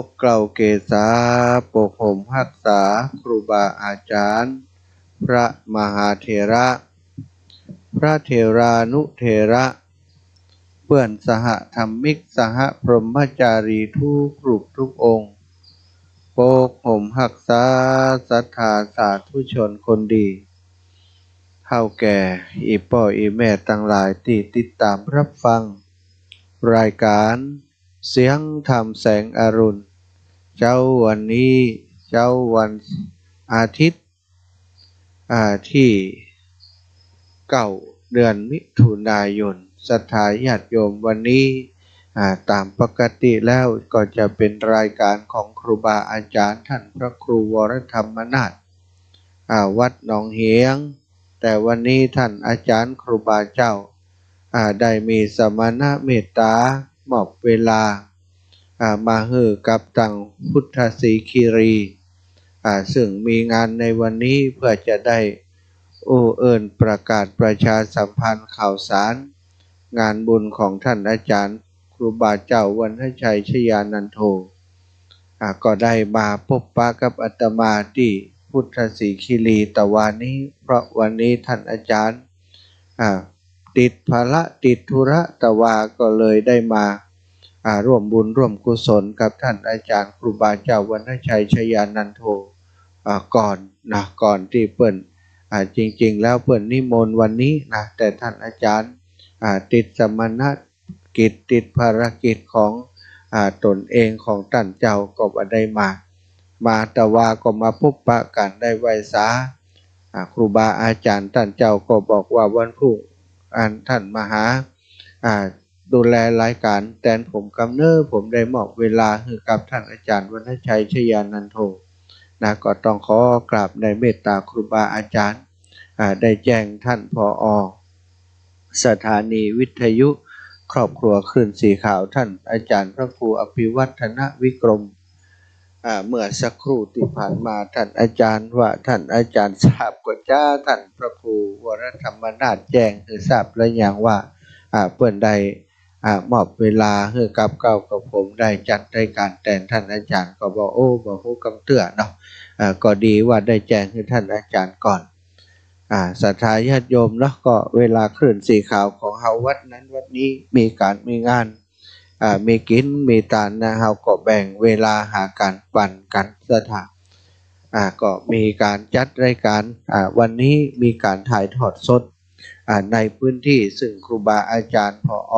กเกล่าเกษาปกห่มรักษาครูบาอาจารย์พระมหาเถระพระเถรานุเถระเพื่อนสหธรรมิกสหพรหมจารีทุกรูปทุกองค์ปกห่มรักษาศรัทธาสาธุชนคนดีเฒ่าแก่อีพ่ออีแม่ทั้งหลายที่ติดตามรับฟังรายการเสียงธรรมแสงอรุณเจ้าวันนี้เจ้าวันอาทิตย์ที่9 เดือนมิถุนายนศรัทธาญาติโยมวันนี้ตามปกติแล้วก็จะเป็นรายการของครูบาอาจารย์ท่านพระครูวรธรรมนาถวัดหนองเหียงแต่วันนี้ท่านอาจารย์ครูบาเจ้าได้มีสมณเมตตามอบเวลามาให้กับตังพุทธสีคีรีซึ่งมีงานในวันนี้เพื่อจะได้เอิญประกาศประชาสัมพันธ์ข่าวสารงานบุญของท่านอาจารย์ครูบาเจ้าวันทชัยชยานันโทก็ได้มาพบปะกับอาตมาที่พุทธสีคีรีตะวันนี้เพราะวันนี้ท่านอาจารย์ติดภาระติดธุระตะวาก็เลยได้มาร่วมบุญร่วมกุศลกับท่านอาจารย์ครูบาเจ้าวันทชัยชยานันโทก่อนที่เปิ้นจริงๆแล้วเปิ้นนิมนต์วันนี้นะแต่ท่านอาจารย์ติดสมณกิจติดภารกิจของตนเองของท่านเจ้าก็บ่ได้มาแต่ว่าก็มาพบปะกันได้ไหว้สาครูบาอาจารย์ท่านเจ้าก็บอกว่าวันพรุ่งท่านมาหาดูแลรายการแทนผมกำเนิดผมได้มอบเวลาให้กับท่านอาจารย์วรรณชัยชยานันโทก็ต้องขอกราบในเมตตาครูบาอาจารย์ได้แจ้งท่านผอ.สถานีวิทยุครอบครัวคลื่นสีขาวท่านอาจารย์พระครูอภิวัฒนวิกรมเมื่อสักครู่ที่ผ่านมาท่านอาจารย์ว่าท่านอาจารย์ทราบกว่าจ้าท่านพระครูวรธรรมนาถแจ้งคือทราบแล้วอย่างว่าเพื่อนได้มอบเวลาให้กับผมได้จัดรายการแต่ท่านอาจารย์ก็บอกบอกฮู้กำเตื้อเนาะก็ดีว่าได้แจ้งให้ท่านอาจารย์ก่อนศรัทธาญาติโยมเนาะก็เวลาคลื่นสีขาวของเฮาวัดนั้นวัดนี้มีการมีงานมีกินมีทานนะเฮาก็แบ่งเวลาหาการปั่นกันศรัทธาก็มีการจัดรายการวันนี้มีการถ่ายทอดสดในพื้นที่ซึ่งครูบาอาจารย์ผอ.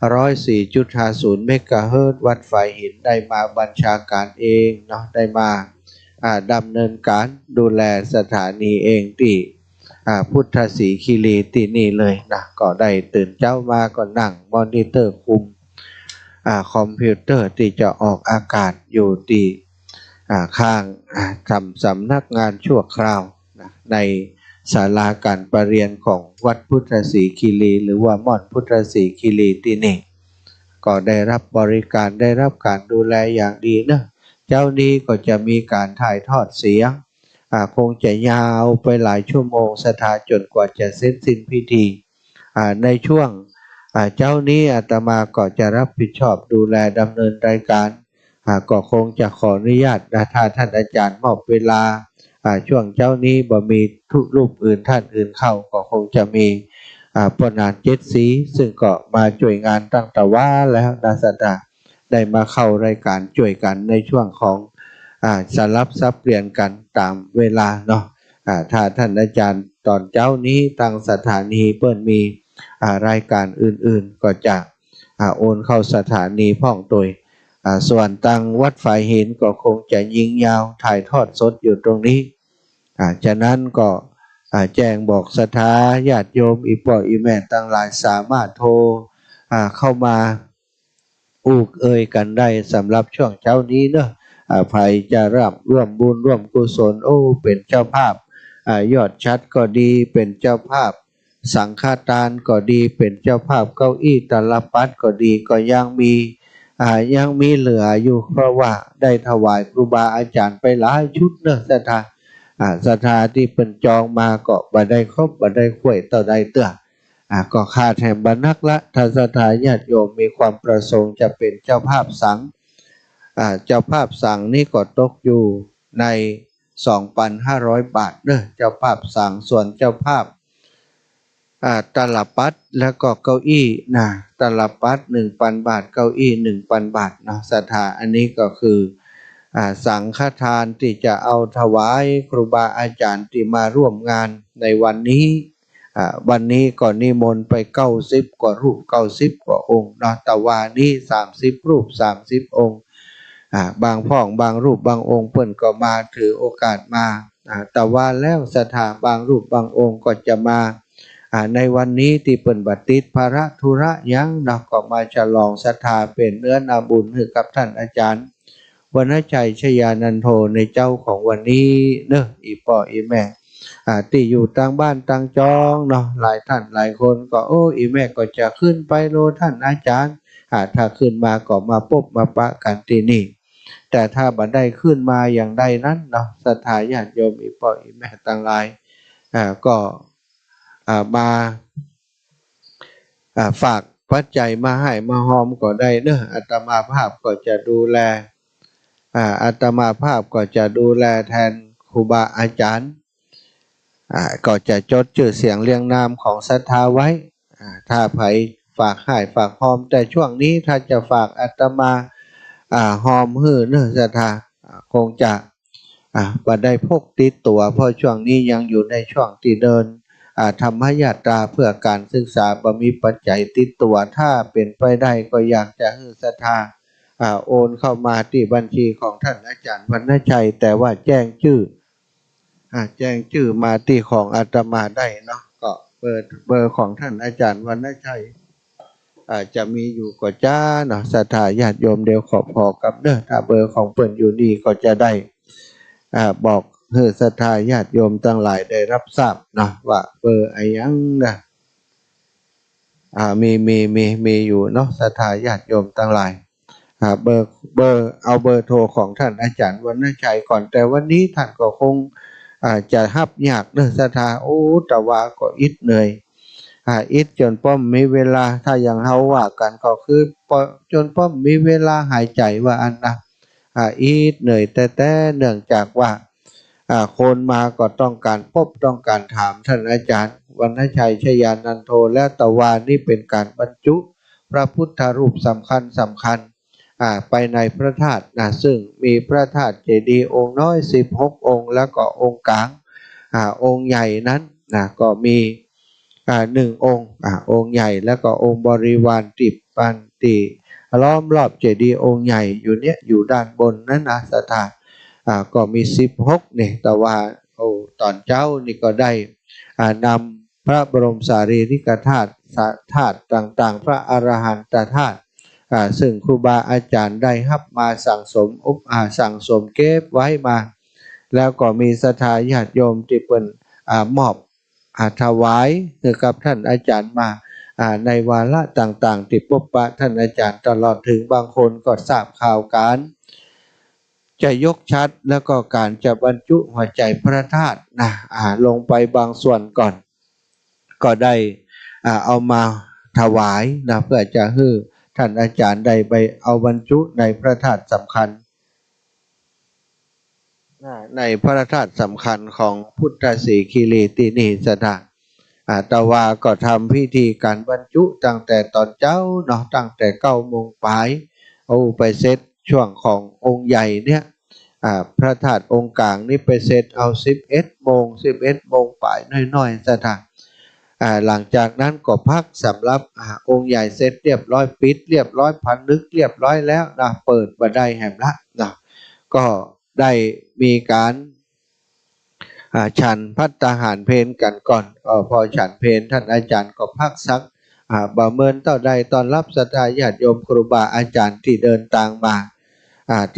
104.50 เมกะเฮิรตซ์วัดฝายหินได้มาบัญชาการเองเนาะได้มาดำเนินการดูแลสถานีเองที่พุทธศรีคีรีที่นี่เลยนะก็ได้ตื่นเช้ามาก็นั่งมอนิเตอร์คุมคอมพิวเตอร์ที่จะออกอากาศอยู่ที่ข้างสำนักงานชั่วคราวนะในศาลาการประเรียนของวัดพุทธศรีคีรีหรือว่าม่อนพุทธศรีคีรีที่นี่ก็ได้รับบริการได้รับการดูแลอย่างดีนะเจ้านี้ก็จะมีการถ่ายทอดเสียงคงจะยาวไปหลายชั่วโมงศรัทธาจนกว่าจะเสร็จสิ้นพิธีในช่วงเจ้านี้อาตมาก็จะรับผิดชอบดูแลดำเนินรายการก็คงจะขออนุญาตถ้าท่านอาจารย์มอบเวลาช่วงเจ้านี้บ่มีทุกรูปอื่นท่านอื่นเข้าก็คงจะมีปนาน7 สีซึ่งก็มาช่วยงานตั้งแต่ว่าแล้วนะศรัทธาได้มาเข้ารายการช่วยกันในช่วงของสลับซับเปลี่ยนกันตามเวลาเนาะถ้าท่านอาจารย์ตอนเจ้านี้ทางสถานีเปิ้นมีรายการอื่นๆก็จะโอนเข้าสถานีพ่องโดยส่วนทางวัดฝายหินก็คงจะยิงยาวถ่ายทอดสดอยู่ตรงนี้ฉะนั้นก็แจ้งบอกศรัทธาญาติโยมอีป่ออีแม่ทั้งหลายสามารถโทรเข้ามาเอ่ยกันได้สำหรับช่วงเช้านี้เนอะใครจะร่วมบุญร่วมกุศลเป็นเจ้าภาพยอดชัดก็ดีเป็นเจ้าภาพสังฆทานก็ดีเป็นเจ้าภาพเก้าอี้ตลปัดก็ดีก็ยังมีเหลืออยู่เพราะว่าได้ถวายครูบาอาจารย์ไปหลายชุดเนอะศรัทธาที่เป็นจองมาก็บ่ได้ครบบ่ได้ค่วยต่อได้เตื้อก็ขาดแห่งบรรนักละถ้าศรัทธาญาติโยมมีความประสงค์จะเป็นเจ้าภาพสัง เจ้าภาพสั่งนี่ก็ตกอยู่ใน 2,500 บาทเด้อเจ้าภาพสั่งส่วนเจ้าภาพตลับปัดแล้วก็เก้าอี้นะตลับปัด 1,000 บาทเก้าอี้ 1,000 บาทนะศรัทธาอันนี้ก็คือสังฆทานที่จะเอาถวายครูบาอาจารย์ที่มาร่วมงานในวันนี้วันนี้ก็นิมนต์ไป90 กว่ารูป90 กว่าองค์นะแต่ว่านี้30 รูป30 องค์บางพ่องบางรูปบางองค์เพิ่นก็มาถือโอกาสมาแต่ว่าแล้วศรัทธาบางรูปบางองค์ก็จะมาในวันนี้ที่เปิ่นบัติดภาระธุระยังนะก็มาฉลองศรัทธาเป็นเนื้อนาบุญให้กับท่านอาจารย์วรรณชัยชยานันโทในเจ้าของวันนี้เนอะอีป่ออีแม่ที่อยู่ต่างบ้านต่างจองเนาะหลายท่านหลายคนก็โอ้อีแม่ก็จะขึ้นไปโลท่านอาจารย์ถ้าขึ้นมาก็มาพบมาปะกันที่นี่แต่ถ้าบัดได้ขึ้นมาอย่างใดนั้นเนาะศรัทธาญาติโยมอีป่ออีแม่ต่างหลายก็มาฝากปัจจัยมาให้มาหอมก็ได้เด้ออาตมาภาพก็จะดูแลอาตมาภาพก็จะดูแลแทนครูบาอาจารย์ก็จะจดชื่อเสียงเรียงนามของศรัทธาไว้ถ้าไผฝากให้ฝากหอมแต่ช่วงนี้ถ้าจะฝากอาตมาหอมหื้อเนื้อศรัทธาคงจะบ่ได้พกติดตัวเพราะช่วงนี้ยังอยู่ในช่วงที่เดินธรรมยาตราเพื่อการศึกษาบ่มีปัจจัยติดตัวถ้าเป็นไปได้ก็อยากจะให้ศรัทธาโอนเข้ามาที่บัญชีของท่านอาจารย์วรรณชัยแต่ว่าแจ้งชื่อมาที่ของอาตมาได้เนาะก็เบอร์ของท่านอาจารย์วรรณชัยจะมีอยู่ก็จ้าเนาะศรัทธาญาติโยมเดี๋ยวขอพอกับเด้อถ้าเบอร์ของเพิ่นอยู่นี่ก็จะได้บอกให้ศรัทธาญาติโยมทั้งหลายได้รับทราบเนาะว่าเบอร์ไอ้ยังนะมีอยู่เนาะศรัทธาญาติโยมทั้งหลายเบอร์เอาเบอร์โทรของท่านอาจารย์วรรณชัยก่อนแต่วันนี้ท่านก็คงจะฮับยากเด้อศรัทธาโอ้แต่ว่าก็อิดเหนื่อยอิดจนป้อมมีเวลาถ้าอย่างเฮาว่ากันก็คือจนป้อมมีเวลาหายใจว่าอันนะอิดเหนื่อยแต่เนื่องจากว่าคนมาก็ต้องการพบต้องการถามท่านอาจารย์วรรณชัยชยานันโทและตะวานี่เป็นการบรรจุพระพุทธรูปสำคัญไปในพระธาตุซึ่งมีพระธาตุเจดีย์องค์น้อย16 องค์แล้วก็องค์กลางองค์ใหญ่นั้นก็มี1 องค์องค์ใหญ่แล้วก็องค์บริวารติปันติล้อมรอบเจดีย์องค์ใหญ่อยู่เนี้ยอยู่ด้านบนนั้นนะศรัทธาก็มี16เนี่ยแต่ว่าตอนเจ้านี่ก็ได้นำพระบรมสารีริกธาตุต่างๆพระอรหันตธาตุซึ่งครูบาอาจารย์ได้รับมาสั่งสมเก็บไว้มาแล้วก็มีศรัทธาญาติโยมที่เป็นมอบถวายให้กับท่านอาจารย์มาในวาระต่างๆที่พบปะท่านอาจารย์ตลอดถึงบางคนก็ทราบข่าวการจะยกชัดแล้วก็การจะบรรจุหัวใจพระธาตุลงไปบางส่วนก่อนก็ได้เอามาถวายเพื่อจะให้ท่านอาจารย์ได้ไปเอาบรรจุในพระธาตุสำคัญในพระธาตุสำคัญของพุทธสีคีรีตินีสถานแต่ว่าก็ทำพิธีการบรรจุตั้งแต่ตอนเจ้าเนาะตั้งแต่9 โมงปลายไปเสร็จช่วงขององค์ใหญ่เนี่ยพระธาตุองค์กลางนี่ไปเสร็จเอา11 โมงปลายน้อยๆสถานหลังจากนั้นก็พักสำหรับองค์ใหญ่เสร็จเรียบร้อยปิดเรียบร้อยพันลึกเรียบร้อยแล้วนะเปิดบันไดแห่งละนะก็ได้มีการฉันภัตตาหารเพลกันก่อนพอฉันเพลท่านอาจารย์ก็พักสักบ่เมินเท่าใดตอนรับศรัทธาญาติโยมครูบาอาจารย์ที่เดินทางมา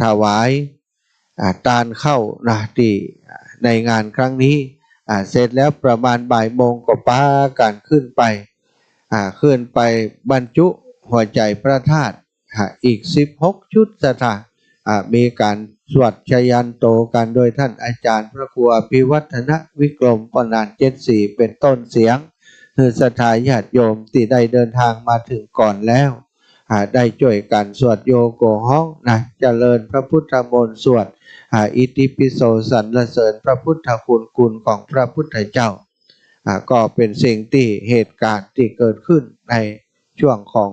ถวายทานเข้านะที่ในงานครั้งนี้เสร็จแล้วประมาณบ่ายโมงก็พากันขึ้นไปบรรจุหัวใจพระธาตุอีก16 ชุดศรัทธามีการสวดชยันโตกันโดยท่านอาจารย์พระครูอภิวัฒนวิกรมปนาน74เป็นต้นเสียงคือศรัทธาญาติโยมที่ได้เดินทางมาถึงก่อนแล้ว ได้ช่วยกันสวดโยโกฮ้องนะเจริญพระพุทธมนต์สวดอิติปิโสสรรเสริญพระพุทธคุณของพระพุทธเจ้าก็เป็นสิ่งที่เหตุการณ์ที่เกิดขึ้นในช่วงของ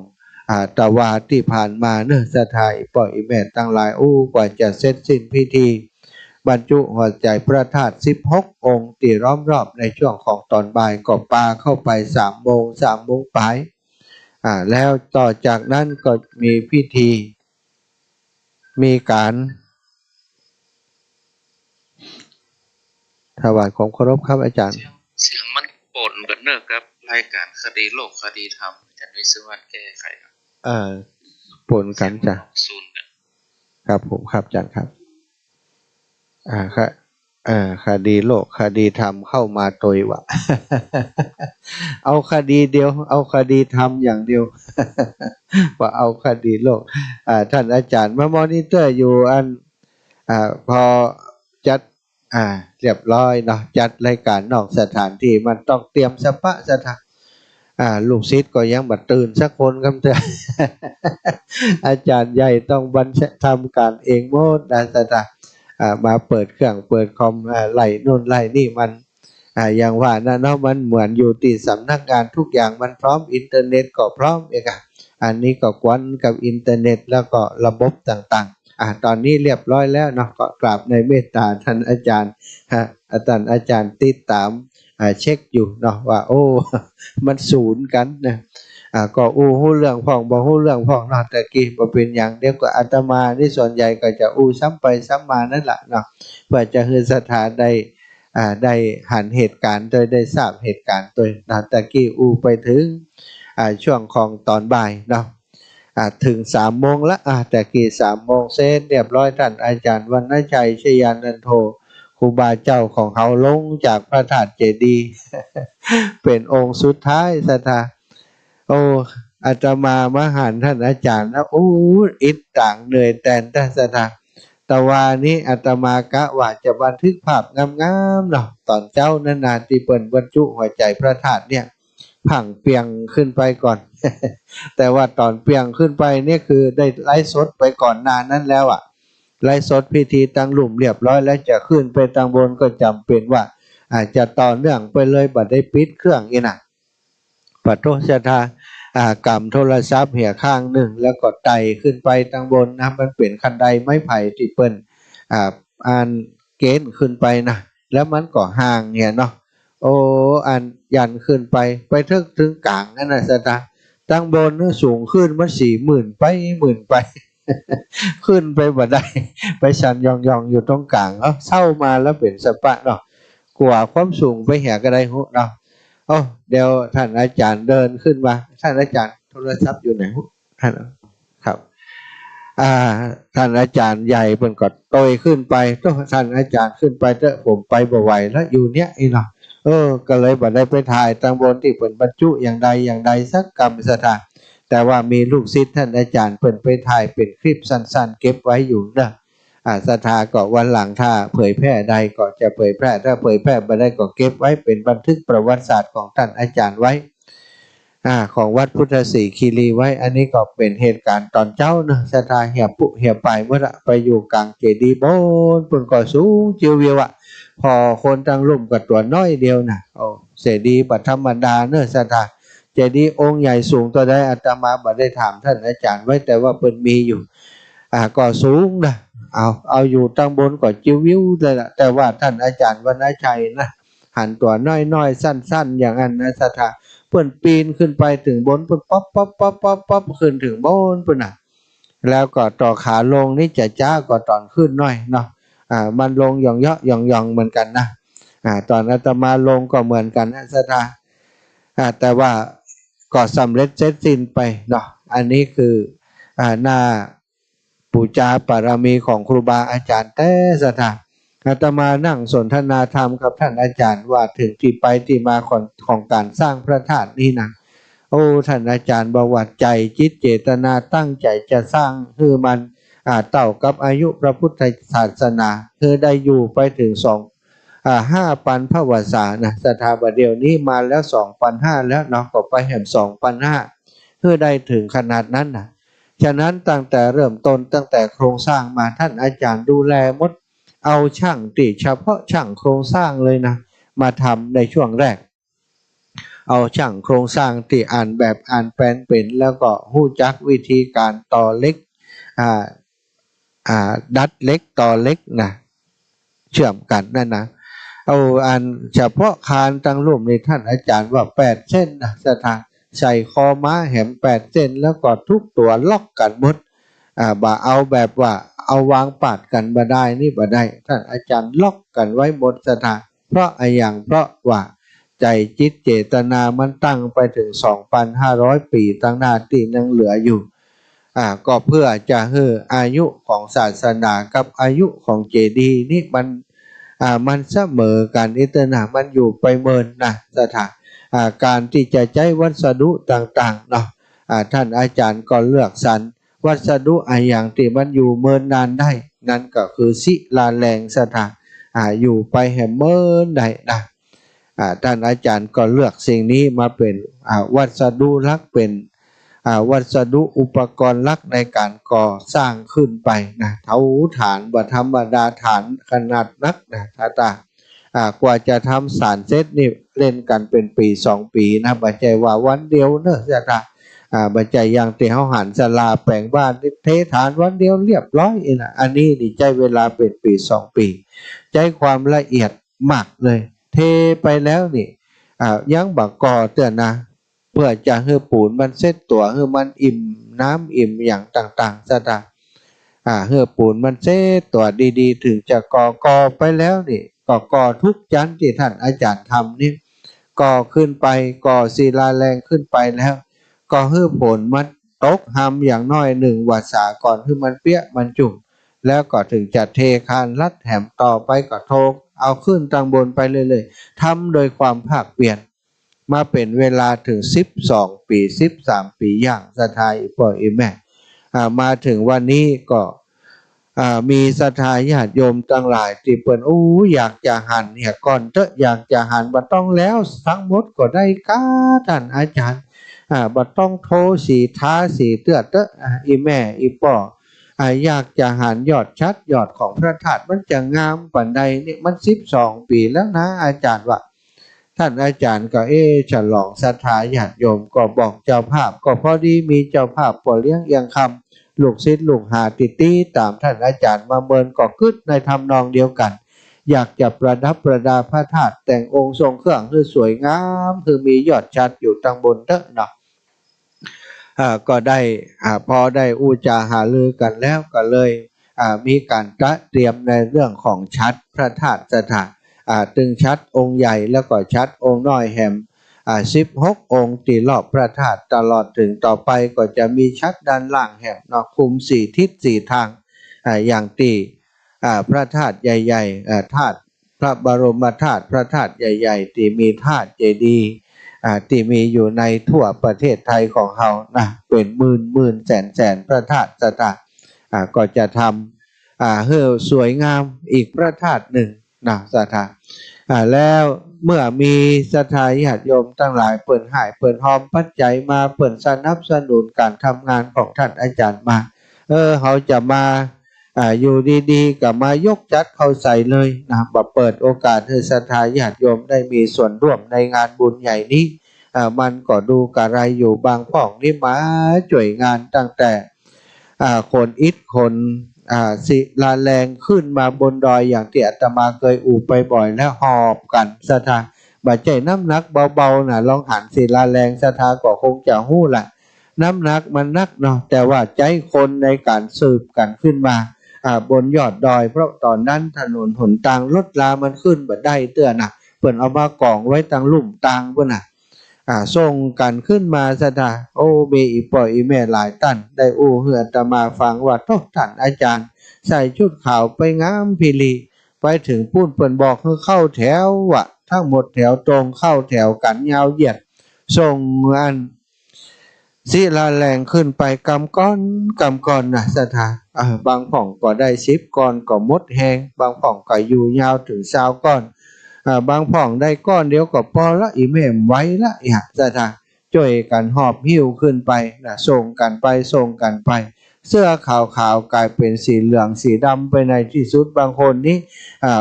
ตะวาที่ผ่านมาเนื้อสถายปล่อยแม่ตั้งหลายกว่าจะเสร็จสิ้นพิธีบรรจุหัวใจพระธาตุ16 องค์ที่ล้อมรอบในช่วงของตอนบ่ายก็ปาเข้าไป3 โมงปลายแล้วต่อจากนั้นก็มีพิธีมีการถวายของเคารพครับอาจารย์เสียงมันปนกันเนอะครับรายการคดีโลกคดีธรรมอาจารย์วิศวะแก้ไขครับปนกันจ้ะครับผมครับอาจารย์ครับคดีโลกคดีธรรมเข้ามาตัววะ เอาคดีเดียวเอาคดีธรรมอย่างเดียว ว่าเอาคดีโลกท่านอาจารย์มามอนิเตอร์อยู่พอจัดเรียบร้อยเนาะจัดรายการนอกสถานที่มันต้องเตรียมสถานลูกศิษย์ก็ยังบัดตื่นสักคนคำเถอะ อาจารย์ใหญ่ต้องบัญชาทำการเองหมดมาเปิดเครื่องเปิดคอมไล่นู่นไล่นี่มันอย่างว่านะเนาะมันเหมือนอยู่ที่สำนักงานทุกอย่างมันพร้อมอินเทอร์เน็ตก็พร้อมเองอันนี้ก็กวนกับอินเทอร์เน็ตแล้วก็ระบบต่างๆตอนนี้เรียบร้อยแล้วเนาะก็กราบในเมตตาท่านอาจารย์อาจารย์ติดตามเช็คอยู่เนาะว่าโอ้ มันศูนย์กันนะก็ฮู้เรื่องพ่องบ่ฮู้เรื่องพ่องเนาะแต่กี้บ่เป็นอย่างเดียวก็อาตมาที่ส่วนใหญ่ก็จะซ้ำไปซ้ำมานั่นแหละเนาะเพื่อจะให้สถานได้หันเหตุการณ์โดยได้ทราบเหตุการณ์โดยนะแต่กี้ไปถึงช่วงของตอนบ่ายเนาะถึง3 โมงละแต่กี้3 โมงเสร็จเรียบร้อยท่านอาจารย์วรรณชัยชยานันโทครูบาเจ้าของเขาลงจากพระธาตุเจดีย์ เป็นองค์สุดท้ายสถาอาตมาหันท่านอาจารย์แล้วอิดต่างเหนื่อยแต่ท่านสถาตะวานี้อาตมากะว่าจะบันทึกภาพงามๆเนาะตอนเจ้านานๆที่เปิ่นบรรจุหัวใจพระธาตุเนี่ยผังเปียงขึ้นไปก่อน แต่ว่าตอนเปียงขึ้นไปเนี่ยคือได้ไลฟ์สดไปก่อนนานนั้นแล้วไลฟ์สดพิธีตั้งหลุมเรียบร้อยแล้วจะขึ้นไปตั้งบนก็จำเป็นว่าอาจจะต่อเนื่องไปเลยบัดได้ปิดเครื่องอีน่ะปัตโตชะทากำโทรศัพท์เหี่ยข้างหนึ่งแล้วก็ไต่ขึ้นไปตั้งบนนะมันเป็นคันไดไม้ไผ่ที่เปิ้นอ่านเกณฑ์ขึ้นไปนะแล้วมันก็ห่างเนี่ยเนาะอันยันขึ้นไปถึงกลางนั่นนะสตาตั้งบนนี่สูงขึ้นมัน40,000ไป10,000ไป ขึ้นไปบ่ได้ไปชันยองอยู่ตรงกลางเศร้ามาแล้วเป็นสปะเนาะกว่าความสูงไปเหี่ยก็ได้หุเนาะเดี๋ยวท่านอาจารย์เดินขึ้นมาท่านอาจารย์โทรศัพท์อยู่ไหนท่านครับท่านอาจารย์ใหญ่เพิ่นก็โตยขึ้นไปท่านอาจารย์ขึ้นไปเถอะผมไปบ่ไหวแล้วอยู่เนี้ยเนาะก็เลยบ่ได้ไปถ่ายตั้งบนที่เพิ่นบรรจุอย่างใดสักกรรมสถานแต่ว่ามีลูกศิษย์ท่านอาจารย์เพิ่นไปถ่ายเป็นคลิปสั้นๆเก็บไว้อยู่นะศรัทธาก็วันหลังถ้าเผยแพร่ใดก็จะเผยแพร่ถ้าเผยแพร่บ่ได้ก็เก็บไว้เป็นบันทึกประวัติศาสตร์ของท่านอาจารย์ไว้ของวัดพุทธศรีคีรีไว้อันนี้ก็เป็นเหตุการณ์ตอนเจ้านะศรัทธาเหี่ยไปเมื่อไปอยู่กลางเจดีย์บนปุ่นก็สูงเจียวเวียวพอคนตั้งรุ่มกับตัวน้อยเดียวนะเสดีย์ปัธรรมดาเนื้อศรัทธาเจดีย์องค์ใหญ่สูงตัวใดอาตมาบ่ได้ถามท่านอาจารย์ไว้แต่ว่าเพิ่นมีอยู่ก็สูงนะเอาอยู่ตั้งบนก็จิ๋ววิวเลยล่ะแต่ว่าท่านอาจารย์วรรณชัยนะหันตัวน้อยๆสั้นๆอย่างนั้นนะศรัทธาเพิ่นปีนขึ้นไปถึงบนเพิ่นป๊อปขึ้นถึงบนเพิ่นน่ะแล้วก็ต่อขาลงนี่จะจ้าก็ตอนขึ้นน้อยเนาะมันลงหย่องเยาะหย่องเหมือนกันนะตอนอาตมาลงก็เหมือนกันนะศรัทธาแต่ว่าก็สำเร็จเสร็จสิ้นไปเนาะอันนี้คือหน้าปูชาบารมีของครูบาอาจารย์แต่ศรัทธาอาตมานั่งสนทนาธรรมกับท่านอาจารย์ว่าถึงที่ไปที่มาของการสร้างพระธาตุนี้นะท่านอาจารย์บอกว่าใจจิตเจตนาตั้งใจจะสร้างคือมันเต่ากับอายุพระพุทธศาสนาคือได้อยู่ไปถึง5 ปันพวสานะสถาบันเดียวนี้มาแล้ว2,500แล้วเนาะก็ไปแห่ม2,500เพื่อได้ถึงขนาดนั้นนะ ฉะนั้นตั้งแต่เริ่มต้นตั้งแต่โครงสร้างมาท่านอาจารย์ดูแลหมดเอาช่างติเฉพาะช่างโครงสร้างเลยนะมาทำในช่วงแรกเอาช่างโครงสร้างที่อ่านแบบอ่านแปลนเป็นแล้วก็หู้จักวิธีการต่อเล็กดัดเล็กต่อเล็กนะเชื่อมกันนั่นนะเอาอ่านเฉพาะคานตั้งรูปในท่านอาจารย์ว่า8 เส้นนะสถานใส่คอม้าแหม8 เส้นแล้วก็ทุกตัวล็อกกันหมดบ่เอาแบบว่าเอาวางปาดกันบ่ได้นี่บ่ได้ท่านอาจารย์ล็อกกันไว้หมดสถานเพราะอย่างเพราะว่าใจจิตเจตนามันตั้งไปถึง 2,500 ปีตั้งหน้าที่ยังเหลืออยู่ก็เพื่อจะให้อายุของศาสนากับอายุของเจดีย์นี่มันเสมอกันอิตนะมันอยู่ไปเมินนะสถานการที่จะใช้วัสดุต่างๆเนาะท่านอาจารย์ก็เลือกสรรวัสดุอย่างที่มันอยู่เมินนานได้นั่นก็คือศิลาแรงสถานอยู่ไปแห่เมินได้นะท่านอาจารย์ก็เลือกสิ่งนี้มาเป็นวัสดุหลักเป็นวัสดุอุปกรณ์หลักในการก่อสร้างขึ้นไปนะเท่าฐานบ่ธรรมดาฐานขนาดนักนะตากว่าจะทำสารเสร็จนี่เล่นกันเป็นปี2 ปีนะบ่ใจว่าวันเดียวเนอะบ่ใจอย่างที่เฮาหันศาลาแปลงบ้านเทฐานวันเดียวเรียบร้อยนะอันนี้นี่ใช้เวลาเป็นปี2 ปีใช้ความละเอียดมากเลยเทไปแล้วนี่ยังบักก่อเตือนนะเพื่อจะให้ปูนมันเซ็ตตัวให้มันอิ่มน้ำอิ่มอย่างต่างๆซะตาให้ปูนมันเซ็ตตัวดีๆถึงจะก่อไปแล้วนี่ก่อทุกชั้นที่ท่านอาจารย์ทำนี่ก่อขึ้นไปก่อศิลาแรงขึ้นไปแล้วก็ให้ผลมันตกหำอย่างน้อย1 วาษาก่อนให้มันเปี้ยมันจุ่มแล้วก็ถึงจะเทคานลัดแถมต่อไปก็โทกเอาขึ้นตั้งบนไปเรื่อยๆทำโดยความภาคเปลี่ยนมาเป็นเวลาถึง12 ปี13 ปีอย่างศรัทธาอีพ่ออีแม่มาถึงวันนี้ก็มีศรัทธาญาติโยมทั้งหลายที่เปิ้นอยากจะหันเนี่ยก่อนเถอะอยากจะหันบ่ต้องแล้วทั้งหมดก็ได้ก้าท่านอาจารย์บ่ต้องโทสีท้าสีเตื้อเตอะอีแม่อีพ่ออยากจะหันยอดชัดยอดของพระธาตุมันจะงามปานใดนี่มัน12 ปีแล้วนะอาจารย์ว่าท่านอาจารย์ก็ฉลองศรัทธาญาติโยมก็บอกเจ้าภาพก็พอดีมีเจ้าภาพป่อเลี้ยงเอียงคำลูกศิษย์ลูกหาติตามท่านอาจารย์มาเมินก็กึดในทำนองเดียวกันอยากจะประดับประดาพระธาตุแต่งองค์ทรงเครื่องให้สวยงามคือมียอดชัดอยู่ตั้งบนเถอะเนาะก็ได้พอได้อู้จาหารือกันแล้วก็เลยมีการเตรียมในเรื่องของชัดพระธาตุสถานตึงชัดองค์ใหญ่แล้วก็ชัดองค์น้อยแหม16 องค์ตีรอบพระธาตุตลอดถึงต่อไปก็จะมีชัดด้านล่างแหมนอกคุม4 ทิศ4 ทางอย่างตีพระธาตุใหญ่ๆธาตุพระบรมธาตุพระธาตุใหญ่ๆที่มีธาตุเจดีย์ที่มีอยู่ในทั่วประเทศไทยของเรานะเป็นหมื่นแสนพระธาตุสถานก็จะทำให้สวยงามอีกพระธาตุหนึ่งนะสถานแล้วเมื่อมีศรัทธาญาติโยมทั้งหลายเปิ่นหายเปิ่นหอมปัจจัยมาเปิ่นสนับสนุนการทำงานของท่านอาจารย์มาเขาจะมาอยู่ดีๆกับมายกจัดเข้าใส่เลยนะเปิดโอกาสให้ศรัทธาญาติโยมได้มีส่วนร่วมในงานบุญใหญ่นี้มันก็ดูกระไรอยู่บางพ่องนี่มาช่วยงานตั้งแต่คนอิฐคนศิลาแรงขึ้นมาบนดอยอย่างที่อาตมาเคยอู่ไปบ่อยแล้วหอบกันศรัทธาบ่ใจน้ำหนักเบาๆนะลองหันศิลาแรงศรัทธาก็คงจะหู้แหละน้ำหนักมันนักเนาะแต่ว่าใจคนในการสืบกันขึ้นมาบนยอดดอยเพราะตอนนั้นถนนหนทางรถลามันขึ้นบ่ได้เตื้อนะเพิ่นเอามากองไว้ตั้งลุ่มตางเพิ่นน่ะส่งกันขึ้นมาศรัทธามีอีป่อยอีแม่หลายท่านได้เฮืออาตมาฟังว่าท่านอาจารย์ใส่ชุดขาวไปงามพิลีไปถึงพูดเปิ่นบอกให้เข้าแถวทั้งหมดแถวตรงเข้าแถวกันยาวเหยียดส่งอันศิลาแรงขึ้นไปกำก้อนนะศรัทธาบางผ่องก็ได้10 ก้อนก็หมดแหงบางผ่องก็อยู่ยาวถึง20 ก้อนบางผ่องได้ก้อนเดียวก็พอละอีแม่ไว้ละศรัทธาช่วยกันหอบหิ้วขึ้นไปนะส่งกันไป เสื้อขาวๆกลายเป็นสีเหลืองสีดำไปในที่สุดบางคนนี่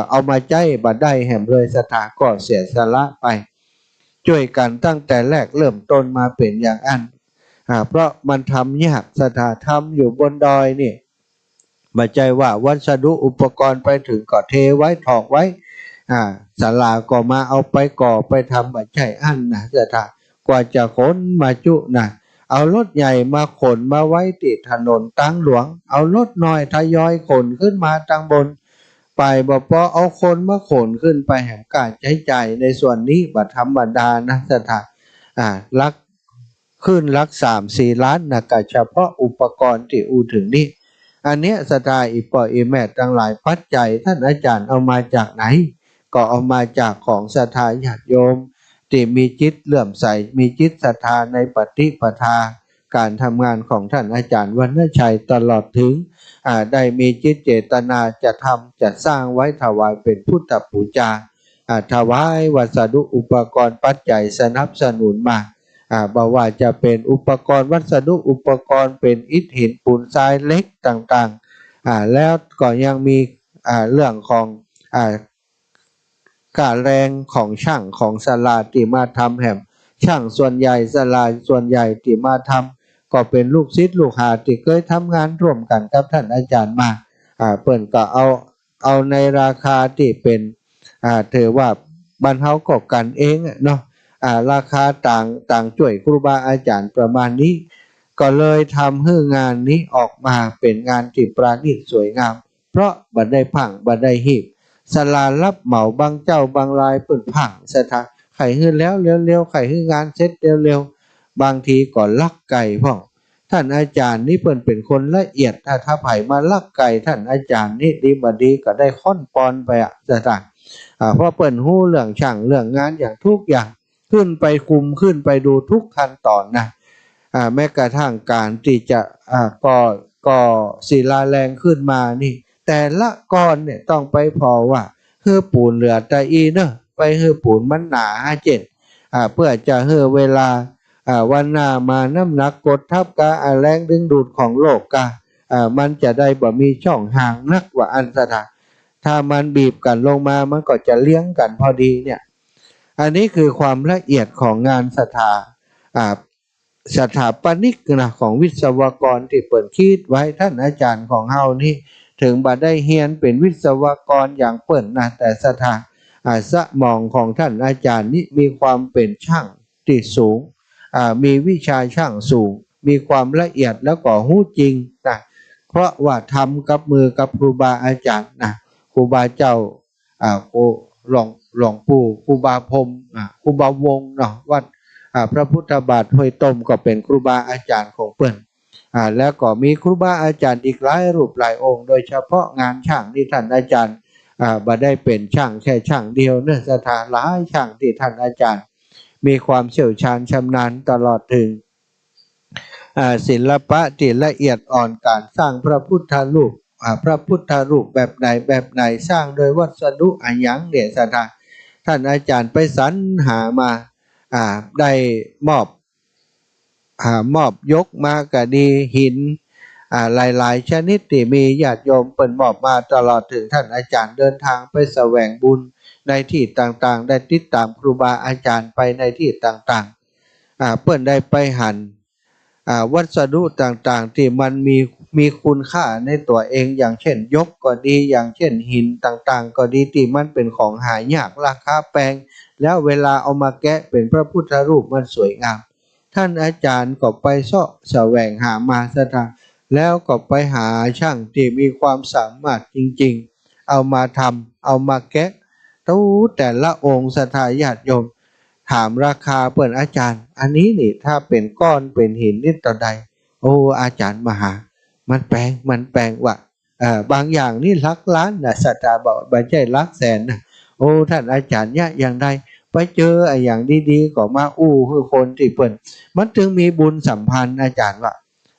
เอามาใจบัดได้แห่มเลยศรัทธาก็เสียสละไปช่วยกันตั้งแต่แรกเริ่มต้นมาเป็นอย่างอันเพราะมันทำยากศรัทธาทำอยู่บนดอยนี่ไม่ใช่ว่าวัสดุอุปกรณ์ไปถึงก็เทไว้ถอกไว้ศาลาก็มาเอาไปก่อไปทำไม่ใช่อันนะศรัทธากว่าจะขนมาจุนะเอารถใหญ่มาขนมาไว้ติดถนนตั้งหลวงเอารถน้อยทยอยขนขึ้นมาตั้งบนไปบ่พอเอาคนมาขนขึ้นไปแห่งการใช้จ่ายในส่วนนี้บัดธรรมดานะศรัทธาลักขึ้นลัก3-4 ล้านนะก็เฉพาะอุปกรณ์ที่อูถึงนี่อันเนี้ยศรัทธาอีปออีแม่ทั้งหลายปัจจัยท่านอาจารย์เอามาจากไหนก็เอามาจากของศรัทธาญาติโยมที่มีจิตเลื่อมใสมีจิตศรัทธาในปฏิปทาการทำงานของท่านอาจารย์วรรณชัยตลอดถึงได้มีจิตเจตนาจะทำจะสร้างไว้ถวายเป็นพุทธบูชาถวายวัสดุอุปกรณ์ปัจจัยสนับสนุนมาบอกว่าจะเป็นอุปกรณ์วัสดุอุปกรณ์เป็นอิฐหินปูนทรายเล็กต่างๆแล้วก็ยังมีเรื่องของการแรงของช่างของศาลาที่มาทำแห่มช่างส่วนใหญ่ศาลาส่วนใหญ่ที่มาทำก็เป็นลูกศิษย์ลูกหาที่เคยทำงานร่วมกันกับท่านอาจารย์มาเปิ้นก็เอาในราคาที่เป็นถือว่าบรรเทาก็กันเองเนาะราคาต่างช่วยครูบาอาจารย์ประมาณนี้ก็เลยทำให้งานนี้ออกมาเป็นงานที่ประณีตสวยงามเพราะบัดได้พังบัดได้หีบศาลารับเหมาบางเจ้าบางรายเปิดผังสถานไข่ขึ้นแล้วเร็วๆไข่ขึ้นงานเสร็จเร็วๆบางทีก็ลักไก่พ่อท่านอาจารย์นี่เปิ่นเป็นคนละเอียดถ้าไผ่มาลักไก่ท่านอาจารย์นี่ดีบดีก็ได้ค่อนปอนไปสถานเพราะเปิ่นหู้เรื่องช่างเรื่องงานอย่างทุกอย่างขึ้นไปคุมขึ้นไปดูทุกขั้นตอนนะแม้กระทั่งการที่จะก่อศิลาแรงขึ้นมานี่แต่ละก้อนเนี่ยต้องไปพอว่าเฮือปูนเหลือตะอีเนอะไปเฮือปูนมันหนาเพื่อจะเฮือเวลาวันหน้ามาน้ำหนักกดทับกะแรงดึงดูดของโลกกะมันจะได้บ่มีช่องห่างนักว่าอันสถาถ้ามันบีบกันลงมามันก็จะเลี้ยงกันพอดีเนี่ยอันนี้คือความละเอียดของงานสถาปนิกนะของวิศวกรที่เปิดคิดไว้ท่านอาจารย์ของเฮานี่ถึงบัดได้เฮียนเป็นวิศวกรอย่างเปิ่นนะแต่สมองของท่านอาจารย์นี่มีความเป็นช่างที่สูงมีวิชาช่างสูงมีความละเอียดแล้วก็รู้จริงนะเพราะว่าทำกับมือกับครูบาอาจารย์นะครูบาเจ้าหลวงปู่ครูบาพรหมครูบาวงเนาะวัดพระพุทธบาทห้วยต้มก็เป็นครูบาอาจารย์ของเปิ้นแล้วก็มีครูบาอาจารย์อีกหลายรูปหลายองค์โดยเฉพาะงานช่างที่ท่านอาจารย์บ่ได้เป็นช่างแค่ช่างเดียวเนื้อสถานหลายช่างที่ท่านอาจารย์มีความเชี่ยวชาญชำนาญตลอดถึงศิลปะที่ละเอียดอ่อนการสร้างพระพุทธรูปแบบไหนสร้างโดยวัสดุอันยังเดชะท่านอาจารย์ไปสรรหามาได้มอบยกมาก็ดีหินหลายชนิดที่มีญาติโยมเปิ่นมอบมาตลอดถึงท่านอาจารย์เดินทางไปแสวงบุญในที่ต่างๆได้ติดตามครูบาอาจารย์ไปในที่ต่างๆเปิ่นได้ไปหันวัสดุต่างๆที่มันมีคุณค่าในตัวเองอย่างเช่นยกก็ดีอย่างเช่นหินต่างๆก็ดีที่มันเป็นของหายากราคาแพงแล้วเวลาเอามาแกะเป็นพระพุทธรูปมันสวยงามท่านอาจารย์ก็ไปแสวงหามาสถานแล้วก็ไปหาช่างที่มีความสามารถจริงๆเอามาทำเอามาแกะแต่ละองค์ศรัทธาญาติโยมถามราคาเปิ่นอาจารย์อันนี้นี่ถ้าเป็นก้อนเป็นหินนิดต่อใดโอ้อาจารย์มหามันแปลงว่าบางอย่างนี่หลักล้านนะศรัทธาบอกไม่ใช่หลักแสนนะโอ้ท่านอาจารย์เนี่ยอย่างใดไปเจออย่างดีๆก็มาคือคนที่เปิ่นมันถึงมีบุญสัมพันธ์อาจารย์ว่า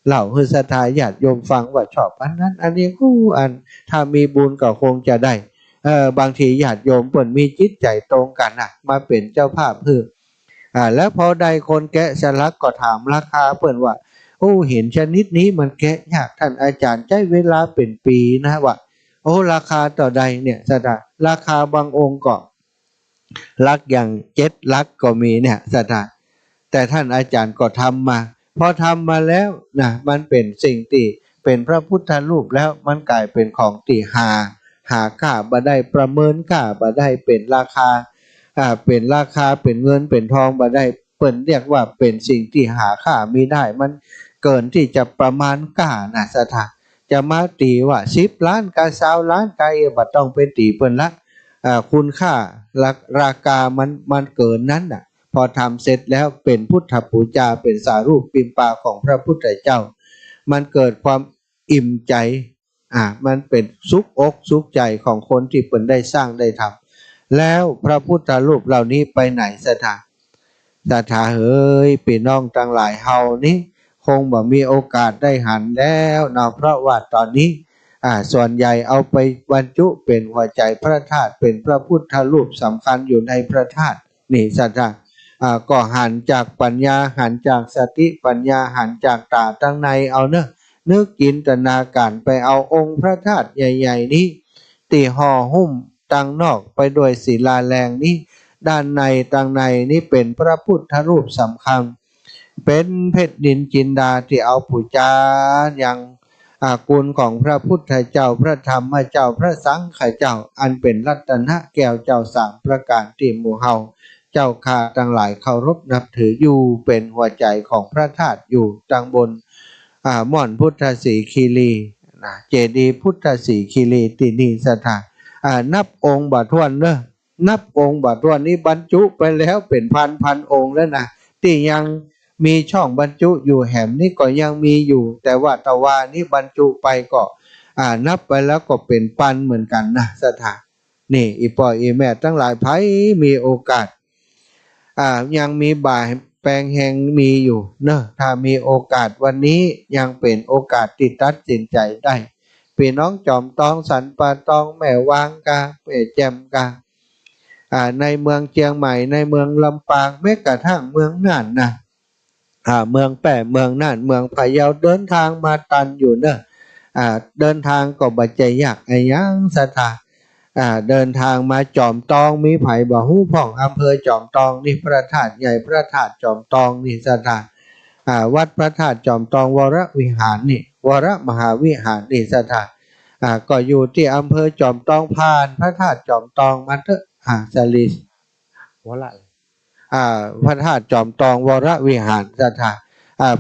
เล่าให้ศรัทธาญาติโยมฟังว่าชอบอันนั้นอันนี้ถ้ามีบุญก็คงจะได้บางทีญาติโยมเปิ่นมีจิตใจตรงกันมาเป็นเจ้าภาพแล้วพอใดคนแกะสลักก็ถามราคาเปิ่นว่า โอ้เห็นชนิดนี้มันแกะยากท่านอาจารย์ใช้เวลาเป็นปีนะว่าโอ้ราคาต่อใดเนี่ยสถาราคาบางองค์ก็ลักอย่าง7 ลักก็มีเนี่ยสถาแต่ท่านอาจารย์ก็ทำมาพอทำมาแล้วนะมันเป็นสิ่งที่เป็นพระพุทธรูปแล้วมันกลายเป็นของที่หาค่าบ่ได้ประเมินค่าบ่ได้เป็นราคาเป็นราคาเป็นเงินเป็นทองบ่ได้เปิ้นเรียกว่าเป็นสิ่งที่หาค่าไม่ได้มันเกินที่จะประมาณค่านะสถาจะมาตีว่า10 ล้านกับ20 ล้านก็บ่ต้องไปตีเปิ้นละคุณค่าราคามันเกินนั้นน่ะพอทำเสร็จแล้วเป็นพุทธปูจาเป็นสารูปปิมปาของพระพุทธเจ้ามันเกิดความอิ่มใจมันเป็นสุขอกสุขใจของคนที่เปิ้นได้สร้างได้ทำแล้วพระพุทธรูปเหล่านี้ไปไหนสถาเฮ้ยพี่น้องทั้งหลายเฮานี้คงบ่มีโอกาสได้หันแล้วเนาะเพราะว่าตอนนี้ส่วนใหญ่เอาไปบรรจุเป็นหัวใจพระธาตุเป็นพระพุทธรูปสำคัญอยู่ในพระธาตุนี่สถาก็หันจากปัญญาหันจากสติปัญญาหันจากตาตั้งในเอาเนอะนึกจินตนาการไปเอาองค์พระธาตุใหญ่ๆนี้ตีห่อหุ้มตั้งนอกไปด้วยศิลาแรงนี้ด้านในตั้งในนี้เป็นพระพุทธรูปสำคัญเป็นเพชรนินจินดาที่เอาปูจาอย่างคุณของพระพุทธเจ้าพระธรรมเจ้าพระสังฆเจ้าอันเป็นรัตนะแก้วเจ้า3 ประการที่หมู่เฮาเจ้าข้าทั้งหลายเคารพนับถืออยู่เป็นหัวใจของพระธาตุอยู่ตั้งบนม่อนพุทธสีคีรีเจดีย์พุทธสีคีรีที่นี่สถานนับองค์บาทวนเนอะนับองค์บาทวนนี้บรรจุไปแล้วเป็นพันองค์แล้วนะที่ยังมีช่องบรรจุอยู่แหมนี่ก็ยังมีอยู่แต่ว่าตะวานี่บรรจุไปก็นับไปแล้วก็เป็นปันเหมือนกันนะสถานนี่อีพ่ออีแม่ทั้งหลายไผมีโอกาสยังมีบ่ายแปลงแห่งมีอยู่เนอะถ้ามีโอกาสวันนี้ยังเป็นโอกาสที่ตัดสินใจได้พี่น้องจอมตองสันปะตองแม่วางกาแม่แจ่มกาในเมืองเชียงใหม่ในเมืองลำปางแม้กระทั่งเมืองน่านนะเมืองแปะเมืองน่านเมืองพะเยาเดินทางมาตันอยู่เนอะเดินทางก็บ่ใจยากไอ้ยังสถาเดินทางมาจอมตองมีไผบ่ฮู้พ่องอำเภอจอมตองนี่พระธาตุใหญ่พระธาตุจอมตองนี่สถานวัดพระธาตุจอมตองวรวิหารนี่วรมหาวิหารนี่สถานก็อยู่ที่อำเภอจอมตองผ่านพระธาตุจอมตองมาเถอะสลิสวรพระธาตุจอมตองวรวิหารสถาน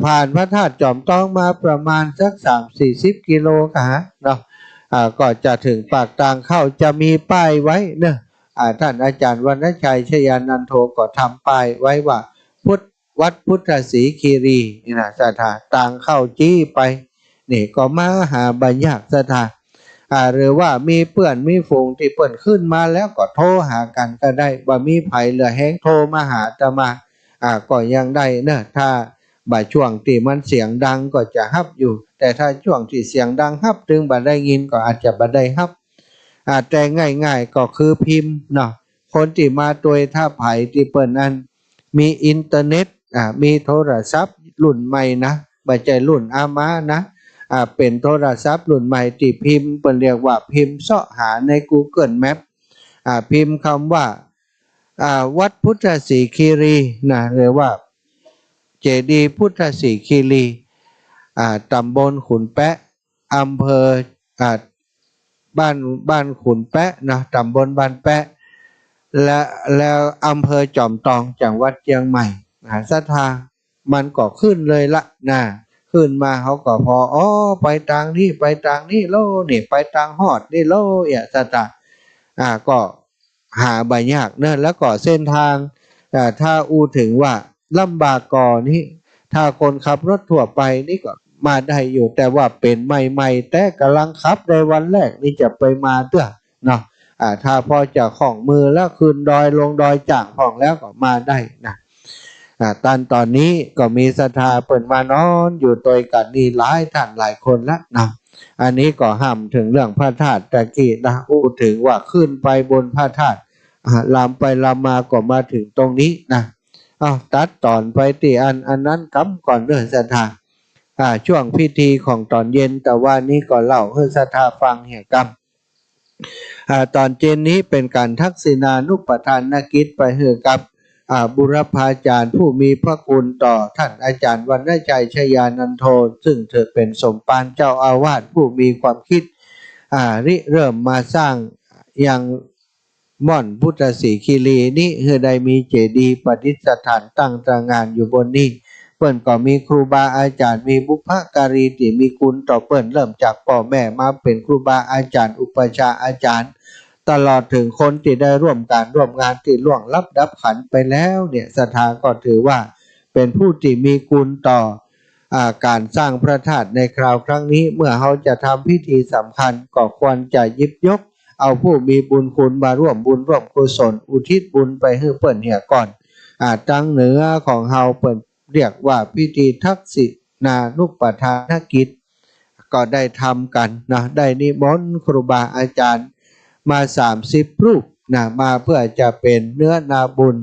ผ่านพระธาตุจอมตองมาประมาณสัก30-40 กิโลค่ะเนาะก็จะถึงปากทางเข้าจะมีป้ายไว้เนอะท่านอาจารย์วรรณชัยชยานันโทก็ทำป้ายไว้ว่าวัดพุทธศรีคีรีนี่นะสถานทางเข้าจี้ไปนี่ก็มาหาบัญญัติสถานหรือว่ามีเพื่อนมีฝูงที่เปิ่นขึ้นมาแล้วก็โทรหากันก็ได้ว่ามีไผเหลือแห้งโทรมาหาตมาก็ยังได้เนอะถ้าบ่ายช่วงที่มันเสียงดังก็จะฮับอยู่แต่ถ้าช่วงที่เสียงดังฮับถึงบ่ได้ยินก็อาจจะบ่ได้ฮับแต่ง่ายๆก็คือพิมพ์เนาะคนที่มาตัวถ้าไผที่เปิ้นนั้นมีอินเทอร์เน็ตมีโทรศัพท์รุ่นใหม่นะบ่ใช่รุ่นอามานะเป็นโทรศัพท์รุ่นใหม่ที่พิมพ์เปิ้นเรียกว่าพิมพ์เสาะหาใน Google Map พิมพ์คำว่าวัดพุทธศรีคีรีนะหรือว่าเจดีย์พุทธศรีคีรีตำบลขุนแปะอำเภอบ้านขุนแปะนะตำบลบ้านแปะแล้วอำเภอจอมตองจังหวัดเชียงใหม่ศรัทธามันก็ขึ้นเลยละนะขึ้นมาเขาก็พอไปทางนี้ไปทางนี้โลนี่ไปทางฮอดนี่โลศรัทธาก็หาใบยากเนอะแล้วก็เส้นทางถ้าถึงว่าลำบากก่อนี้ถ้าคนขับรถทั่วไปนี่ก็มาได้อยู่แต่ว่าเป็นใหม่ๆแต่กำลังขับในวันแรกนี่จะไปมาเตื้อเนาะถ้าพอจะของมือแล้วขึ้นดอยลงดอยจ่างของแล้วก็มาได้นะตอนนี้ก็มีศรัทธาเปิดมานอนอยู่ตัวกันนี่หลายท่านหลายคนแล้วนะอันนี้ก็ห้ำถึงเรื่องพระธาตุตะกี้นะถึงว่าขึ้นไปบนพระธาตุลำไปลำมาก็มาถึงตรงนี้นะตัดตอนไปที่อันนั้นคำก่อนเรื่องศรัทธา ช่วงพิธีของตอนเย็นแต่ว่านี้ก็เล่าให้ศรัทธาฟังแห่งกรรมตอนเย็นนี้เป็นการทักษิณานุปทานกิจไปเหือกับบุรพาจารย์ผู้มีพระคุณต่อท่านอาจารย์วรรณชัยชยานันโทซึ่งเธอเป็นสมภารเจ้าอาวาสผู้มีความคิดริเริ่มมาสร้างอย่างม่อนพุทธศรีคีรีนี้เฮือใดมีเจดีย์ประดิษฐานตั้งตระหง่านอยู่บนนี้เปิ้นก็มีครูบาอาจารย์มีบุพการีที่มีคุณต่อเปิ้นเริ่มจากพ่อแม่มาเป็นครูบาอาจารย์อุปชาอาจารย์ตลอดถึงคนที่ได้ร่วมงานที่ล่วงลับดับขันไปแล้วเนี่ยศรัทธาก็ถือว่าเป็นผู้ที่มีคุณต่อการสร้างพระธาตุในคราวครั้งนี้เมื่อเขาจะทำพิธีสำคัญก็ควรจะหยิบยกเอาผู้มีบุญคุณมาร่วมบุญร่วมกุศลอุทิศบุญไปให้เปิ้นเหี่ยก่อนตั้งเหนือของเฮาเปิ้นเรียกว่าพิธีทักษิณานุปทานกิจก็ได้ทำกันนะได้นิมนต์ครูบาอาจารย์มา30รูปนะมาเพื่อจะเป็นเนื้อนาบุญ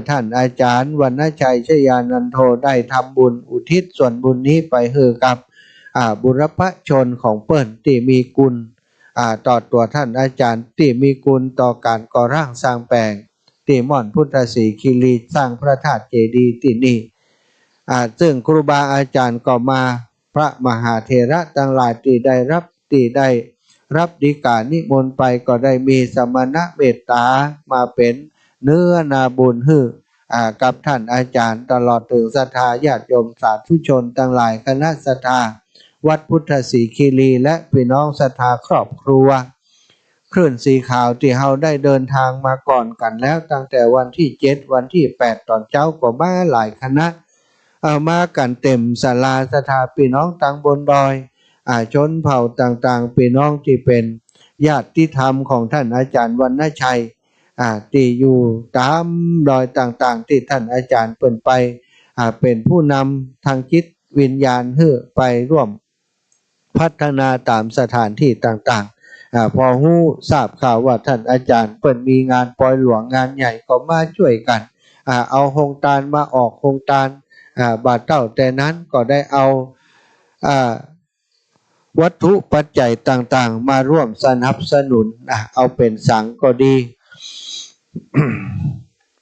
ท่านอาจารย์วรรณชัยชยานันโทได้ทำบุญอุทิศส่วนบุญนี้ไปให้กับบุรพชนของเปิ้นที่มีกุลต่อตัวท่านอาจารย์ที่มีกุลต่อการก่อร่างสร้างแปลงที่ม่อนพุทธศรีคีรีสร้างพระธาตุเจดีย์ที่นี่ซึ่งครูบาอาจารย์ก็มาพระมหาเถระทั้งหลายที่ได้รับดีกานิมนต์ไปก็ได้มีสมณะเมตตามาเป็นเนื้อนาบุญฮือกับท่านอาจารย์ตลอดถึงศรัทธาญาติโยมสาธุชนทั้งหลายคณะศรัทธาวัดพุทธศรีคีรีและพี่น้องศรัทธาครอบครัวคลื่นสีขาวที่เฮาได้เดินทางมาก่อนกันแล้วตั้งแต่วันที่7วันที่8ตอนเช้าก็มาหลายคณะมากันเต็มศาลาศรัทธาพี่น้องต่างบนดอยชนเผ่าต่างๆพี่น้องที่เป็นญาติธรรมของท่านอาจารย์วรรณชัยที่อยู่ตามดอยต่างๆที่ท่านอาจารย์เปิ่นไปเป็นผู้นำทางจิตวิญญาณให้ไปร่วมพัฒนาตามสถานที่ต่างๆพอฮู้ทราบข่าวว่าท่านอาจารย์เปิ่นมีงานปล่อยหลวงงานใหญ่ก็มาช่วยกันเอาโครงการมาออกโครงการบาทเต้าแต่นั้นก็ได้เอาวัตถุปัจจัยต่างๆมาร่วมสนับสนุนเอาเป็นสังก็ดี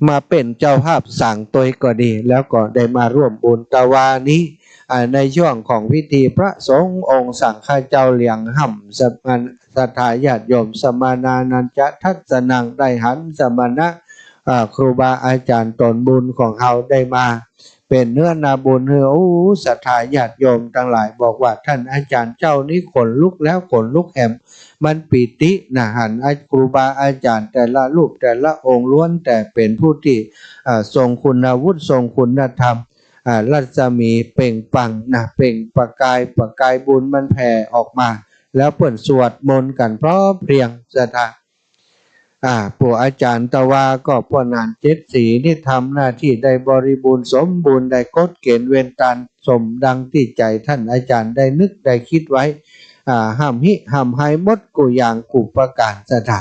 มาเป็นเจ้าภาพสั่งตัวก็ดีแล้วก็ได้มาร่วมบุญตะวานี้ในช่วงของพิธีพระสงฆ์องค์สังฆเจ้าเหลียงห่ำศรัทธาญาติโยมสมานานันจะทัศนังได้หันสมณะครูบาอาจารย์ตนบุญของเขาได้มาเป็นเนื้อนาบุญศรัทธาญาติโยมทั้งหลายบอกว่าท่านอาจารย์เจ้านี้ขนลุกแล้วขนลุกแหมมันปิตินะหันครูบาอาจารย์แต่ละรูปแต่ละองค์ล้วนแต่เป็นผู้ที่ทรงคุณวุฒิทรงคุณธรรมรัศมีเปล่งปลั่งนะเปล่งประกายบุญมันแผ่ออกมาแล้วเปิ่นสวดมนต์กันพร้อมเพรียงศรัทธาปู่อาจารย์ตะวาก็พ่อนาน7 สีนี่ทำหน้าที่ได้บริบูรณ์สมบูรณ์ได้กฎเกณฑ์เวรตานสมดังที่ใจท่านอาจารย์ได้นึกได้คิดไว้ห้ามให้หมดกุอย่างกุประการศรัทธา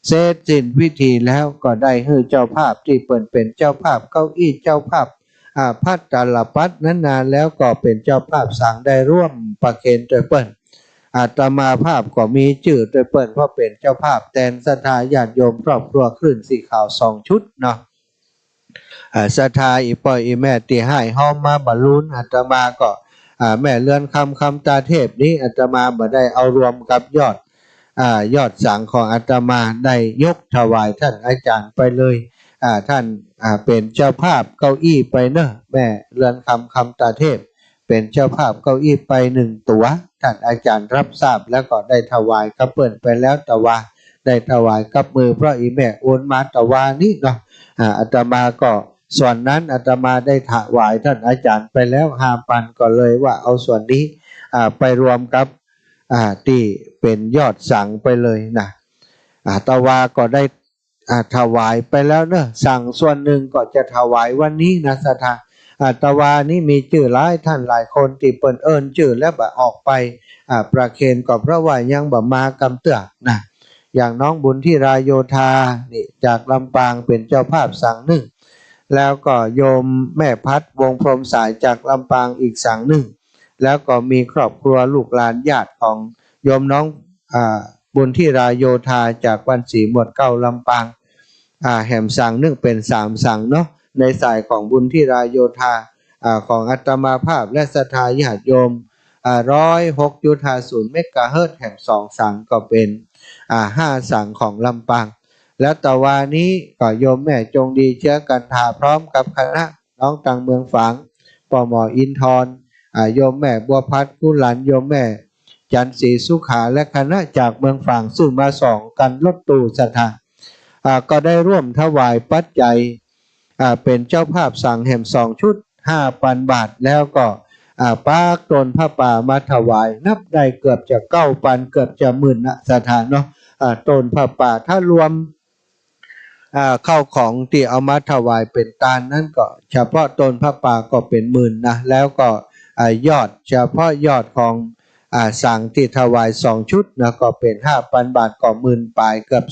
เสร็จสิ้นพิธีแล้วก็ได้ให้เจ้าภาพที่เปิ่นเป็นเจ้าภาพเก้าอี้เจ้าภาพพัดตาลปัดนั้นนานแล้วก็เป็นเจ้าภาพสั่งได้ร่วมประเคนโดยเปิ่นอาตมาภาพก็มีชื่อโดยเปิ่นเพราะเป็นเจ้าภาพแทนศรัทธาญาติโยมครอบครัวคลื่นสีขาว2 ชุดเนาะศรัทธาอีป่อยอีแม่ที่ให้ห้อมมาบรรลุนอาตมาก็แม่เลื่อนคำตาเทพนี้อาตมาบ่ได้เอารวมกับยอดสั่งของอาตมาได้ยกถวายท่านอาจารย์ไปเลยท่านเป็นเจ้าภาพเก้าอี้ไปเนอะแม่เรือนคำตาเทพเป็นเจ้าภาพเก้าอี้ไป1 ตัวท่านอาจารย์รับทราบแล้วก็ได้ถวายกับเปิ้นไปแล้วแต่ว่าได้ถวายกับมือเพราะอีแม่โอนมาแต่ว่านี่เนาะอาตมาก็ส่วนนั้นอาตมาได้ถวายท่านอาจารย์ไปแล้ว5,000ก็เลยว่าเอาส่วนนี้ไปรวมกับที่เป็นยอดสั่งไปเลยนะตาวาก็ได้ถวายไปแล้วเนอะสั่งส่วนหนึ่งก็จะถวายวันนี้นะศรัทธาตาวานี้มีชื่อหลายท่านหลายคนที่เปิ้นเอิ้นชื่อแล้วบ่ออกไปประเคนก็เพราะว่ายังบ่มากำเตือกนะอย่างน้องบุญที่รายโยธานี่จากลำปางเป็นเจ้าภาพสั่งหนึ่งแล้วก็โยมแม่พัดวงพรหมสายจากลำปางอีกสั่งหนึ่ง แล้วก็มีครอบครัวลูกหลานญาติของโยมน้องบุญที่ราโยธาจากวันศรีหมวดเก้าลำปางแห่มสังนึ่งเป็น3สังเนาะในสายของบุญที่ราโยธาของอัตมาภาพและศรัทธาญาติโยม106.50 เมกะเฮิรตซ์แห่ง2สังก็เป็น5สังของลำปางแล้วต่อวานี้ก็โยมแม่จงดีเชื้อกันทาพร้อมกับคณะน้องตังเมืองฝางปหมอินทรโยมแม่บัวพัดกุหลันโยมแม่จันทร์ศรีสุขาและคณะจากเมืองฝางซึ่งมา2กันรถตู้ศรัทธาก็ได้ร่วมถวายปัจจัยเป็นเจ้าภาพสั่งแห่ม2 ชุด 5,000 บาทแล้วก็ปากตนพระป่ามาถวายนับได้เกือบจะ9,000เกือบจะหมื่นนะศรัทธาเนาะตนพระป่าถ้ารวมเข้าของที่เอามาถวายเป็นตาลนั้นก็เฉพาะตนพระป่าก็เป็นหมื่นนะแล้วก็ยอดเฉพาะยอดของสั่งที่ถวาย2 ชุดนะก็เป็น 5,000 บาทก็หมื่นปลายเกือบ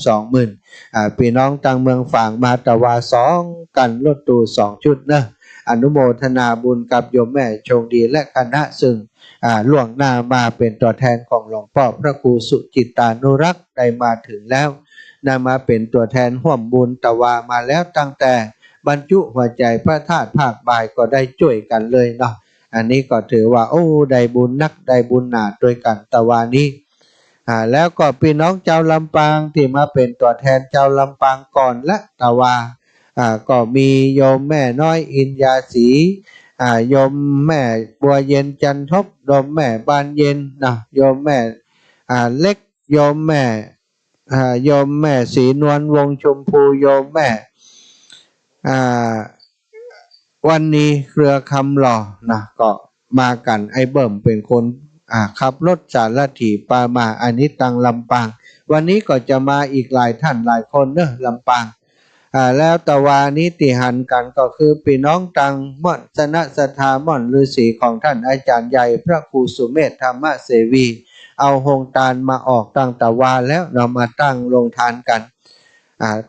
20,000พี่น้องต่างเมืองฝางมาตะวา2กันรถตู้2 ชุดนะอนุโมทนาบุญกับโยมแม่ชงดีและคณะซึ่งล่วงหน้ามาเป็นตัวแทนของหลวงพ่อพระครูสุจิตานุรักษ์ได้มาถึงแล้วนำมาเป็นตัวแทนร่วมบุญตะวามาแล้วตั้งแต่บรรจุหัวใจพระธาตุภาคบ่ายก็ได้ช่วยกันเลยเนาะอันนี้ก็ถือว่าโอ้ได้บุญนักได้บุญหนาด้วยกันตะวานี้แล้วก็พี่น้องเจ้าลำปางที่มาเป็นตัวแทนเจ้าลำปางก่อนและตะวาก็มีโยมแม่น้อยอินยาศรีโยมแม่บัวเย็นจันทบโยมแม่บานเย็นนะโยมแม่เล็กโยมแม่ศรีนวลวงชมพูโยมแม่วันนี้เครือคำหล่อนะก็มากันไอ้เบิ่มเป็นคนขับรถสารถีปามาอันนี้ตังลำปางวันนี้ก็จะมาอีกหลายท่านหลายคนเนอะลำปางแล้วตะวานี้ติหันกันก็คือพี่น้องตังม่อนสนะสถาม่อนฤาษีของท่านอาจารย์ใหญ่พระครูสุเมธธรรมเสวีเอาหงตาลมาออกตั้งตะวาแล้วเรามาตั้งลงทานกัน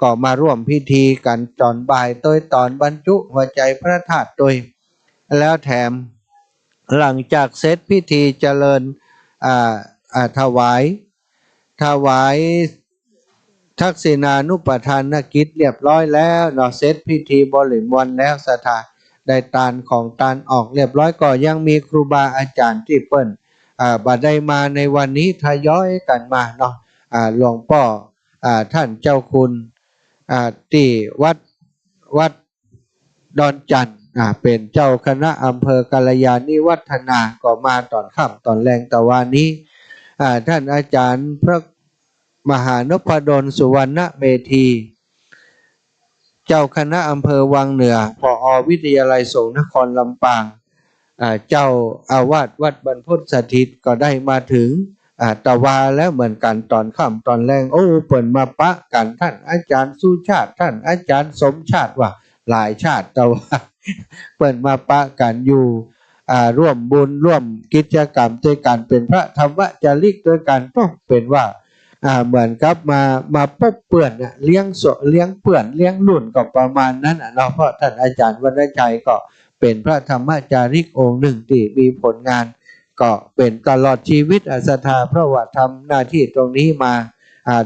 ก็มาร่วมพิธีกันตอนบ่ายต้อยตอนบรรจุหัวใจพระธาตุต้อยแล้วแถมหลังจากเสร็จพิธีเจริญถวายทักษิณานุปทานกิจเรียบร้อยแล้วเนาะเสร็จพิธีบริมวลแล้วศรัทธาได้ตานของตานออกเรียบร้อยก็ยังมีครูบาอาจารย์ที่เปิ้นบัดได้มาในวันนี้ทยอยกันมาเนาะหลวงพ่อท่านเจ้าคุณที่วัดดอนจันทร์เป็นเจ้าคณะอำเภอกัลยาณิวัฒนาก็มาตอนค่ำตอนแรงตะวันนี้ท่านอาจารย์พระมหานพดลสุวรรณเมธีเจ้าคณะอำเภอวังเหนือผอ.วิทยาลัยสงฆ์นครลำปางเจ้าอาวาสวัดบรรพตสถิตก็ได้มาถึงตะวาแล้วเหมือนกันตอนค่ำตอนแรงโอ้เปิ่นมาปะกันท่านอาจารย์สุชาติท่านอาจารย์สมชาติว่าหลายชาติตะวาเปิ่นมาปะกันอยู่ร่วมบุญร่วมกิจกรรมด้วยกันเป็นพระธรรมจาริกด้วยกันก็เป็นว่าเหมือนกับมาปบเปื่อนเลี้ยงเปื่อนเลี้ยงหลุ่นก็ประมาณนั้นเนาะเพราะท่านอาจารย์วรรณชัยก็เป็นพระธรรมจาริกองค์หนึ่งที่มีผลงานก็เป็นตลอดชีวิตศรัทธาเพราะว่าทำหน้าที่ตรงนี้มา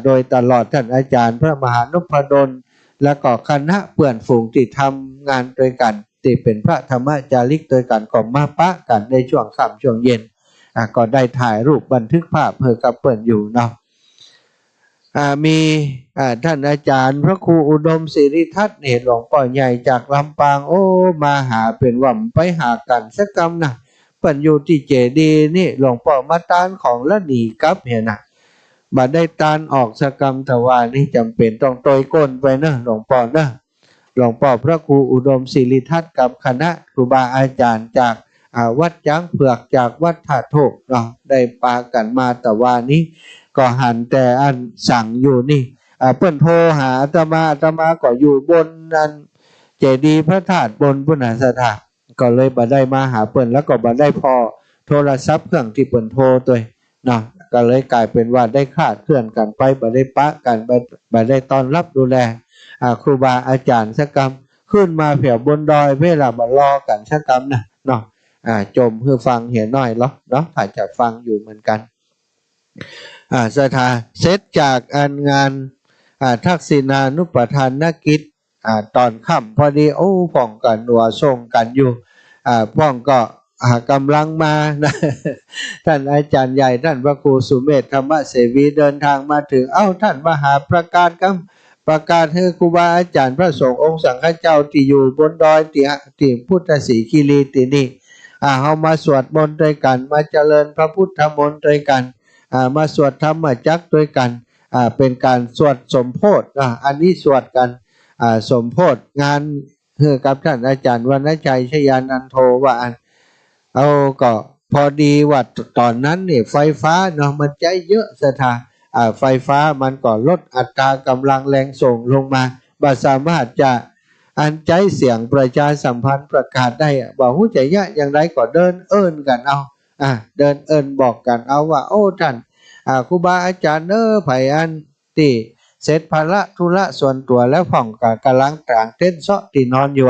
โดยตลอดท่านอาจารย์พระมหานพดลและก็คณะเพื่อนฝูงที่ทำงานด้วยกันที่เป็นพระธรรมจาริกด้วยกันก็มาปะกันในช่วงค่ำช่วงเย็นก็ได้ถ่ายรูปบันทึกภาพเพื่อกับเพื่อนอยู่เนาะมีท่านอาจารย์พระครูอุดมศิริทัศน์หลวงพ่อใหญ่จากลำปางโอ้มาหาเป็นว่ำไปหากันสักกำนะเปิ้นอยู่ที่เจดีนี่หลวงพ่อมาตานของละหนีกับเห็นบัดได้ตานออกสักกำแต่ว่านี่จำเป็นต้องโตยก้นไปนะหลวงพ่อนะหลวงพ่อพระครูอุดมศิริทัศน์กับคณะครูบาอาจารย์จากวัดจ้างเผือกจากวัดท่าโถกเนาะได้ปากันมาแต่ว่านี้ก็หันแต่อันสั่งอยู่นี่เปิ้นโทรหาอาตมาก็อยู่บนนั้นเจดีย์พระธาตุบนพุทธสถานก็เลยบ่ได้มาหาเปิ้นแล้วก็บ่ได้พอโทรศัพท์เครื่องที่เปิ้นโทรตัวเนาะก็เลยกลายเป็นว่าได้คลาดเคลื่อนกันไปบ่ได้ปะกันบ่ได้ต้อนรับดูแลครูบาอาจารย์สักกรรมขึ้นมาแผ่วบนดอยเวลาบ่รอกันสักกรรมนะเนาะ จมเพื่อฟังเห็นหน่อยเนาะอาจจะฟังอยู่เหมือนกันสถาเสร็จจากงานทักษิณานุปทานกิจตอนค่ำพอดีพ่องกันหนัวส่งกันอยู่พ่องก็กำลังมานะ ท่านอาจารย์ใหญ่ท่านพระครูสุเมธธรรมเสวีเดินทางมาถึงท่านมหาประกาศประกาศให้ครูบาอาจารย์พระสงฆ์องค์สังฆเจ้าที่อยู่บนดอยที่พุทธศรีคีรีที่นี่เฮามาสวดมนต์ด้วยกันมาเจริญพระพุทธมนต์ด้วยกันมาสวดธรรมจักรด้วยกันเป็นการสวดสมโภชอันนี้สวดกันสมโภชงานกับท่านอาจารย์วรรณชัยชยานันโทว่าก็พอดีว่าตอนนั้นเนี่ยไฟฟ้าเนาะมันใช้เยอะสถาไฟฟ้ามันก็ลดอัตรากำลังแรงส่งลงมาบ่สามารถจะใช้เสียงประชาสัมพันธ์ประกาศได้บอกหูใจยะอย่างไรก็เดินเอิ้นกันเดินเอิ้นบอกกันว่าท่านครูบาอาจารย์ไผที่เสร็จภาระธุระส่วนตัวแล้วผ่องกำลังกลางเต้นเซาะที่นอนอยู่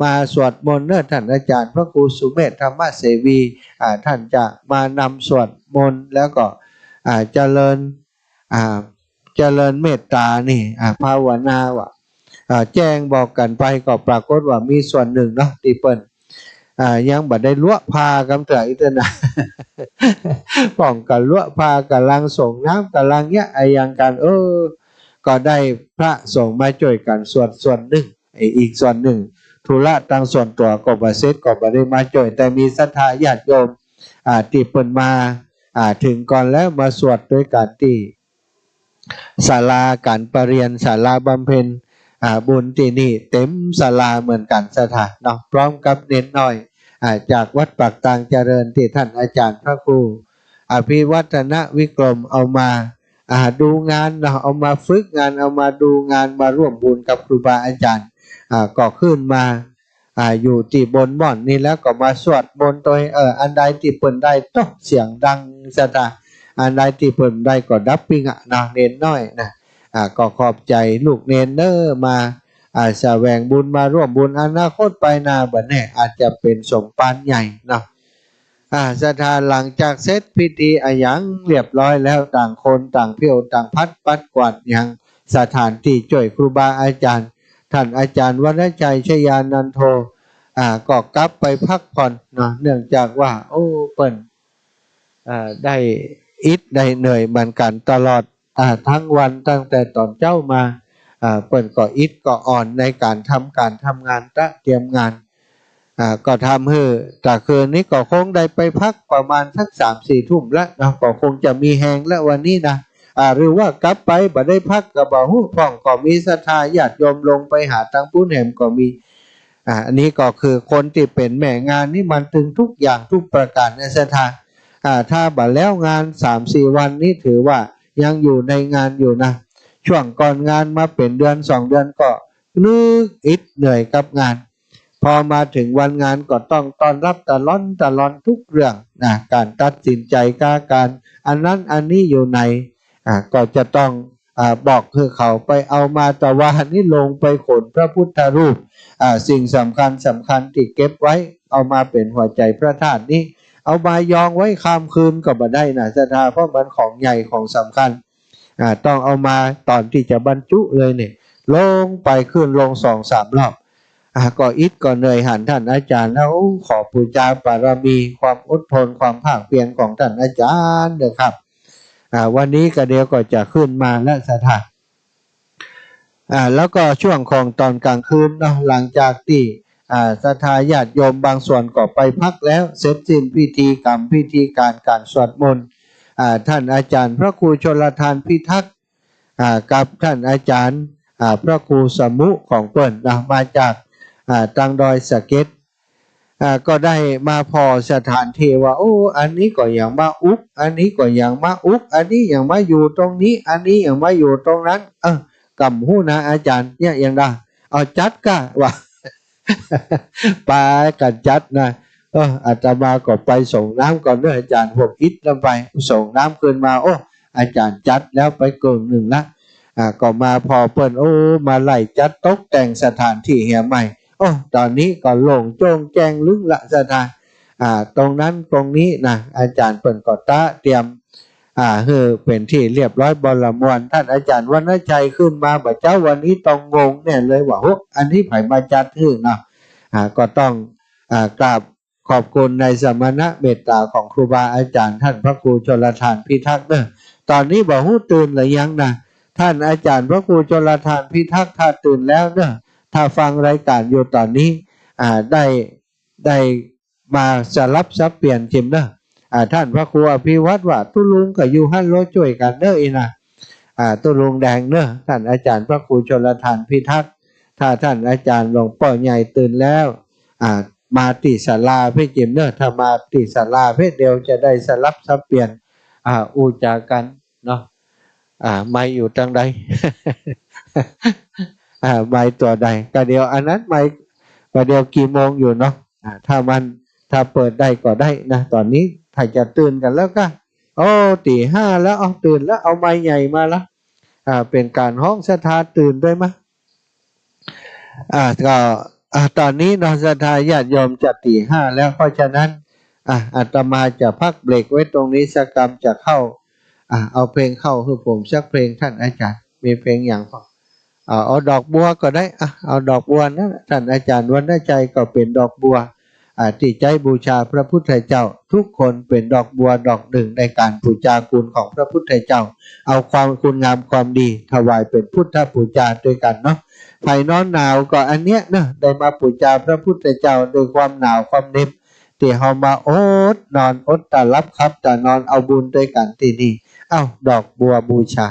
มาสวดมนต์ท่านอาจารย์พระครูสุเมธธรรมเสวีท่านจะมานำสวดมนต์แล้วก็เจริญเมตตานี่ภาวนาว่าแจ้งบอกกันไปก็ปรากฏว่ามีส่วนหนึ่งเนาะที่เปิ้นยังบ่ได้ลวกพากำเถื่ออีกนะ ป้องกันลวกพากำลังส่งน้ำกำลังเนี่ยอย่างกันก็ได้พระส่งมาช่วยกันส่วนหนึ่งอีกส่วนหนึ่งธุระทางส่วนตัวก็บ่เสร็จก็บ่ได้มาช่วยแต่มีศรัทธาญาติโยมที่เปิ้นมาถึงก่อนแล้วมาสวดด้วยกันที่ศาลาการประเรียนศาลาบำเพ็ญบุญที่นี่เต็มศาลาเหมือนกันสถานเนาะพร้อมกับเน้นน้อยจากวัดปากตางเจริญที่ท่านอาจารย์พระครูอภิวัฒนวิกรมเอามาดูงานเนาะเอามาฝึกงานเอามาดูงานมาร่วมบุญกับครูบาอาจารย์ก็ขึ้นมาอยู่ที่บนบ่อนนี่แล้วก็มาสวดมนต์ตัวอันใดที่เปิ้นได้ต้องเสียงดังสถานอันใดที่เปิ้นได้ก็ดับปิ้งนะเน้นน้อยนะก็ขอบใจลูกเนนมาแสวงบุญมาร่วมบุญอนาคตไปนาบัดนี้อาจจะเป็นสมปานใหญ่เนาะสถานหลังจากเสร็จพิธีหยังเรียบร้อยแล้วต่างคนต่างเพียวต่างพัดปัดกวาดยังสถานที่ช่วยครูบาอาจารย์ท่านอาจารย์วรรณชัยชยานันโทก็กลับไปพักผ่อนเนาะเนื่องจากว่าเปิ้นได้ได้เหนื่อยเหมือนกันตลอดทั้งวันตั้งแต่ตอนเจ้ามาเปิ้นก็ก็อ่อนในการทำงานเตรียมงานก็ทำให้แต่คืนนี้ก็คงได้ไปพักประมาณสัก 3-4 ทุ่มแล้วนะก็คงจะมีแหงแล้ววันนี้นะหรือว่ากลับไปบ่ได้พักก็บ่ฮู้พ่องก็มีศรัทธาญาติโยมลงไปหาทางผู้แหมก็มีอันนี้ก็คือคนที่เป็นแม่งานนี่มันถึงทุกอย่างทุกประการในศรัทธาถ้าบัดแล้วงาน 3-4 วันนี้ถือว่ายังอยู่ในงานอยู่นะช่วงก่อนงานมาเป็นเดือน2 เดือนก็นึกเหนื่อยกับงานพอมาถึงวันงานก็ต้องต้อนรับตลอดทุกเรื่องนะการตัดสินใจการอันนั้นอันนี้อยู่ในก็จะต้องบอกคือเขาไปเอามาแต่ว่านี่ลงไปขนพระพุทธรูปสิ่งสำคัญที่เก็บไว้เอามาเป็นหัวใจพระธาตุนี้เอามายองไว้ข้ามคืนก็บ่ได้นะศรัทธาเพราะมันของใหญ่ของสำคัญต้องเอามาตอนที่จะบรรจุเลยเนี่ยลงไปขึ้นลง 2-3 รอบก็ก็เหนื่อยหันท่านอาจารย์แล้วขอปูชาบารมีความอดทนความภาคเพียรของท่านอาจารย์เด้อครับวันนี้ก็เดี๋ยวก็จะขึ้นมาและสถานแล้วก็ช่วงของตอนกลางคืนเนาะหลังจากที่ศรัทธาญาติโยมบางส่วนก็ไปพักแล้วเสร็จสิ้นพิธีกรรมพิธีการสวดมนต์ท่านอาจารย์พระครูชลทานพิทักษ์กับท่านอาจารย์พระครูสมุของเปิ้นมาจากตังดอยสะเก็ดก็ได้มาพอสถานที่ว่าอันนี้ก็อย่างมาอุกอันนี้ก็อย่างมาอุกอันนี้อย่างมาอยู่ตรงนี้อันนี้อย่างมาอยู่ตรงนั้นกำหูนะอาจารย์เนี่ยอย่างได้เอาจัดก็ว่า ไปกันจัดนะอาตมาก็ไปส่งน้ำก่อนด้วยอาจารย์พวกลงไปส่งน้ำคืนมาอาจารย์จัดแล้วไปเกินหนึ่งละก็มาพอเปิ้นมาไล่จัดตกแต่งสถานที่เหี่ยใหม่ โอ้ตอนนี้ก็โล่งโจ้งแจ้งลึกละศรัทธาตรงนั้นตรงนี้นะอาจารย์เปิ่นก็ตะเตรียมคือเป็นที่เรียบร้อยบรมวลท่านอาจารย์วรรณชัยขึ้นมาบอกเจ้าวันนี้ต้องงงเนี่ยเลยว่าโอ้อันนี้ไผมาจัดขึ้นเนาะก็ต้องกราบขอบคุณในสมณะเมตตาของครูบาอาจารย์ท่านพระครูชลทานพิทักษ์เนอะตอนนี้บอกหู้ตื่นหรือยังนะท่านอาจารย์พระครูชลทานพิทักษ์ถ้าตื่นแล้วเนอะถ้าฟังรายการอยู่ตอนนี้ได้มาสลับซับเปลี่ยนจิมเนอะท่านพระครูอภิวัตรว่าตุลุงกับยูฮันโลช่วยกันเนอะอีนะตุลุงแดงเนอะท่านอาจารย์พระครูชลทานพิทักษ์ถ้าท่านอาจารย์หลวงพ่อใหญ่ตื่นแล้วมาติศาลาเพื่อจิมเนอะถ้ามาติศาลาเพื่อเดียวจะได้สลับซับเปลี่ยนอูจากันเนาะไม่อยู่ตรงใด ไม่ตัวใดก็เดียวอันนั้นไม่ก็เดียวกี่โมงอยู่เนาะถ้าเปิดได้ก็ได้นะตอนนี้ถ้าจะตื่นกันแล้วก็โอ้ตี 5แล้วเอาตื่นแล้วเอาไม้ใหญ่มาแล้วเป็นการห้องศรัทธาตื่นด้วยมั้ยก็ตอนนี้เนาะศรัทธาญาติโยมจะตี 5แล้วเพราะฉะนั้นอาตมาจะพักเบรกไว้ตรงนี้สักกรรมจะเข้าเอาเพลงเข้าให้ผมสักเพลงท่านอาจารย์มีเพลงอย่างฟังเอาดอกบัวก็ได้เอาดอกบัวนะท่านอาจารย์วรรณชัยก็เป็นดอกบัวที่ใจบูชาพระพุทธเจ้าทุกคนเป็นดอกบัวดอกหนึ่งในการบูชาคุณของพระพุทธเจ้าเอาความคุณงามความดีถวายเป็นพุทธบูชาด้วยกันเนาะภายนอนหนาวก็อันเนี้ยนะได้มาบูชาพระพุทธเจ้าโดยความหนาวความเหน็บที่เฮามาอดนอนอดตารับครับแต่นอนเอาบุญด้วยกันที่นี่ดอกบัวบูชา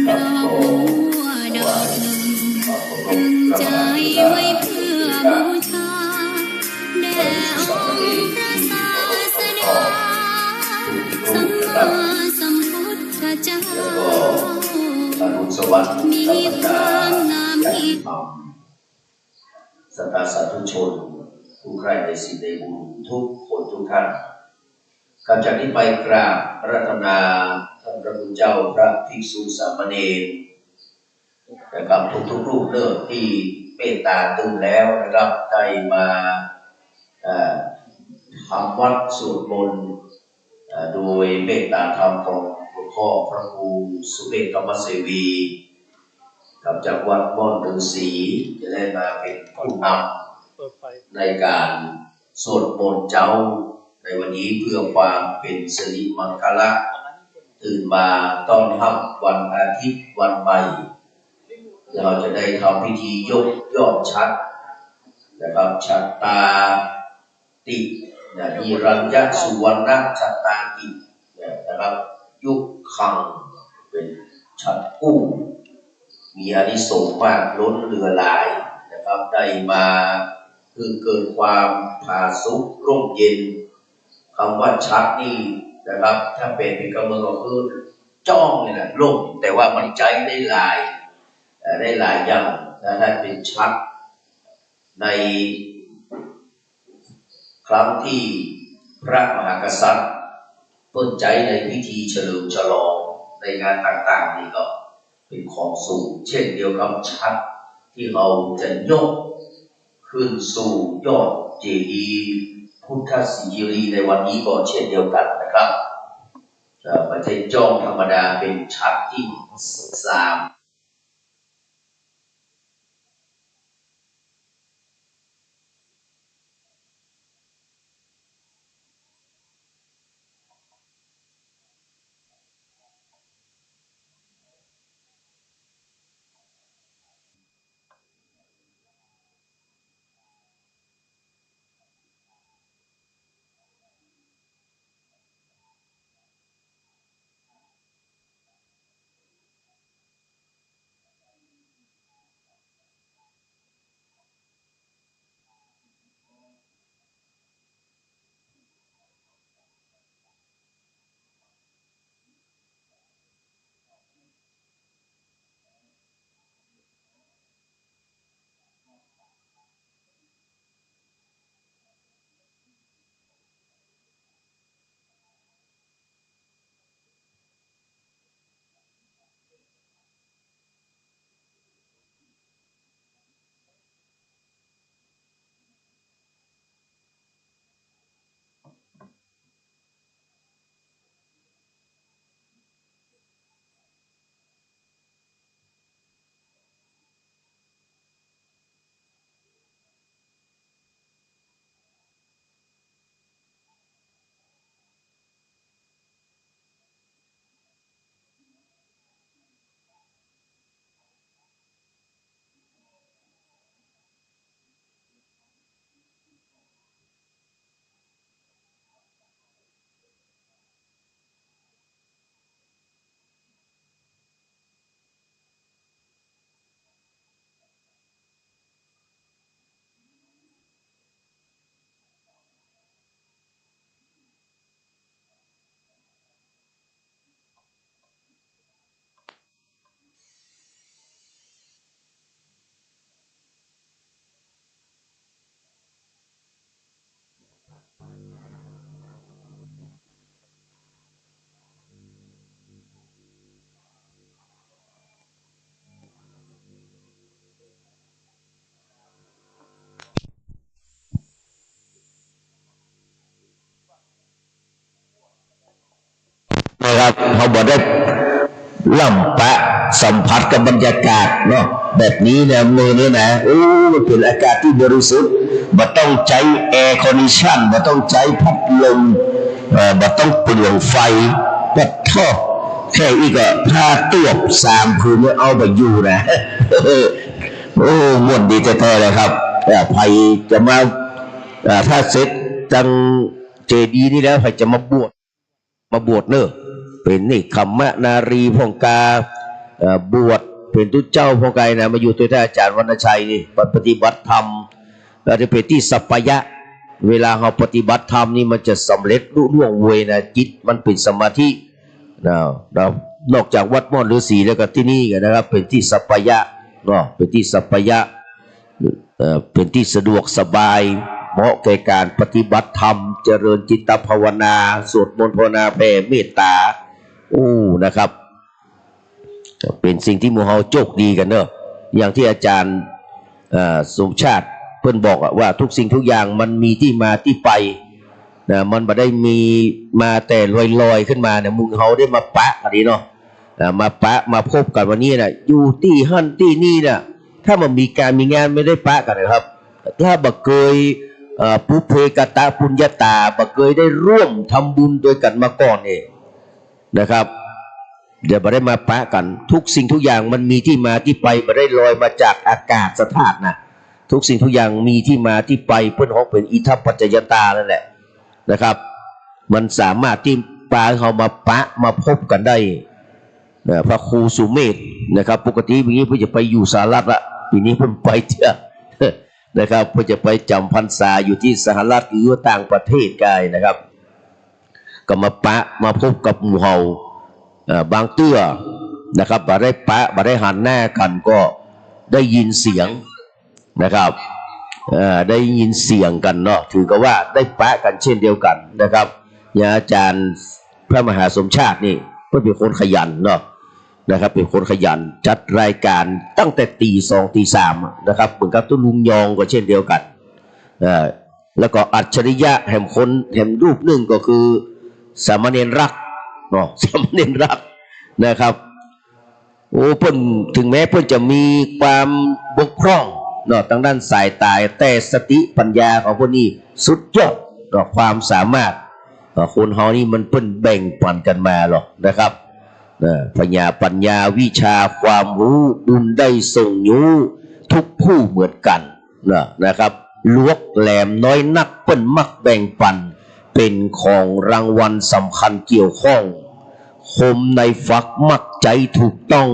ดอกบัวดอกหนึ่งตึงใจไว้เพื่อบูชาแด่องค์พระศาสดาสัมมาสัมพุทธเจ้ามีความงามยิ่งสัตสาธุชนผู้ใคร่ในศีลในบุญทุกคนทุกท่านการจากนี้ไปกราบรัตนาท่านพระคุณเจ้าพระภิกษุสามเณรนะครับทุกรูปเลิกที่เมตตาตื่นแล้วนะครับได้มาทำวัดสวดมนต์โดยเมตตาธรรมของหลวงพ่อพระครูสุเมธธรรมเสวีกับจากวัดม่อนฤาษีจะได้มาเป็นผู้นำในการสวดมนต์เจ้าในวันนี้เพื่อความเป็นสิริมงคลตื่นมาต้อนรับวันอาทิตย์วันใหม่เราจะได้ทำพิธียกยอดชัดนะครับชัตตาตินิรัญญสุวรรณชัตตาตินะครับยุคขังเป็นชัดกู้มีอานิสงส์มากล้นเหลือหลายนะครับได้มาคือเกิดความผาสุกร่มเย็นคำว่าชัดนี่นะครับถ้าเป็นกำเมืองก็คือจ้องเลยนะร่มแต่ว่ามันใจได้หลายอย่างนะถ้าเป็นชัดในครั้งที่พระมหากษัตริย์ต้นใจในพิธีเฉลิมฉลองในงานต่างๆนี่ก็เป็นของสูงเช่นเดียวกับชัดที่เราจะยกขึ้นสู่ยอดเจดีย์พุทธศิริในวันนี้ก็เช่นเดียวกันนะครับไม่ใช่จ้องธรรมดาเป็นชัดที่3 นะครับเขาบอกได้ล่ำปะสัมผัสกับบรรยากาศเนาะแบบนี้เนี่ยมือเนี่ยนะมันเป็นอากาศที่บริสุทธิ์บ่ต้องใช้แอร์คอนดิชันบ่ต้องใช้พัดลมบ่ต้องเปลืองไฟก็ท่อแค่อีกอะผ้าตัวบ3 ผืนเนี่ยเอาไปอยู่นะโอ้ม่วนดีแท้ๆเลยครับไผจะมาถ้าเสร็จจังเจดีย์นี่แล้วไผจะมาบวชเนอะเป็นนี่คัมมนารีพงกาบวชเป็นตุเจ้าพงไกนะมาอยู่ตัวท่านอาจารย์วรรณชัยนี่ปฏิบัติธรรมเราจะเป็นที่สัพพยะเวลาเราปฏิบัติธรรมนี่มันจะสำเร็จรุ่งเวยนะจิตมันเป็นสมาธิเรานอกจากวัดม่อนฤาษีแล้วก็ที่นี่กันนะครับเป็นที่สัพพยะเนาะเป็นที่สัพพยะเป็นที่สะดวกสบายเหมาะแก่การปฏิบัติธรรมเจริญจิตภาวนาสวดมนต์ภาวนาแผ่เมตตานะครับเป็นสิ่งที่หมู่เฮาโชคดีกันเนอะอย่างที่อาจารย์สมชาติเพิ่นบอกว่าทุกสิ่งทุกอย่างมันมีที่มาที่ไปนะมันบ่ได้มีมาแต่ลอยๆขึ้นมาเนี่ยหมู่เฮาได้มาปะกันดีเนาะมาปะมาพบกันวันนี้น่ะอยู่ที่หั่นที่นี่น่ะถ้ามันมีการมีงานไม่ได้ปะกันนะครับถ้าบ่เคยปุเพกตะปุญญาตาบ่เคยได้ร่วมทำบุญด้วยกันมาก่อนเองนะครับเดี๋ยวบ่ได้มาปะกันทุกสิ่งทุกอย่างมันมีที่มาที่ไปบ่ได้ลอยมาจากอากาศธาตุนะทุกสิ่งทุกอย่างมีที่มาที่ไปเพิ่นฮ้องเป็นอิทัปปัจจยตานั่นแหละนะครับมันสามารถที่ปาเขามาปะมาพบกันได้พระครูสุเมธนะครับปกติปีนี้เพิ่นจะไปอยู่สหรัฐละปีนี้เพิ่นไปเถอะนะครับเพื่อจะไปจำพรรษาอยู่ที่สหรัฐหรือต่างประเทศกายนะครับก็มาปะมาพบกับหมู่เฮาบางเตื้อนะครับบ่ได้ปะบ่ได้หันหน้ากันก็ได้ยินเสียงนะครับได้ยินเสียงกันเนาะถือก็ว่าได้ปะกันเช่นเดียวกันนะครับอย่างอาจารย์พระมหาสมชาตินี่เพื่อเป็นคนขยันเนาะนะครับเป็นคนขยันจัดรายการตั้งแต่ตี 2 ตี 3นะครับเหมือนกับตุ้ลุงยองก็เช่นเดียวกันแล้วก็อัจฉริยะแห่งคนแห่งรูปหนึ่งก็คือสามเณรรักเนาะสามเณรรักนะครับเพิ่นถึงแม้เพิ่นจะมีความบกพร่องเนาะทางด้านสายตาแต่สติปัญญาของคนนี้สุดยอดเนาะความสามารถคนเฮานี่มันเพิ่นแบ่งปันกันมาหรอกนะครับปัญญาวิชาความรู้บุญได้ส่งยูทุกผู้เหมือนกันนะครับลวกแหลมน้อยนักเปิ้นมักแบ่งปันเป็นของรางวัลสำคัญเกี่ยวข้องคมในฝักมักใจถูกต้อง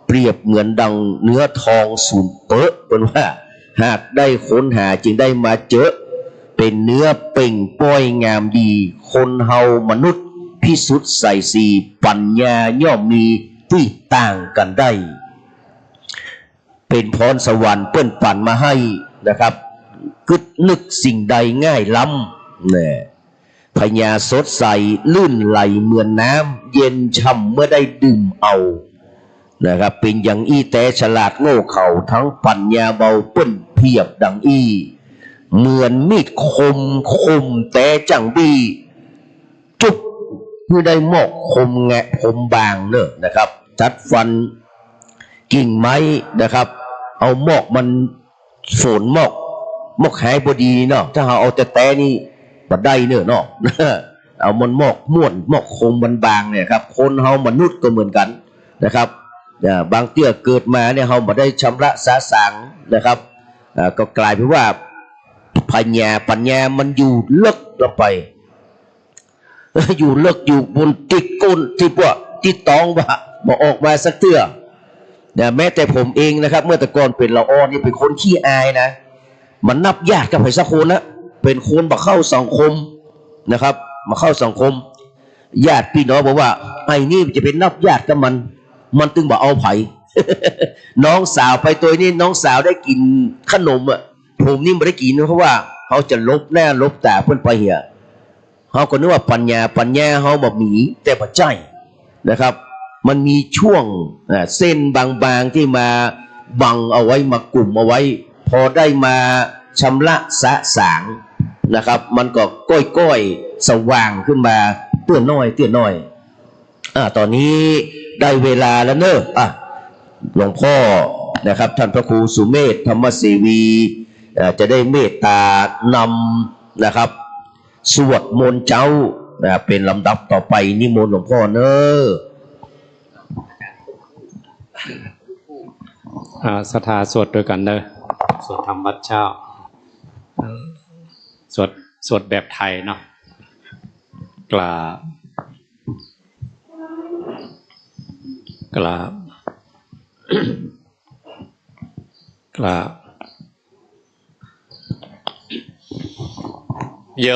เปรียบเหมือนดังเนื้อทองสูญเปอะเป็นว่าหากได้ค้นหาจึงได้มาเจอเป็นเนื้อเป่งป้อยงามดีคนเฮามนุษย์พิสุทธิ์ใส่สีปัญญาย่อมมีที่ต่างกันได้เป็นพรสวรรค์เปิ้นปั่นมาให้นะครับกึดนึกสิ่งใดง่ายล้ำเนี่ยพญาสดใสลื่นไหลเหมือนน้ำเย็นช่ำเมื่อได้ดื่มเอานะครับเป็นอย่างอี้แต่ฉลาดโง่เข่าทั้งปัญญาเบาเปิ้นเพียบดังอี้เหมือนมีดคมแต่จังบี้จุบเมื่อได้หมอกคมแงะคมบางเนอะนะครับทัดฟันกิ่งไม้นะครับเอาหมอกมันฝนหมอกหายพอดีเนาะถ้าเอาแต่นี่บัดได้เนอะเนาะเอามันหมอกม้วนหมอกคมมันบางเนี่ยครับคนเฮามนุษย์ก็เหมือนกันนะครับบางเตี้ยเกิดมาเนี่ยเฮาบ่ได้ชำระสาสางนะครับก็กลายเป็นว่าปัญญามันอยู่ลึกลงไปอยู่ลึกอยู่บนติดก้นที่ว่าติดตองว่าบ่ออกมาสักเตื้อแม้แต่ผมเองนะครับเมื่อแต่ก่อนเป็นละอ่อนนี่เป็นคนขี้อายนะมันนับญาติกับไผสักคนนะเป็นคนมาเข้าสังคมนะครับมาเข้าสังคมญาติพี่น้องบอกว่าไอ้นี่จะเป็นนับญาติกับมันตึงบอกเอาไผ น้องสาวไปตัวนี้น้องสาวได้กินขนมผมนี่ไม่ได้กินเพราะว่าเขาจะลบหน้าลบตาเพื่อนไปเหี้ยเขาก็นึกว่าปัญญาเขาแบบหมีแต่ปัจจัยนะครับมันมีช่วงเส้นบางๆที่มาบังเอาไว้มากลุ่มเอาไว้พอได้มาชำระสะสางนะครับมันก็ก้อยสว่างขึ้นมาเตื้อน้อย ตอนนี้ได้เวลาแล้วเนอะหลวงพ่อนะครับท่านพระครูสุเมธธรรมเสวีจะได้เมตตานำนะครับสวดมนต์เจ้าเป็นลำดับต่อไปนิมนต์หลวงพ่อเนอะศรัทธาสวดด้วยกันเนอะสวดธรรมวัดเช้าสวดแบบไทยเนาะกราบโย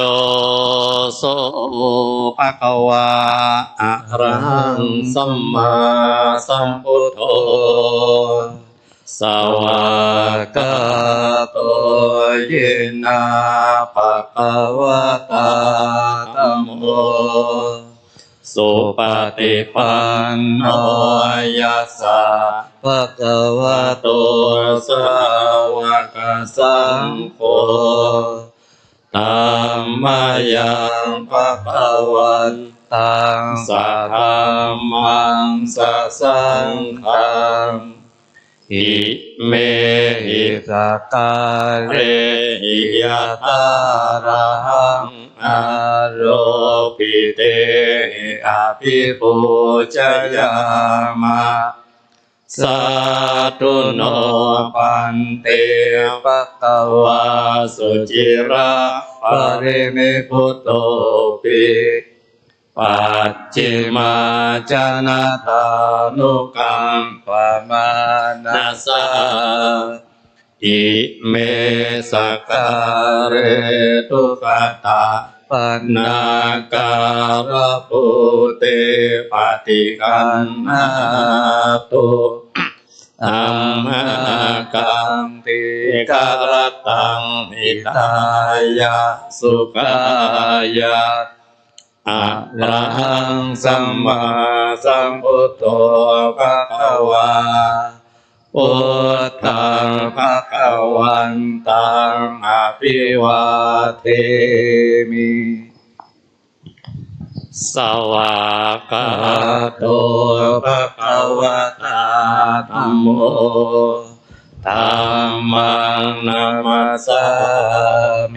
โสภะคะวะอะระหังสัมมาสัมพุทโธสวากขาโตเยนะภะคะวะตาธัมโมสุปฏิปันโนยัสสะภะคะวะโตสาวกสังโฆธัมมายังภะคะวันตังสัทธัมมังสัสสังฆังอิเมหิสการเรหิยะตาระหังอโรปิเตอภิปูชยามะสัตุโนปันเตภะคะวะสุจิระปริมิพุตโตปิปัจจิมาจนะตานุกัมปมานัสสะอิเมสการเรตุกตาปนาการปุเตปฏิกันนาตุอัมหกังติกรตังหิตายะสุขายะอะระหังสัมมาสัมพุทโธภะคะวาพุทธังภะคะวันตังอภิวาเทมิสวากขาโตภะคะวะตาธัมโมธัมมังนัมมัสสา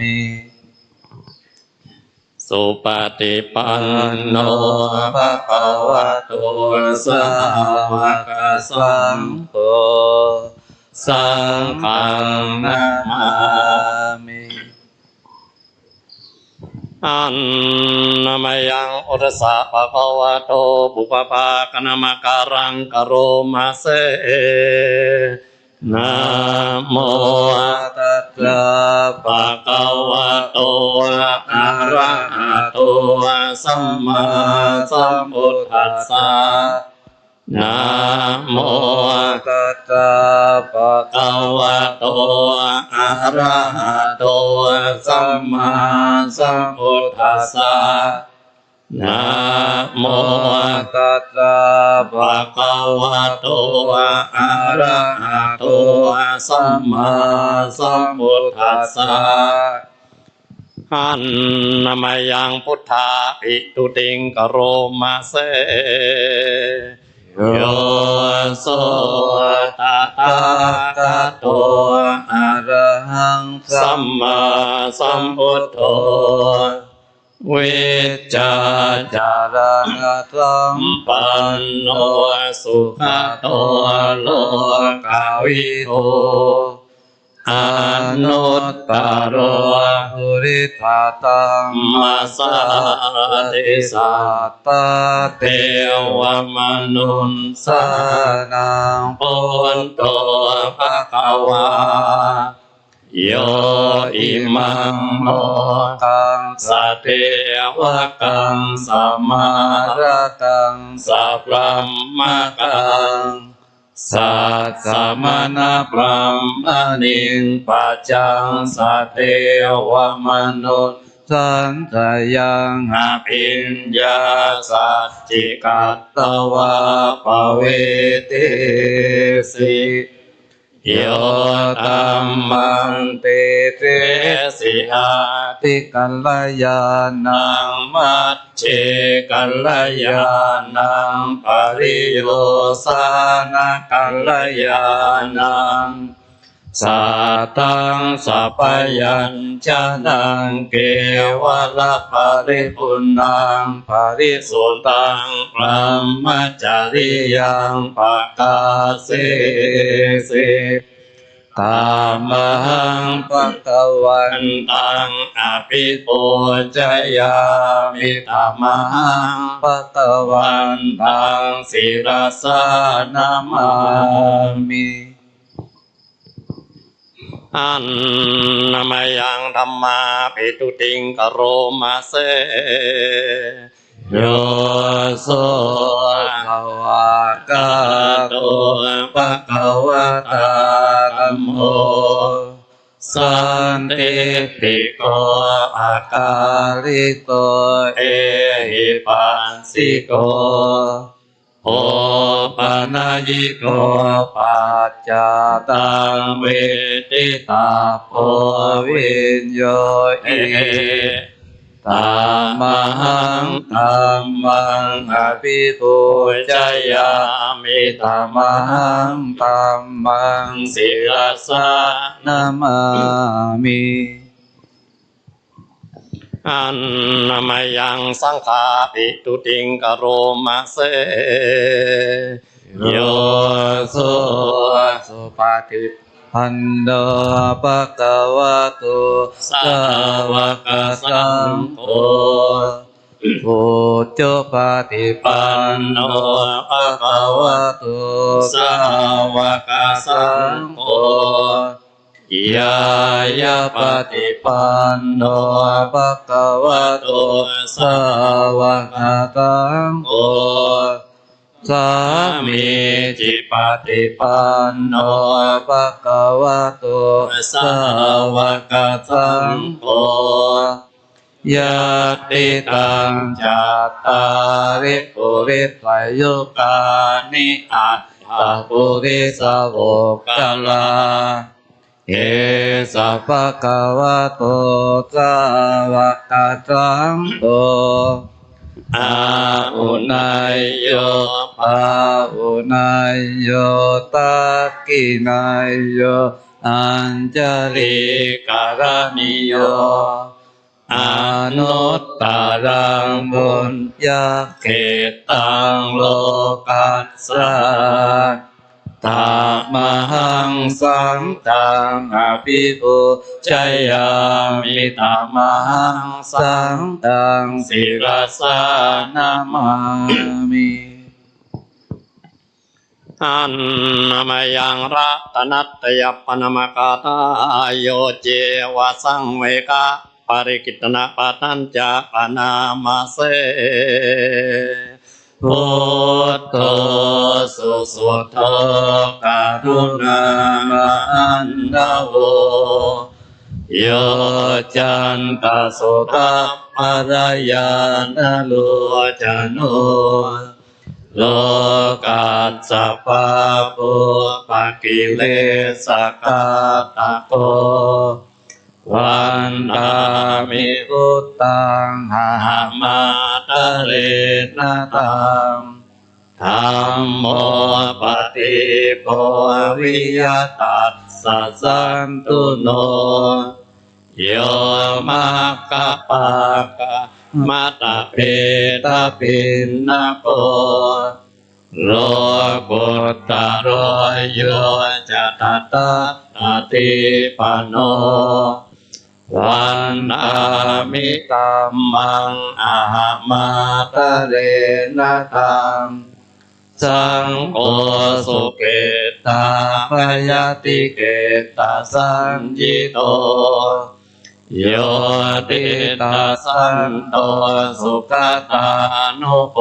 มิสุปฏิปันโนภะคะวะโตสาวกสังโฆสังฆังนะมามิอันนามยังอุตสะภะคะวะโตบุปภาคณมการังกโรมาเสนะโมตัสสะภะคะวะโตอะระหะโตสัมมาสัมพุทธัสสะนะโมตัสสะภะคะวะโตอะระหะโตสัมมาสัมพุทธัสสะนะโมตัสสะภะคะวะโตอะระหะโตสัมมาสัมพุทธัสสะอันนามายังพุทธาภิตุติงกโรมาเสโยโสตถาคโตอะระหังสัมมาสัมพุทโธวิจจาจารณสัมปันโนสุขโตโลกาวิโตอนุตตโรหุริธาตัมมัสสะติสัตตเทวมนุนสานังปุณโตภะคะวาโยอิมังโลกังสัตเทวกังสัมมารกังสัพพมกังสัตสมณพรหมนิงปัจจังสัตเทวมนุษย์สันทยังอภิญญาสัจจิกัตตวะภเวติสิ โยธัมมังเตเตสิอาติกัลยาณังมัจเจกัลยาณังปริโยสานกัลยาณังสัตตังสัพพยัญชนะเกวะละปริปุณังปริสุทธังพรหมจริยังปะกาเสสิตามังปะกวันตังอภิปูชยามิตามังปะกวันตังศิรสานามามิอันนามายังธรรมาปิตุติงกโรมาเสโยโสภวากาโตภะคะวะตาธัมโมสันติติโกอาการิโกเอหิปัสสิโกโอปนายิโกปัจจาตังเวทิตาโพวิญโยอิตามังธัมมังอภิปูชยามิตามังธัมมังศิรสานามามิอันนามายังสังฆาปิตุติงกโรมาเสโยโสสุปฏิปันโนภะคะวะโตสาวกสังโฆพุทธปฏิปันโนภะคะวะโตสาวกสังโฆยายาปฏิปันโนภะคะวะโตสาวกสังโฆสามีจิปฏิปันโนภะคะวะโตสาวกสังโฆยะติตังจัตตาริปุริสยุกานิอัตถปุริสโวกาลาเอสัพพะคะวะโตสาวกสังโฆอาหุนายโยปาหุนายโยตักขินายโยอัญจลิกรณิโยอนุตตรังบุญญาเขตังโลกัสสะตามหังสังฆังอภิปูชยามิตามหังสังฆังศิรสานามามิอันนามายังรัตนัตยปนมกาตาโยเจวะสังเวกะปริกิตนะปตัญจปนามาเสพุทโธสุสุโธกรุณามหันตโวโยจันตสุขัพพรายานโลจโนโลกัสสะปะปุปะกิเลสกาตโกวันตามิพุตตังหามาตะเรนะตังธัมโมปฏิโพวิยตัสสะสันตุโนโยมัคคะปะกะมัตตะเปตะปินนะโกโลกุตตะโรโยจะตัตตะอติปันโนวันอามิตัมมังอามาตะเรนะตังสังโฆสุเกตาปยติเกตาสัญญิโตโยติตาสันโตสุขตานุโป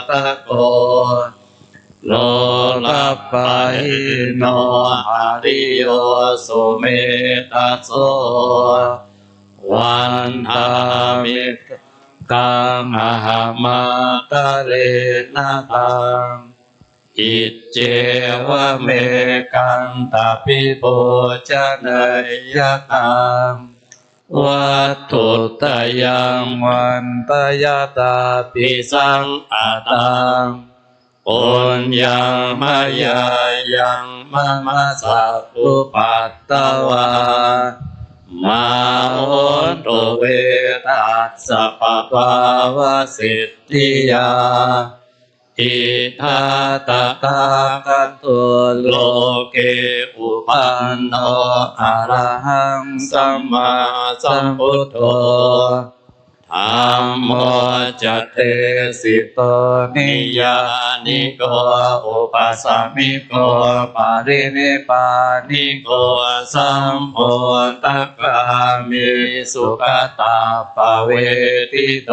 ตะโกโลลัปปะหิโนหาริโยสุเมตโสวันทามิกังอหมาตะเรนะตัง อิเจวะเมกันตาปิโปจเนยกังวัตถุตยังวันตยตาปิสังอาตังปุญญังมายายังมะมะสัพพุปัตตวามาโอนตุเวตัสสะปะภาวะสิทธิยาอิทาตถาคตโลเกอุปันโนอะระหังสัมมาสัมพุทโธธัมโมจะเตสิโตนิยานิโกอุปัสสมิโกปารินิพพานิโกสัมโพธกามิสุขตาภเวทิโต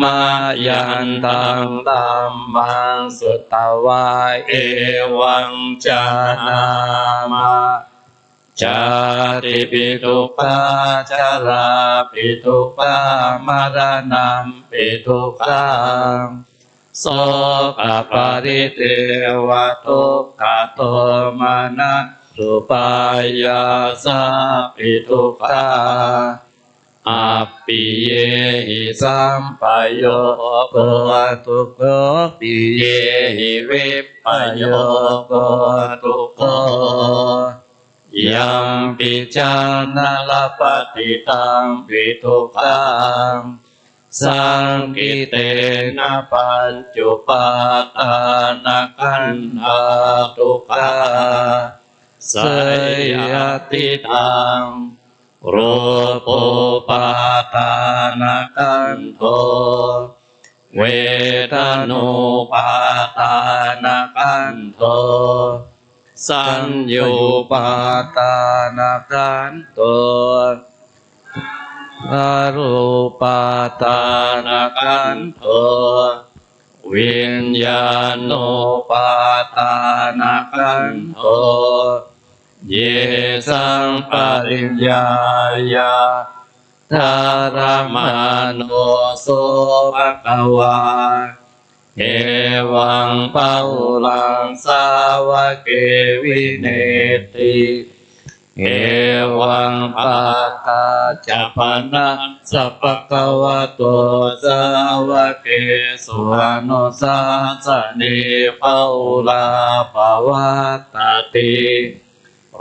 มายันตังธัมมังสุตตวาเอวังจานามาจาติปิทุปาจาราปิทุปามรณะปิทุขังโสกปาริเทวทุกขโทมานะสุปายาสาปิทุขาอัปปิเยหิสัมปโยโกทุกโขปิเยหิวิปปโยโกทุกโขยังปิจานาลปฏิตังปิทุขังสังกิเตนะปัญจุปาทานะขันธาทุกขาสยติตังรูปปาทานะขันโธเวทนุปาทานะขันโธสัญญูปาทานะขันโธอรูปาทานะขันโธวิญญาณุปาทานะขันโธเยสังปริญญายาธารมานุโสภควาเอวังปะหุลังสาวะเกวิเนติเอวังภาคาจะปนะสัพพะควะโตสาวะเกสุอนุสาสนิปะหุลาภวัตติ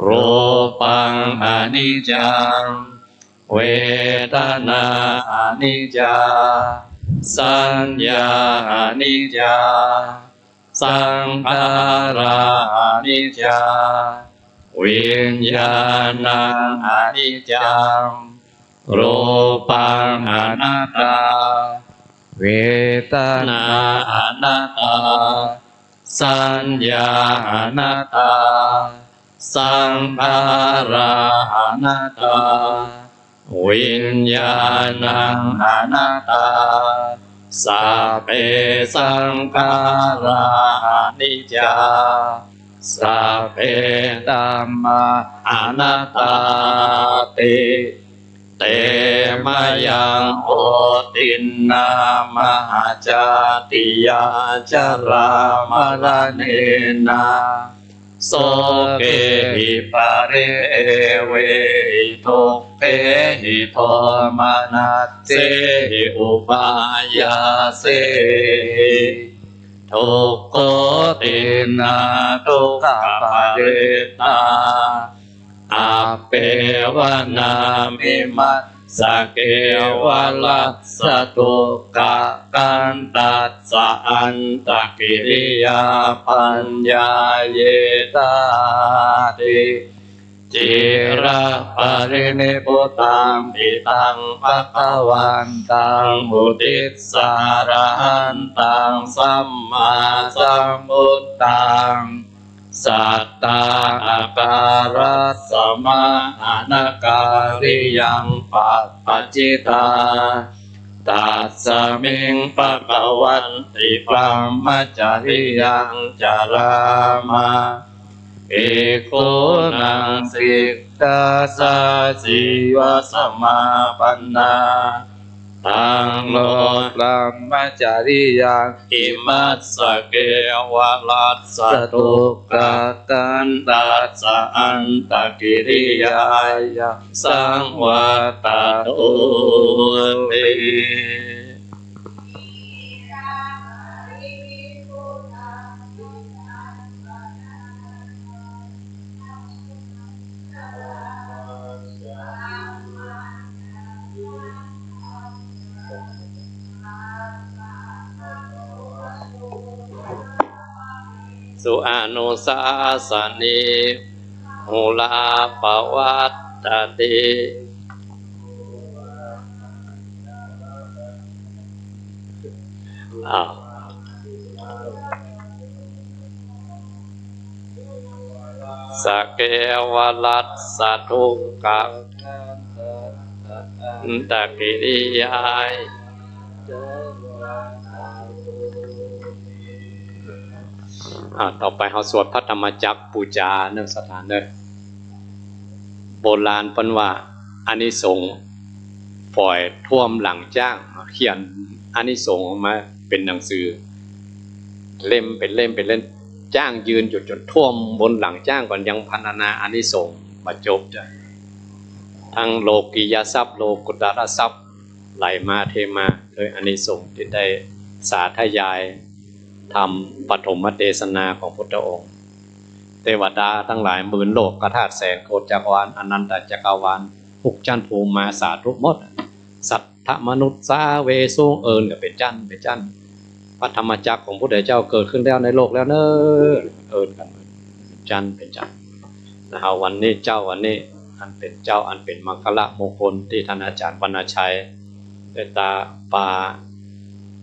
รูปังอนิจจังเวทนาอนิจจาสัญญาอนิจจาสังขาราอนิจจาวิญญาณังอนิจจังรูปังอนัตตาเวทนาอนัตตาสัญญาอนัตตาสังขาราอนัตตาวิญญาณังอนัตตาสัพเพสังขาราอนิจจาสัพเพธัมมาอนัตตาติเตมยังโอตินนามหาจาติยาจารามรณเนนะโสเกหิปะเรเวหิทุกเขหิโทมานัสเสหิอุปายาเสหิทุกโขตินาทุกขปะเรตาอาเปวนามิมัสสะเกวะลัสสะตุกะกันตัสสะอันตกิริยาปัญญาเยตาติจิระปรินิพพุตังปิตังภควันตังอุทิสสารหันตังสัมมาสัมพุทธังสัตตาอาการัสสมาอนาการิยังปัจจิตาตัสสมิงภวันติพรหมจริยังจารามาเอโคนังสิกขาสาสีวะสมาปันนา ตังโล ลามัจจาริยัง อิมัสสะเกวะลัสสะทุกขกันตัสสะอันตกิริยายะสังวัตโตติ สุอานุสาสนิหูลาปวัตตติสเกวลัสสะทุกขตกิริยายต่อไปเขาสวดพระธรรมจักรปูจาเนื่องสถานเด้อโบราณเพิ่นว่าอานิสงส์ปล่อยท่วมหลังจ้างเขียนอานิสงส์ออกมาเป็นหนังสือเล่มเป็นเล่มเป็นเล่มจ้างยืนจุดจนท่วมบนหลังจ้างก่อนยังพรรณนาอานิสงส์มาจบจ้ะทั้งโลกียทรัพย์โลกุตตรทรัพย์ไหลมาเทมาโดยอานิสงส์ที่ได้สาธยายทำปฐมเทศนาของพุทธองค์เทวดาทั้งหลายหมื่นโลกกระธาตุแสนโกฏจักรวาลอนันตจักรวาลทุกจันทร์ภูมิมาสาธุหมดสัตถมนุษย์สาเวสุเอิญก็เป็นจันทร์เป็นจันทร์พระธรรมจักรของพระพุทธเจ้าเกิดขึ้นแล้วในโลกแล้วเนอะเอิญกันเป็นจันทร์เป็นจันทร์นะครับวันนี้เจ้าวันนี้อันเป็นเจ้าอันเป็นมังคละมงคลที่ท่านอาจารย์วรรณชัยได้ตาปา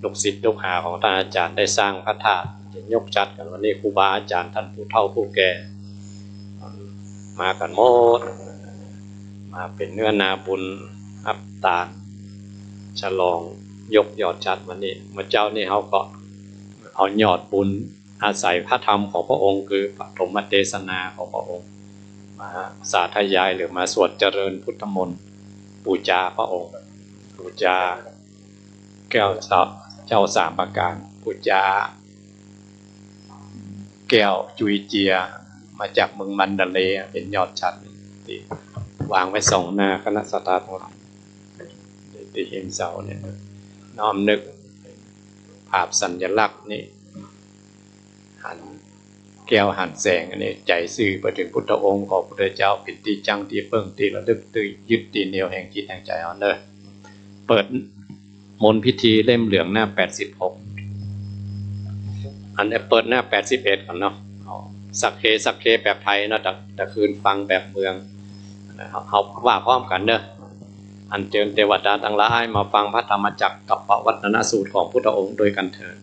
ลูกศิษย์ลูกหาของท่านอาจารย์ได้สร้างพระธาตุจะยกจัดกันวันนี้ครูบาอาจารย์ท่านผู้เฒ่าผู้แก่มากันหมดมาเป็นเนื้อนาบุญอัปตานฉลองยกยอดจัดวันนี้มาเจ้านี่เขาก็เอายอดบุญอาศัยพระธรรมของพระองค์คือปฐมเทศนาของพระองค์มาสาธยายหรือมาสวดเจริญพุทธมนต์บูชาพระองค์บูชาแก้วเจ้าสามประการบูชาแก้วจุยเจียมาจากเมืองมันดาเลเป็นยอดชัดที่วางไว้สองหน้าคณะสัตยาธิราชที่เห็นเสาเนี่ยน้อมนึกภาพสัญลักษณ์นี่หันแก้วหันแสงอันนี้ใจสื่อไปถึงพุทธองค์ของพระพุทธเจ้าเป็นที่จังที่เพิ่งที่ระลึกตื่นยึดตีเหนียวแห่งจิตแห่งใจเอาเนอะเปิดมนต์พิธีเล่มเหลืองหน้า86อันนี้เปิดหน้า81ก่อนเนาะสักเคแบบไทยเนาะแต่คืนฟังแบบเมืองเขาว่าพร้อมกันเนอะอันเชิญเทวดาทั้งหลายมาฟังพระธรรมจักรกับปวัตตนสูตรของพุทธองค์โดยกันเถิด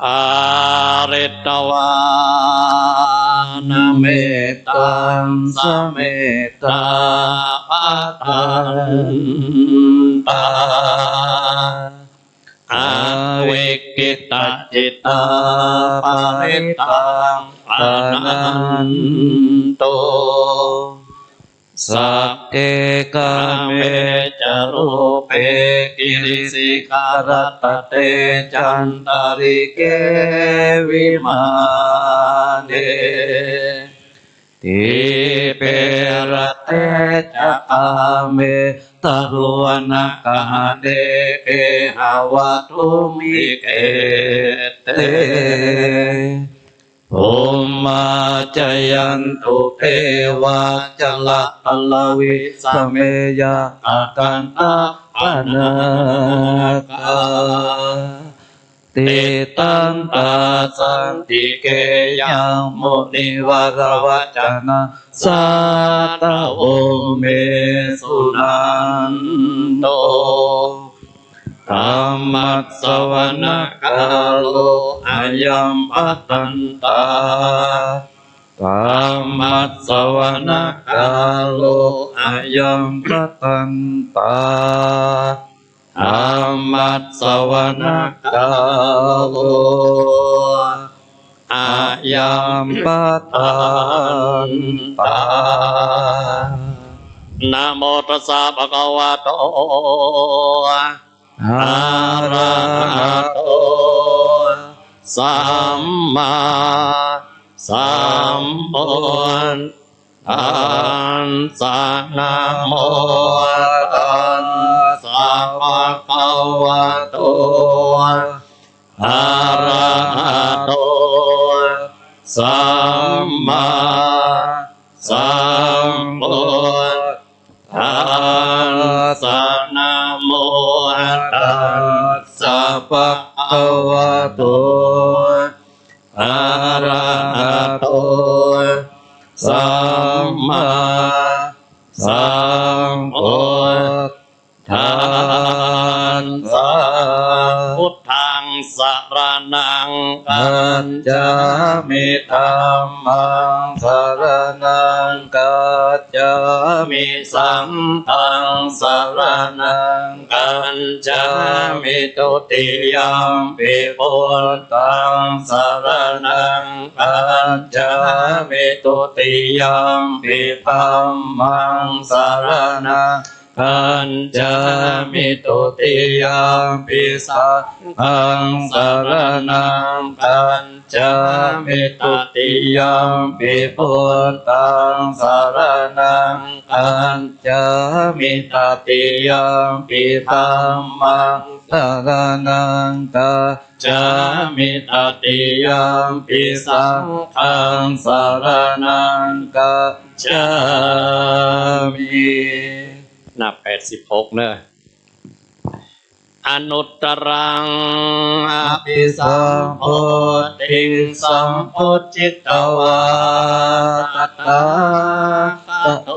อาริตวานาเมตังสเมตาปัตตันตาอาวิกิตาจิตาปาริตังอนันโตสัพเพกาเมจารุเปกิริสิการัตเตจันตาริเกวิมาเนติเปรเตจักาเมตรุวนกาเดเอหาวตุมิเกเตโอมาจยันตุเทวาจละตลวิสเมยะอากันตาอนาคาติตันตาสันติเกยังมุนิวรวัจนะสัตโอเมสุนันโตธรรมัสสวนะกาโลอายัมปัตตันตาธรรมัสสวนะกาโลอายัมปัตตันตาธรรมัสสวนะกาโลอายัมปัตตันตา นะโมตัสสะภะคะวะโตอะระหะโตสัมมาสัมพุทธัสสะนะโมตัสสะภะคะวะโตอะระหะโตสัมมาสัมพุทธัสสะนะโมตัสสะภะคะวะโตอะระหะโตสัมมาสัมพุทธัสสะพุทธังสรณังกัจฉามิธัมมังสรณังกัจฉามิสังฆังสรณังกัจฉามิตุติยัมปิพุทธังสรณังกัจฉามิตุติยัมปิธัมมังสรณังกัจฉามิตุติยัมปิสังฆังสรณังกัจฉามิตุติยัมปิพุทธังสรณังกัจฉามิตติยัมปิธัมมังสรณังกัจฉามิตติยัมปิสังฆังสรณังกัจฉามินับ86เนอะอนุตตรังอภิสัมโพธิสัมโพธิตวาตตาคโต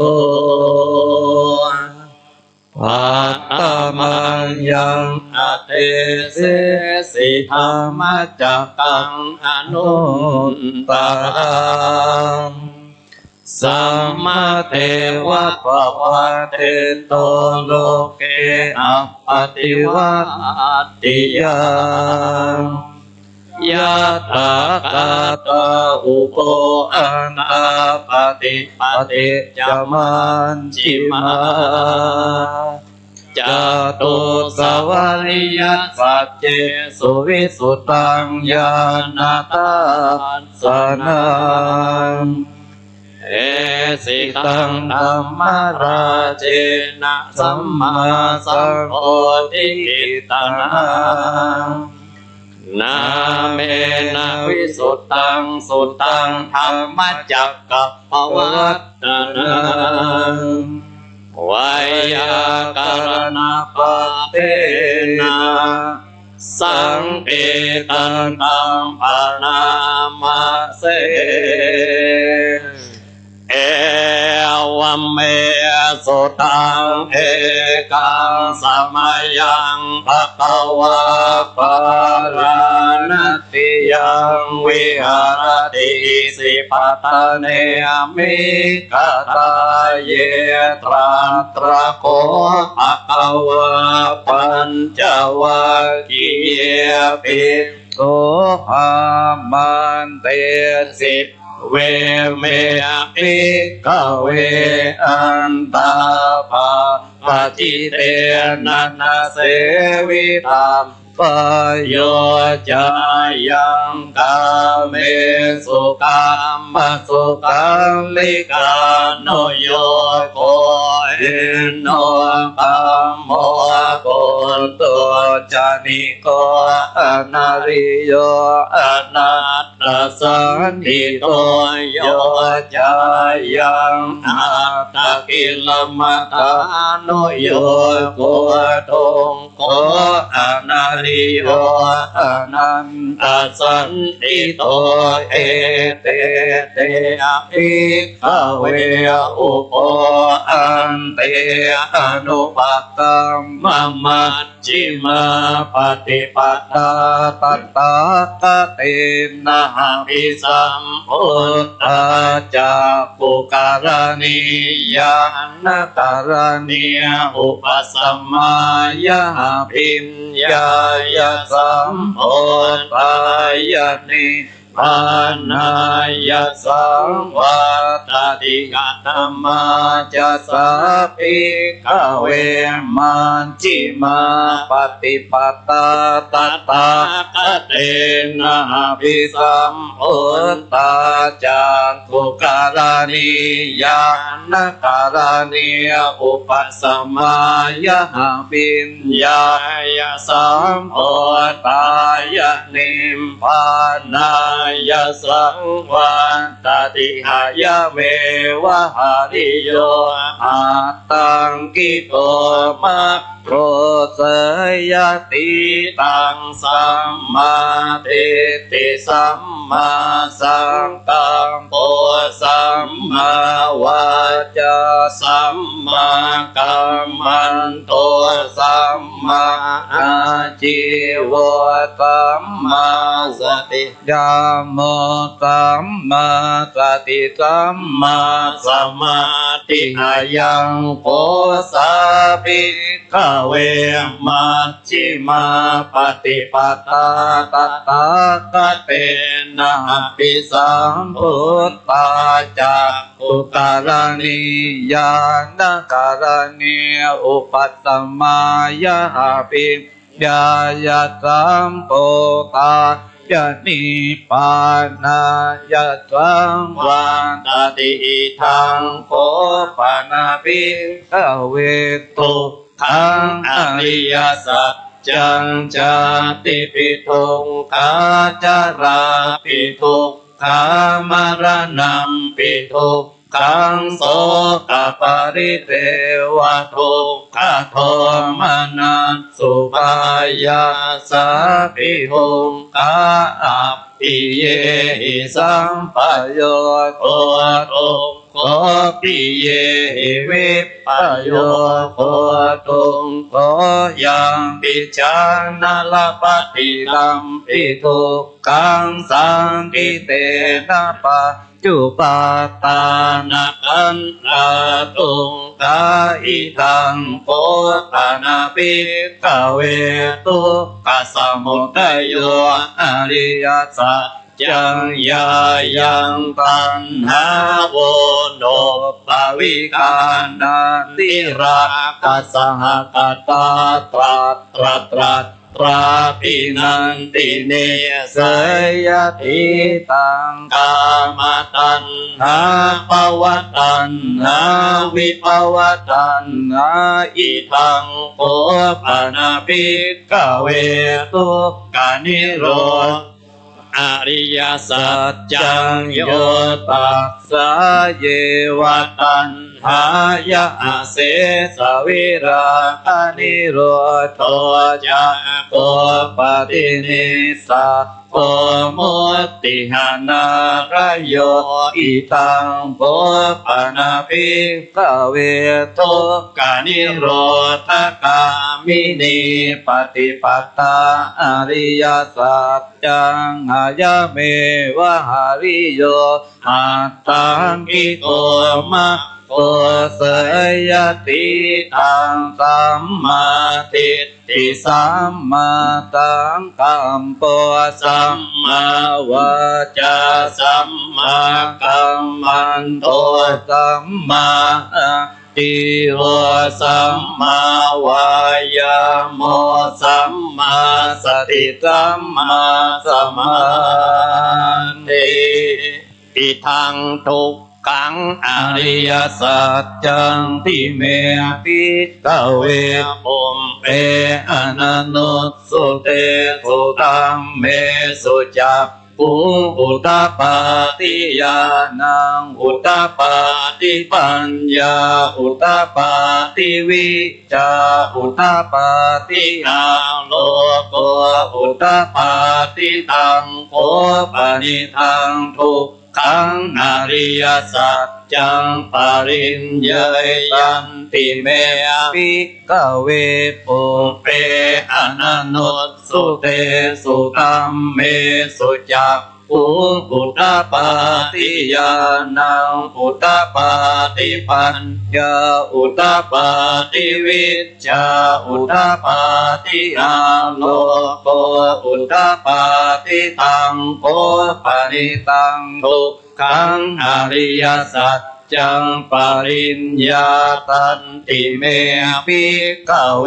ปัตตมัญญังอเตเสสิธรรมจักขังอนุตตรังสัมมาเทวะปะวะเทโตโลเกอัปปติวัตติยังยะถากาตาอุโปอันอาปติปติจามันจิมาจตุสวาริยสัจเจสุวิสุตตังญาณทัสสนังเอสิตังธัมมาราเจนะสัมมาสัมโพธิกิตนังนาเมนะวิสุตตังสุตตังธัมมจักกัปปวัตตนังไวยากรณปเตนะสังเกตังตังปนามเสเอวัมเมสุตังเอกังสมัยยังภคะวะปาราณติยังวิหารติสิปัตเนมิกตาเยตราตระโกภคะวะปัญจวัคคียปิโกหามันเตสิเวเมปิกเวอันตาภาปจิเตนะนะเสวิตามปโยจายังกาเมสุขัมมสุขังลิกาโนโยโกเอโนกัมโมโกตุจานิโกอนาริโยอนัตตสันติโตโยจายังอัตตกิลมัตตาโนโยโกตุงโกอนาริโยอนันตสันติโตเอเตเตอิขเวอุปอันเตอนุปัตตัมมัจจิมาปฏิปทาตัตตะกะเตนะภิสัมพุทธาจากปุการณียานการณียอุปสัมมายาพิญญายสัมโพธายานิ พานายสังวาตติกะธรรมาจะสัพพิกเวมันจิมาปฏิปตาตตาคเตนะภิสัมพุทธาจากขุการณียานการณีอุปสัมมายะปิญญายะสัมโพธายะนิมพานายะสังวันตติหายะเมวะหาริโยอาตังกิโตมัคโคเสยติตังสัมมาทิฏฐิสัมมาสังกัปปะสัมมาวาจาสัมมากัมมันโตสัมมาอาชีวะสัมมาสติยามโมสัมมาสติสัมมาสมาธิอายังโพสาภิกขเวมัชฌิมาปฏิปทาตถาคเตนะภิสัมพุทธาจากขุการณียานการณีอุปสัมมายะปิญญายะสัมโพธายะนิพพานายะสังวันตติทังโคปนาภิกขเวตุขังอริยสัจจังจติปิทุกขาจาราปิทุกขามรณังปิทุกขังโสกปริเทวทุกขโทมนัสสุปายาสาปิทุกขาอัปปิเยหิสัมปโยโคตุโคปิเยหิวิปปโยโคตุโคยังปิจานาลปฏิลัมปิทุกขังสังกิเตนะปะจุปาตานะขันนาตุงกาอิตังโพธนาภิกขเวตุกัสสมุทัยโยอริยสัจจังยายังตัณหาโวโนปวิกานาติราคัสสหกตาตราตราตราตราปินันติเนสยติตังกามตัณหาภวตัณหาวิภวตัณหาอิทังโพปนาภิกขเวทุกขานิโรธอริยสัจจังโยตัสสะเยวตัณหายะเสสวิราคนิโรธโตจักโกปฏินิสสะโอมุตติหานารโยอิตังโพปนาภิกขเวทุกขานิโรธกามินีปฏิปตาอริยสัจจังหายะเมวะหาริโยอัตตังกิโกมะโอเสยติตังสัมมาทิฏฐิสัมมาสังกัปปะสัมมาวาจาสัมมากัมมันโตสัมมาติโหสัมมาวายาโมสัมมาสติสัมมาสมาธิอิทังทุกขังอริยสัจจังทิเมภิกขเวปุมเปอนันตุสุเตสุตัมเมสุจักขุอุตตปาติญาณังอุตตปาติปัญญาอุตตปาติวิจาอุตตปาติอาโลโกอุตตปาติตังโคปนิทังทุกขังอริยสัจจังปริญญายันติเมภิกขเวปุเปอนันตุสุเตสุตัมเมสุจักขุ กุอุตตปาติญาณังอุตตปาติปัญญาอุตตปาติวิชชาอุตตปาติอาโลโกอุตตปาติตังโกปริตังทุกขังอริยสัจจังปริญญาตันติเมภิกขเว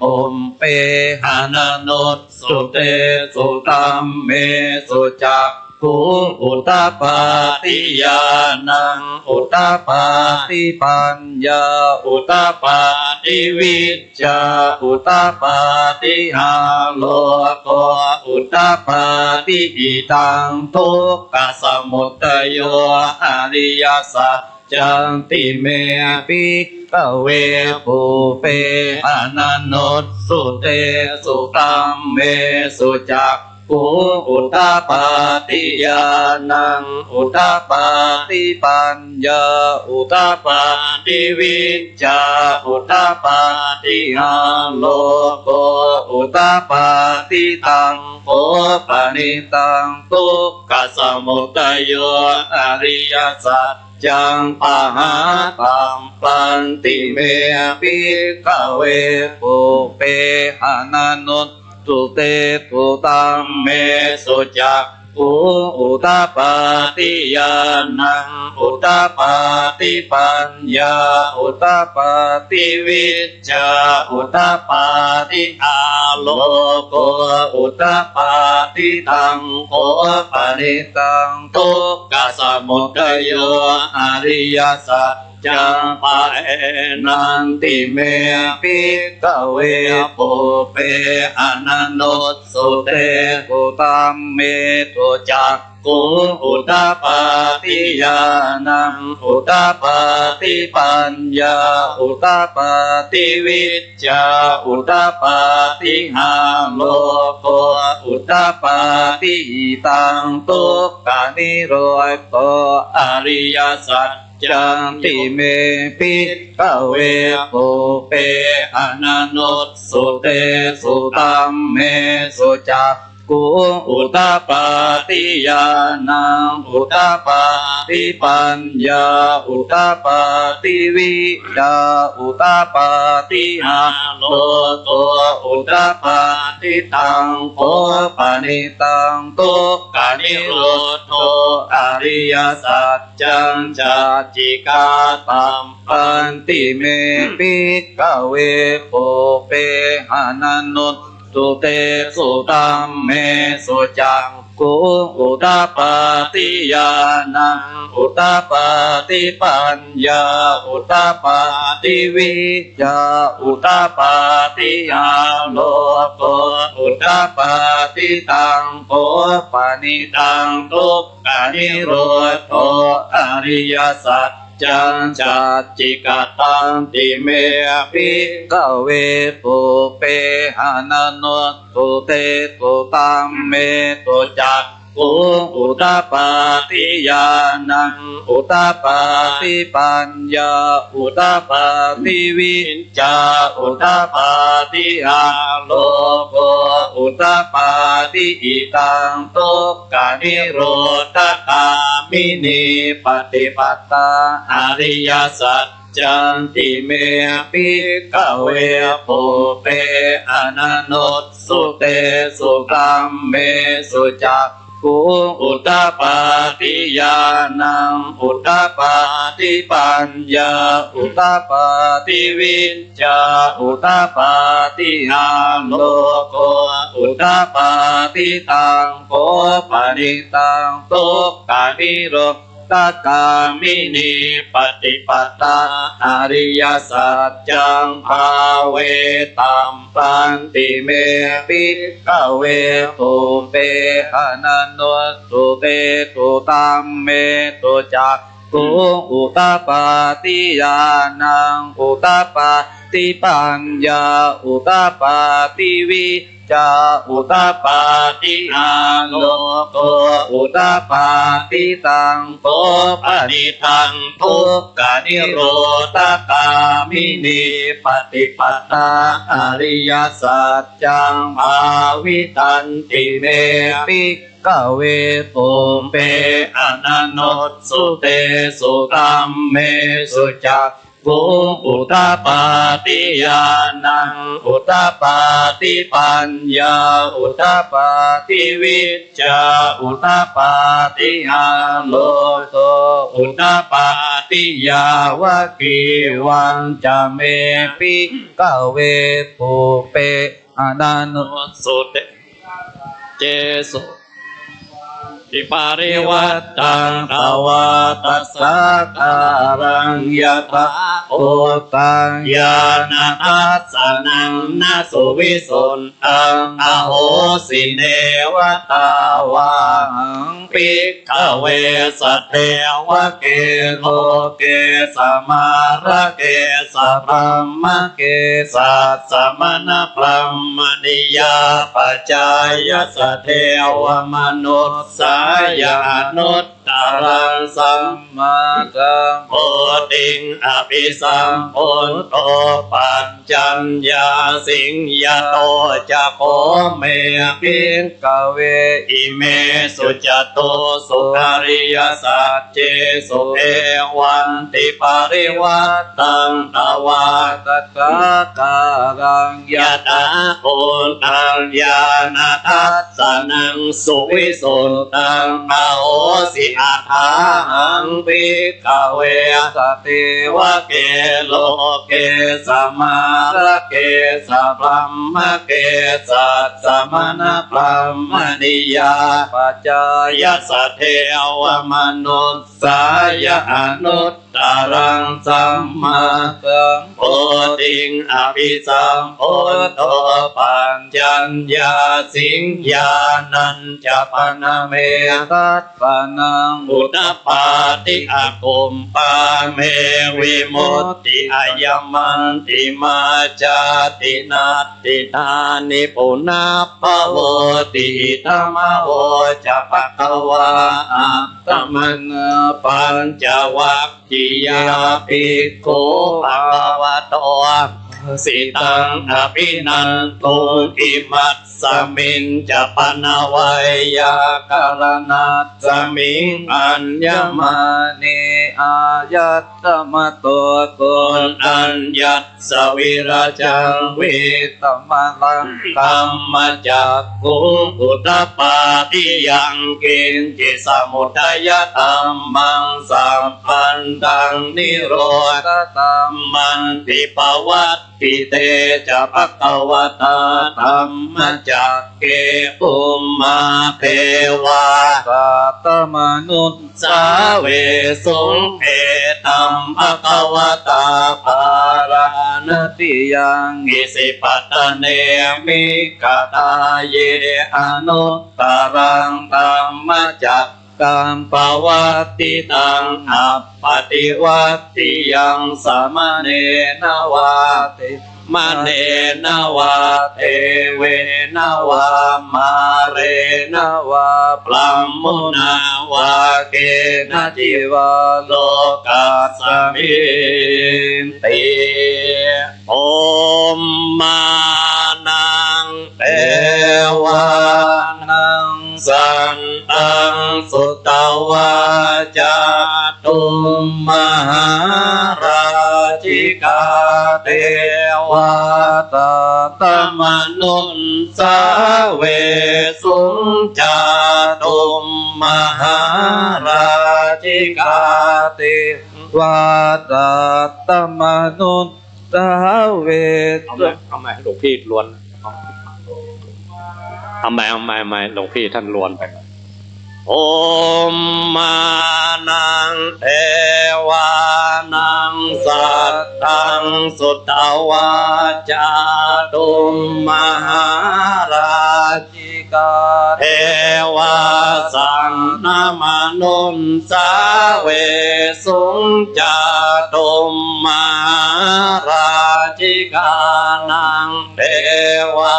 ปุมเปหานนุตสุเตสุตัมเมสุจักขุอุตตปาติญาณังอุตตปาติปัญญาอุตตปาติวิชชาอุตตปาติอาโลโกอุตตปาติอิตังทุกขสมุทัยโยอริยสัจจันติเมภิกขเวปุเปอนันโนสุเตสุตัมเมสุจักขุอุตตปาติญาณังอุตตปาติปัญญาอุตตปาติวิชชาอุตตปาติอาโลโกอุตตปาติตังโกปนิตังทุกขสมุทัยโยอริยสัจจังปะหาตัมปันติเมภิกขเวปุเปหานานุตสุเตสุตัมเมสุจักขุอุตตปาติญาณังอุตตปาติปัญญาอุตตปาติวิชชาอุตตปาติอาโลโกอุตตปาติตังโกปริตังทุกขสมุทัยโยอริยสัจจังปะเอนันติเมภิกขเวปุเปอนันโนสุเตสุตัมเมสุจักขุอุตตปาติญาณังอุตตปาติปัญญาอุตตปาติวิชชาอุตตปาติหาโลโกอุตตปาติตังทุกขานิโรธโตอริยสัจจันติเมภิกขเวปุเปอนันโนสุเตสุตัมเมสุจักขุอุตตปาติญาณังอุตตปาติปัญญาอุตตปาติวิชชาอุตตปาติอาโลโกอุตตปาติตังโกปนิตังทุกขานิโรธโตอริยสัจจังจัจจิกาตัมปันติเมภิกขเวปุเปหานันนุตสุเตสุตัมเมสุจักขุอุตตปาติญาณังอุตตปาติปัญญาอุตตปาติวิชชาอุตตปาติอาโลโกอุตตปาติตังโกปนิตังทุกขานิโรธโตอริยสัจจังจัจจิกตังติเมภิกขเวปุเปหานันโนสุเตสุตัมเมสุจักขุอุตตปาติญาณังอุตตปาติปัญญาอุตตปาติวิชชาอุตตปาติอาโลโกอุตตปาติอิตังทุกขานิโรธคามินีปฏิปตาอริยสัจจันติเมภิกขเวปุเปอนันโนสุเตสุตัมเมสุจักขุอุตตปาติญาณังอุตตปาติปัญญาอุตตปาติวิชชาอุตตปาติอาโลโกอุตตปาติตังโกปริตังทุกขานิโรธตกามินีปฏิปตาอริยสัจจังภาเวตัมปันติเมภิกขเวปุเปหานันโนสุเตสุตัมเมสุจักขุอุตตปาติญาณังอุตตปา ติปัญญาอุตปาติวิจาอุตปาติอาโลโกอุตปาติตังโตปฏิทังทุกขานิโรธกามินีปฏิปทาอริยสัจจังภาวิตันติเมปิกเวตุเปอนันโนสุเตสุตัมเมสุจักกุอุตปาติญาณังอุตปาติปัญญาอุตปาติวิจจาอุตปาติอาโลโสอุตปาติยาวะกิวังจะเมปิกเวปุเปอนันโนสุเตเจสุอิปาริวัตตังตวาตัสสะการังยะตาโอตังญาณทัสสะนังนาสุวิสุนตังอโหสิเนวตาวังปิกเวสเทวะเกโลเกสมาระเกสพรหมเกสัสสมณพรหมนิยาปัจจายสเทวมนุสสายานุตตรังสัมมาสัมโพธิงอภิสัมพุนโตปัญจัญญาสิงยโตจะโคเมปิกเวอิเมสุจโตสุขริยสัจเจสุเอวันติปาริวัตตังตวาตัสสะการังยะตาปุญญัญญาณทัสสะนังสุวิสุตตังอโหสิอาทาหังปิกเวสติวะเกโลเกสมาระเกสพรหมเกสัสสมณพรหมนิยาปัจจายสเทวมนุสสายานุตตรังสัมมาสัมโพธิงอภิสัมพุนโตปัญจัญญาสิงญาณัญจะปนเมตัสสะนังอุตปาติอากุมปาเมวิมุตติอายัมมันติมาจาตินาติธานิปุนาภโวติธรรมโวจะภควาอัตตมันปัญจวัคคียาภิกขุภควโตสิตังอภินันตุอิมัสสมิงจะปนวัยยากรณัสสมิงอัญญมานิอายัตตมะโตโกนอัญญัตสวิราจังวิตมะลังกัมมจักขุอุตปาติยังกินจิสมุทัยธัมมังสัมปันตังนิโรธธัมมันติปวัตติเตจะภควตาธัมมจักเกปุมมาเทวาสัตตมนุสสาเวสุงเอตัมภควตาภารานติยังอิสิปัตเนมิกตาเยอนุตตรังธัมมจักกัมปวัตติตังอัปปติวัตติยังสามเณรวาติมเนนวาเทเวนวามาเรนวาพลัมมุนาวาเกณจิวาโลกัสสมินติโอมมานังเทวานังสันตังสุตวาจาตุมมหาราชิกาเทวาตตมนุสสาเวสุงจาตุมมหาราชิกาเทวาตตมนุสสาเวเอาไหมหลวงพี่ล้วนเอาไหมหลวงพี่ท่านล้วนไปโอมมานังเทวานังสัตตังสุตวาจาตุมมหาราชิก กาเทวาสันนมนุนสาเวสุงจาตุมมาราชิกานังเทวา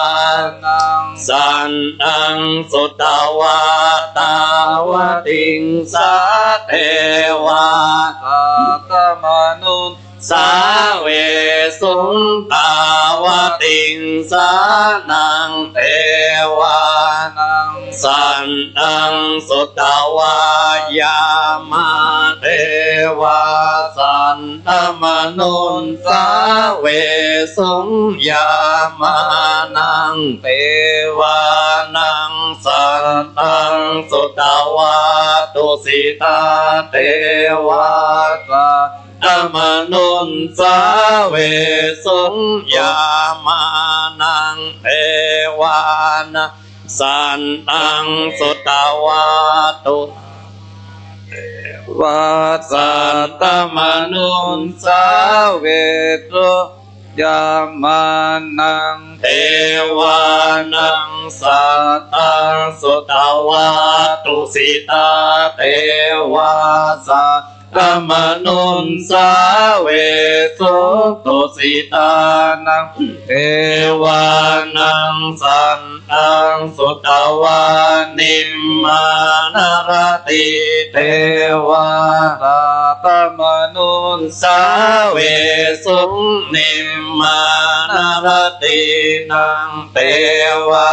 นังสันนังสุตวาตาวติงสาเทวาตมนุนสาเวสุงตาวติงสานังเทวานังสันนังสุตวายามาเทวาสันตมนุนสาเวสุงยามานังเทวานังสันนังสุตวาตุสิตาเทวาตมนุนสาเวสุงยามานังเทวานะสันตังสุตวาตุวาสันตมนุนสาเวสุยามานังเทวานังสันตังสุตวาตุสิตาเทวาสัตตมนุนสาเวสุตุสิตานังเทวานังสันตังสุตวานิมมานารติเทวาตมนุนสาเวสุนิมมานารตินังเทวา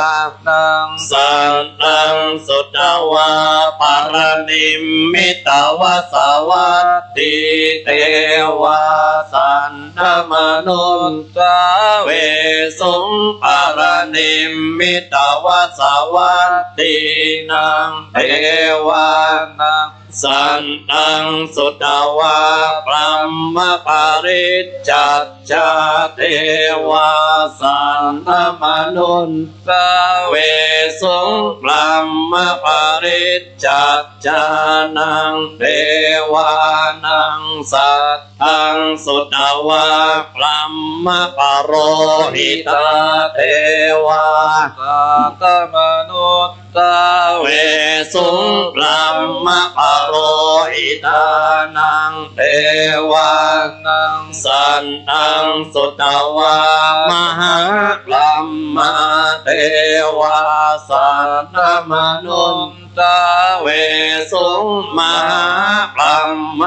นังสันตังสุตวาปารณิมมิตวาสาวาติเทวาสันตมนุนสาเวสุงปารณิมมิตวาสาวัตตินังเทวานังสันตังสุตวาพรหมปาริจัจจเทวาสันตมนุนสาเวสุงพรหมปาริจัจจานังเทวานังสัตตังสุตวาพรหมปโรหิตาเทวาสัตตมนุนสาเวสุงพรหมปโรหิตานังเทวานังสันตังสุตวามหาพรหมเทวาสันตมนุนสาเวสุงมหาพรหม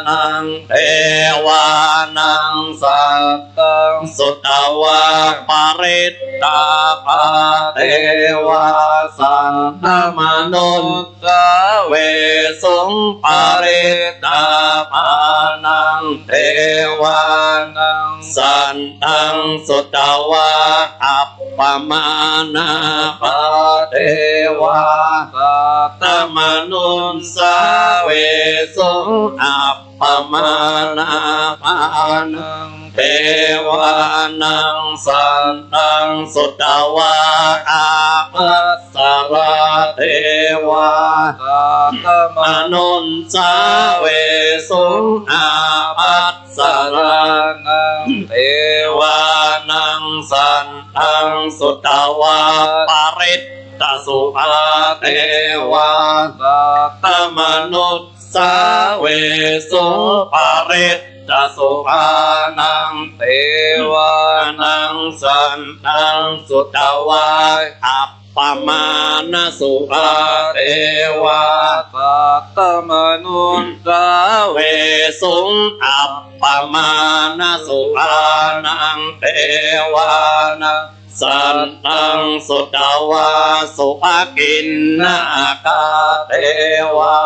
นังเทวานังสัตตังสุตวาปริตตาภาเทวาสันตมนุนสาเวสุงปริตตาภานังเทวานังสันตังสุตวาอัปปมานาภาเทวาสัตตมนุนสาเวสุงอัปปมานาภานังเทวานังสันตังสุตวาอาภัสสราเทวาสัตตมนุนสาเวสุงอาภัสสรานังเทวานังสันตังสุตวาปริตตสุภาเทวาสัตตมนุนสาเวสุปริตตสุภานังเทวานังสันตังสุตวาอัปปมาณสุภาเทวาสัตตมนุนสาเวสุงอัปปมาณสุภานังเทวานังสันตังสุตวาสุภกินนาคาเทวา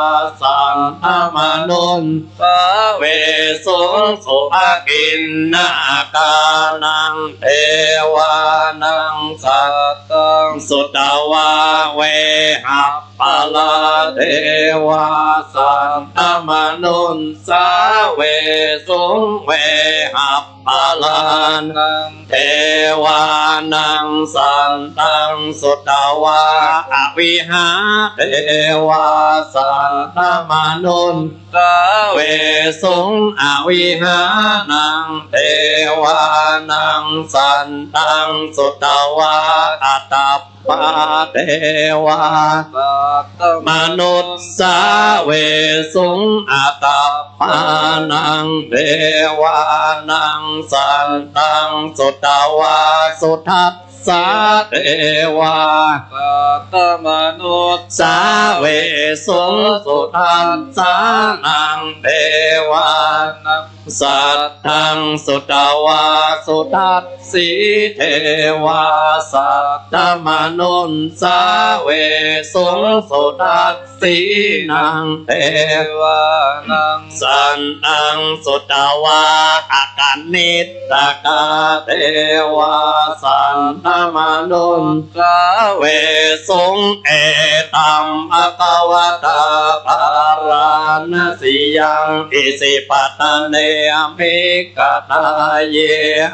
สันตมนุนสาเวสุงสุภกินนาคานังเทวานังสัตตังสุตวาเวหัปปลาเทวาสันตมนุนสาเวสุงเวหัปปลานังเทวานังสันตังสุตวาอวิหาเทวาสันตมนุนสาเวสุงอวิหานังเทวานังสันตังสุตวาอัตต ปะเทวา สัตต มนุษย์สาเวสุงอัตตปานังเทวานังสันตังสุตวาสุทัสสะเทวา สัตตมนุษย์ สาเวสุงสุทัสสะนังเทวา นัง สัตตังสุตวาสุทัสสีเทวาสัตตมนุนสาเวสุงสุทัสสีนังเท เทวานัง สันตังสุตวาอาการนิตตกาเทวาสันตมนุน สา เวสุงเอตัมภควตาภารานสิยังอิสิปตเนอภิกตาเย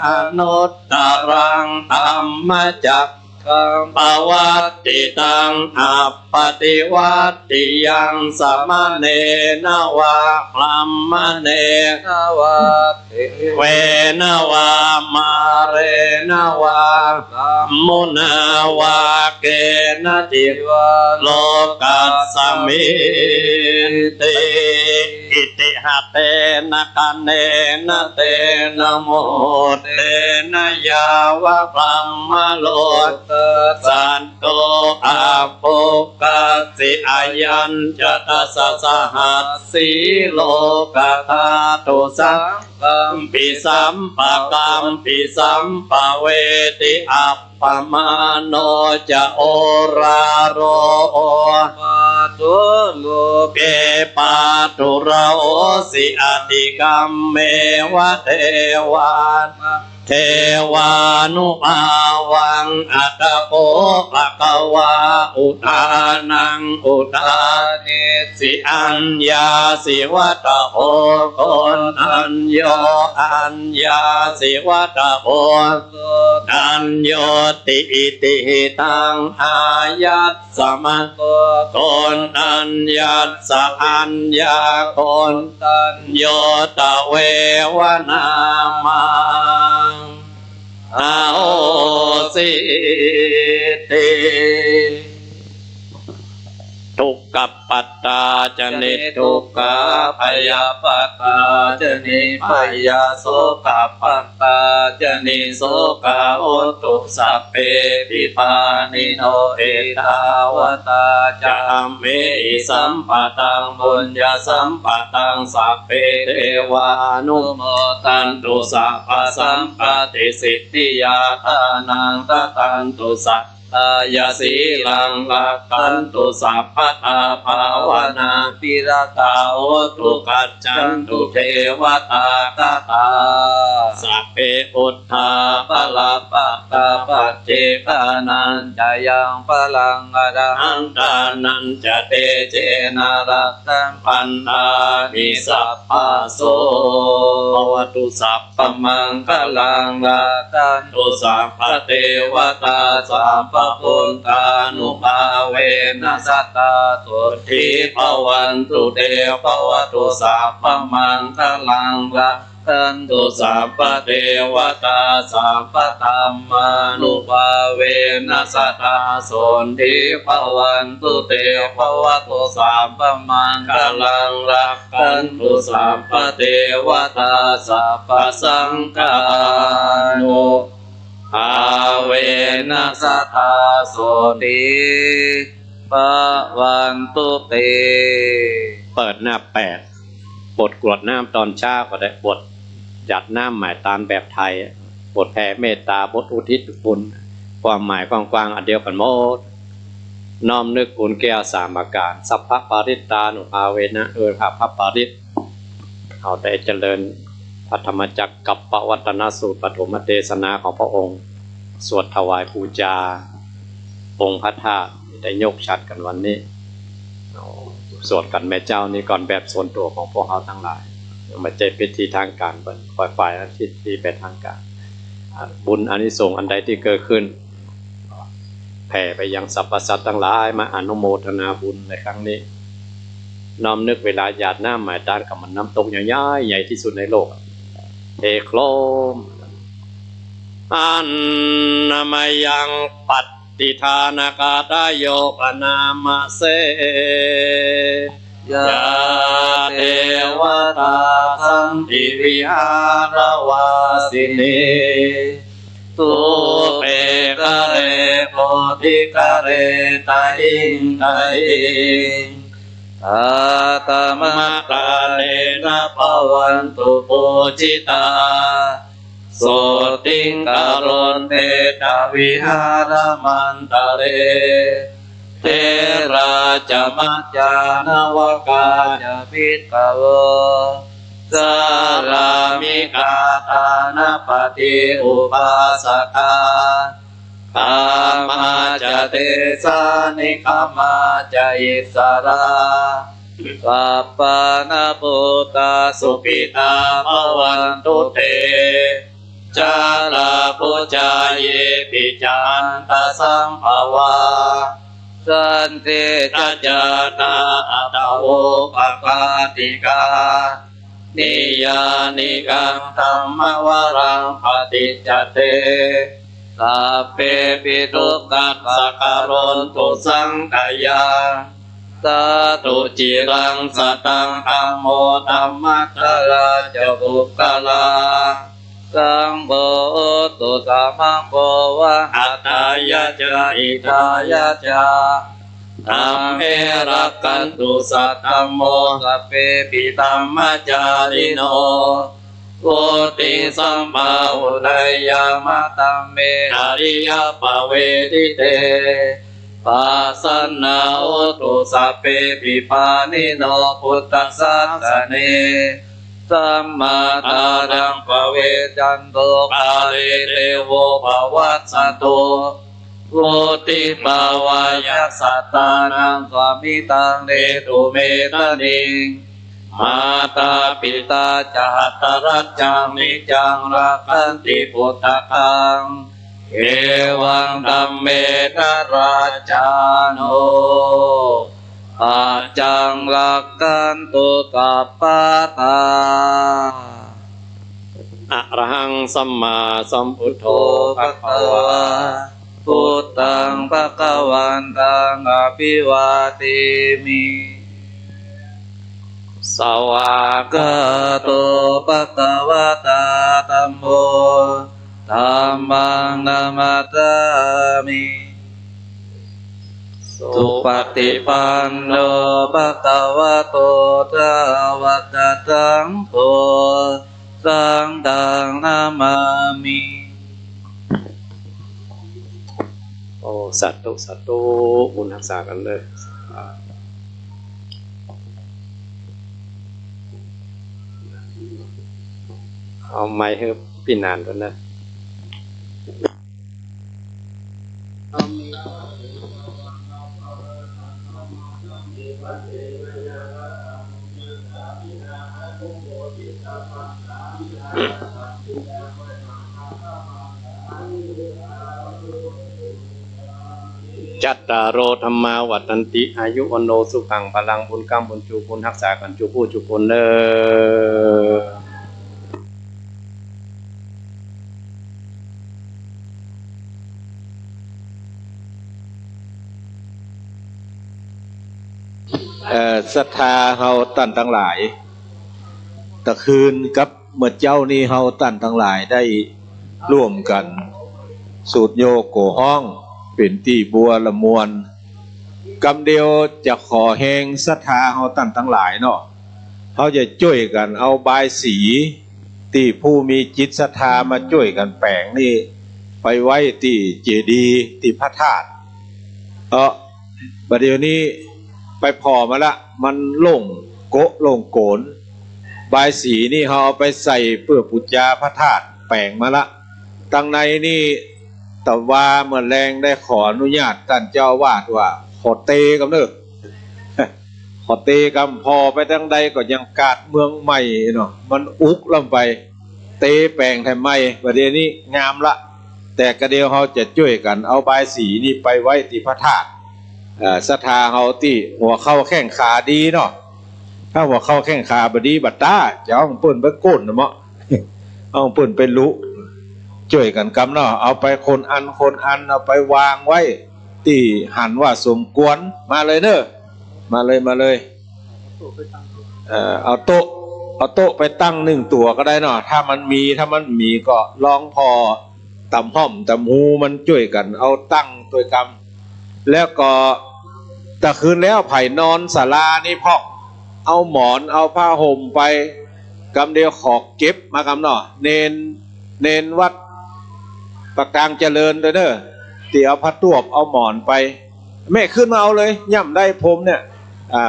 อนุตตรังธรรมจัก ขัง ปวัตติตังอัปปติวัตติยังสมณเณนวะพรัมมเณ นวัตถิ เวนวามาเรนวา สัม มุนาวาเกนจิ วา โลกัสสมิติอิติหะเตนะกันเนนะเตนะโมเตนะยาวะพรัมมโล สันโตอาภุกัสสิอายัญจตัสสะหัสสีโลกธาตุสังกัมปิสัมปะกัมปิสัมปะเวติอัปปมาโนจะโอราโร มาตุโล เกปาตุระโอสิอติกัมเมวะเทวาเทวานุภาวังอัตโกภะคะวาอุทานังอุทานิสิอัญญาสิวัตโอโกนอัญโยอัญญาสิวัตโออัญโยติอิติหิตังอายัสสมะโกนอัญยัสสะอัญญาโกน ตัน โยตะเววนามังอาโอสิติทุกขปัตตาจนิทุกขาพยาปัตตาจนิพยาโสกปัตตาจนิโสกาโอตุสัพเพปิปานิโนเอตาวตาจามเมสัมปะตังบุญญาสัมปะตังสัพเพเทวานุโมตันตุสัพพสัมปติสิทธิยาทานังตตันตุสัพตายาสีลังลักขันตุสัพพตาภาวนาปิรตาโอตุกัจจันตุเทวตาตตาสัพเพพุทธาปลาปัตตาปัจเจกานันจายังพลังอรหันตานันจะเตเจนะรัตตังปันนานิสัพพะโสภวตุสัพพมังคลังรัตตันตุสัพพะเทวตาสัพพะพุทธานุภาเวนัสสตาตุทิภวันตุเตภวตุสัพพมังคลังรัตตันตุสัพพะเทวตาสัพพะธัมมานุภาเวนัสสตาโสทิภวันตุเตภวตุสัพพมังคลังรักขันตุสัพพะเทวตาสัพพะสังฆานุอาเวนัสสตาโสติภวันตุเตเปิดหน้า8บทกรวดน้ำตอนเช้าก็ได้บทจัดน้ำหมายตามแบบไทยบทแผ่เมตตาบทอุทิศคุณความหมายกว้างๆอันเดียวกันหมดน้อมนึกอุ่นแก้วสามอาการสัพพะปาริตตานุภาเวนะพระปาริตเอาแต่เจริญพระธรรมจักรกับปวัตนสูตรปฐมเทศนาของพระองค์สวดถวายปูจาองค์พระธาตุได้ยกชัดกันวันนี้สวดกันแม่เจ้านี่ก่อนแบบส่วนตัวของพวกเขาทั้งหลายมาเจพิธีทางการเป็นฝ่ายอาทิตย์ที่เป็นทางการบุญอานิสงส์อันใดที่เกิดขึ้นแผ่ไปยังสรรพสัตว์ทั้งหลายมาอนุโมทนาบุญในครั้งนี้น้อมนึกเวลาหยาดน้ำหมายตานกับมันน้ำตกใหญ่ๆใหญ่ที่สุดในโลกเทโครมอันนามายังปัต ติทานากาตโยปนามเสยาเทวตาสันติวิหารวาสินีตุเปกะเรโพธิกะเรตาอิงตาอิงอาตมะตาเนนะภวันตุปูจิตาโสติงกโรนเตตวิหารมันตะเรเทราจมัจจานวกาจพิกโวสารามิกาตานปฏิอุปาสกาธรรมาจะเตสานิกามาจะอิสราสัพพะนาปุตตาสุขิตาภวันตุเตจาราปุจาเยปิจันตสัมภวาสันติทัจจนาอัตโวปปาติกานิยานิกังธรรมวรังปฏิจจเตสัพเพปิทุกขัสสะกโรนตุสังขยาสาธุจิรังสตังธัมโมธัมมัสสะราชบุคคลาสังโฆตุสัมมังโฆวะหัตถายะจาอิทายะจาธัมเมรักขันตุสัทธัมโมสัพเพปิธัมมจาริโนโกติสัมมาวุทัยยามะตัมเมอริยปเวทิเตปัสสนาโอตุสัพเพปิปานิโนพุทธสัสสเนสัมมาทารังปเวจันโตกาเลเทโวภวัสสโตโกติปาวายสัตตานังสวามิตังเดตุเมตนิมาตาปิตาจาตรัจจามิจังรักขันติพุทธคังเอวังธัมเมตราจาโนอาจังรักขันตุสัพพะตาอะระหังสัมมาสัมพุทโธภะคะวาพุทธังภะคะวันตังอภิวาเทมิสวากขาโตภะคะวะตาธัมโมธัมมังนามัสสามิสุปฏิปันโนภะคะวะโตสาวกสังโฆสังฆังนามามิโอ้สัตตุบุญรักษากันเลยเอาไม้ให้พี่นานกันนะจัตตารโอธรรมาวัฏันติอายุวันโนสุขังพลังบุญกรรมบุญจูบุญรักษากันจูผู้จูคนเด้ศรัทธาเฮาตันทั้งหลายตะคืนกับเมื่อเจ้านี่เฮาตันทั้งหลายได้ร่วมกันสูตรโยโกห้องเป็นที่บัวละมวลกำเดียวจะขอแหงศรัทธาเฮาตันทั้งหลายเนาะเฮาจะช่วยกันเอาบายสีที่ผู้มีจิตศรัทธามาช่วยกันแปลงนี่ไปไว้ที่เจดีย์ที่พระธาตุบัดเดี๋ยวนี้ไปพอมาละมันโล่งโกะโล่งโกนบายสีนี่เขาเอาไปใส่เพื่อปุจจาพระธาตุแปลงมาละตั้งในนี่แต่ว่าเมื่อแรงได้ขออนุญาตท่านเจ้าวาดว่าขอเตกับเนอะขอเตกำพอไปทั้งใดก็ยังกาดเมืองใหม่เนาะมันอุกลงไปเตแปลงแทนไม่ประเดี๋ยวนี้งามละแต่กระเดียวเขาจะช่วยกันเอาบายสีนี่ไปไว้ที่พระธาตุศรัทธาเฮาที่หัวเข้าแข้งขาดีเนาะถ้าหัวเข้าแข้งขาบดีบัดตาจะเอาปืนไปก้นนะเมาะเอาปืนไปลุช่วยกันกำเนาะเอาไปคนอันเอาไปวางไว้ ที่หันว่าสมควรมาเลยเนอะมาเลยเอาโต๊ะไปตั้ง1 ตัวก็ได้เนาะถ้ามันมีก็ลองพอตำห้อมตำหูมันช่วยกันเอาตั้งตัวกำแล้วก็ตะคืนแล้วไผ่นอนศาลานี่พ่อเอาหมอนเอาผ้าห่มไปกำเดียวขอเก็บมากำเนาะเนนวัดปากกลางเจริญเด้อตีเอาผ้าตัวเอาหมอนไปแม่ขึ้นมาเอาเลยย่ำได้ผมเนี่ย